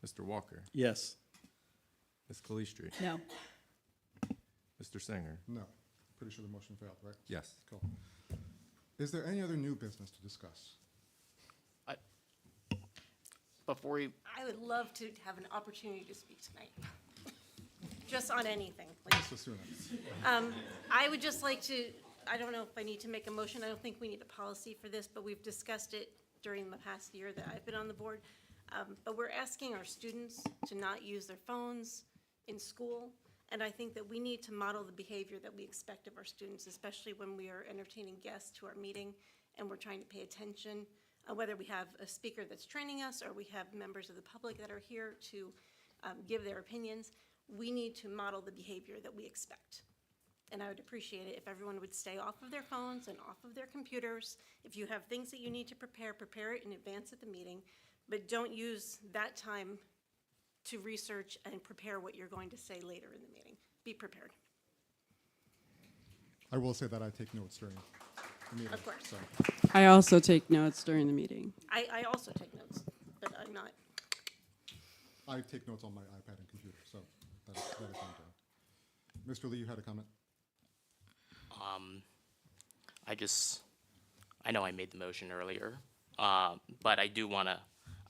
E: Mr. Walker,
F: Yes.
E: Ms. Calistri,
J: No.
E: Mr. Singer.
B: No. Pretty sure the motion failed, right?
E: Yes.
B: Cool. Is there any other new business to discuss?
K: before we,
A: I would love to have an opportunity to speak tonight, just on anything, please.
B: Mr. Suna.
A: I would just like to, I don't know if I need to make a motion. I don't think we need a policy for this, but we've discussed it during the past year that I've been on the board. But we're asking our students to not use their phones in school. And I think that we need to model the behavior that we expect of our students, especially when we are entertaining guests to our meeting and we're trying to pay attention, whether we have a speaker that's training us or we have members of the public that are here to give their opinions. We need to model the behavior that we expect. And I would appreciate it if everyone would stay off of their phones and off of their computers. If you have things that you need to prepare it in advance at the meeting, but don't use that time to research and prepare what you're going to say later in the meeting. Be prepared.
B: I will say that I take notes during the meeting.
A: Of course.
B: So.
U: I also take notes during the meeting.
A: I also take notes, but I'm not.
B: I take notes on my iPad and computer, so that is what I'm doing. Mr. Lee, you had a comment?
K: I know I made the motion earlier, but I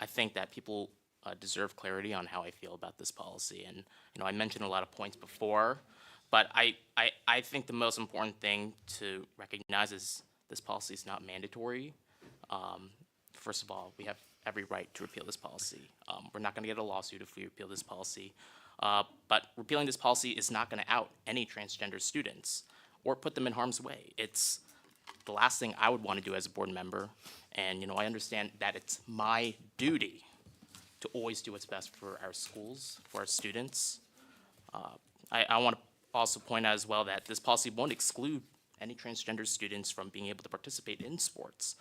K: think that people deserve clarity on how I feel about this policy. And, I mentioned a lot of points before, but I think the most important thing to recognize is this policy is not mandatory. First of all, we have every right to repeal this policy. We're not going to get a lawsuit if we repeal this policy. But repealing this policy is not going to out any transgender students or put them in harm's way. It's the last thing I would want to do as a board member. And, I understand that it's my duty to always do what's best for our schools, for our students. I want to also point out as well that this policy won't exclude any transgender students from being able to participate in sports.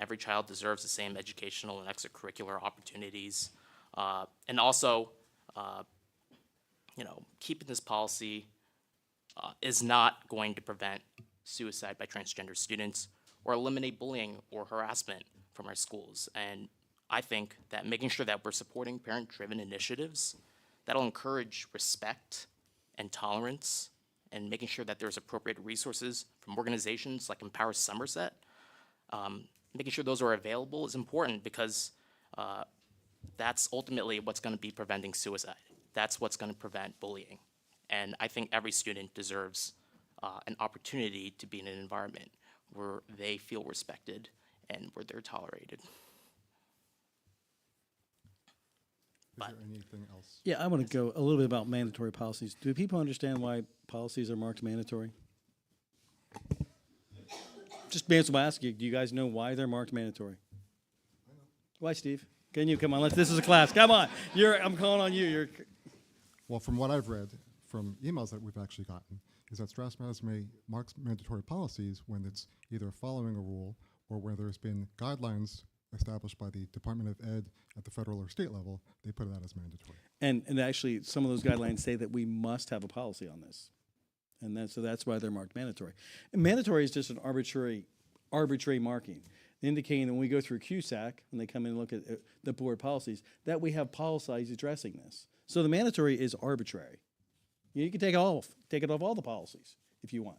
K: Every child deserves the same educational and extracurricular opportunities. And also, keeping this policy is not going to prevent suicide by transgender students or eliminate bullying or harassment from our schools. And I think that making sure that we're supporting parent-driven initiatives that'll encourage respect and tolerance, and making sure that there's appropriate resources from organizations like Empower Somerset, making sure those are available is important because that's ultimately what's going to be preventing suicide. That's what's going to prevent bullying. And I think every student deserves an opportunity to be in an environment where they feel respected and where they're tolerated.
B: Is there anything else?
F: Yeah, I want to go a little bit about mandatory policies. Do people understand why policies are marked mandatory? Just answer by asking you, do you guys know why they're marked mandatory? Why, Steve? Can you come on? This is a class. Come on. I'm calling on you.
B: Well, from what I've read from emails that we've actually gotten, is that Strathmore may mark mandatory policies when it's either following a rule or where there's been guidelines established by the Department of Ed at the federal or state level. They put that as mandatory. And
F: actually, some of those guidelines say that we must have a policy on this. And so that's why they're marked mandatory. And mandatory is just an arbitrary marking, indicating that when we go through CUSAC, when they come in and look at the board policies, that we have policies addressing this. So the mandatory is arbitrary. You can take it off all the policies if you want,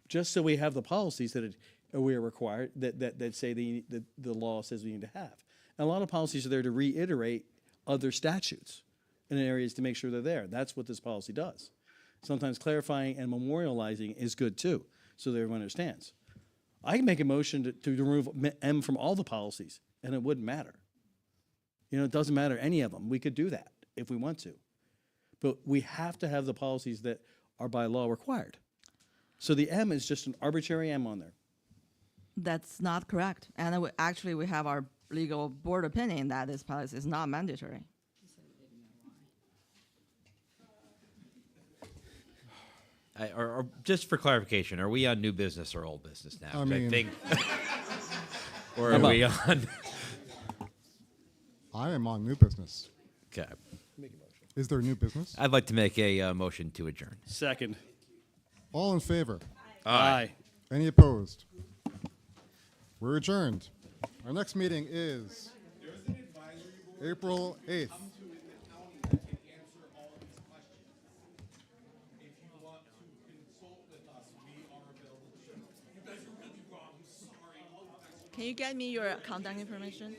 F: just so we have the policies that we are required, that say the law says we need to have. And a lot of policies are there to reiterate other statutes in areas to make sure they're there. That's what this policy does. Sometimes clarifying and memorializing is good too, so that everyone understands. I can make a motion to remove M from all the policies, and it wouldn't matter. It doesn't matter any of them. We could do that if we want to. But we have to have the policies that are by law required. So the M is just an arbitrary M on there.
V: That's not correct. And we have our legal board opinion that this policy is not mandatory.
Q: Or just for clarification, are we on new business or old business now? I think, or are we on?
B: I am on new business.
Q: Okay.
B: Is there new business?
Q: I'd like to make a motion to adjourn.
F: Second.
B: All in favor?
F: Aye.
B: Any opposed? We're adjourned. Our next meeting is April 8th.
V: Can you get me your contact information?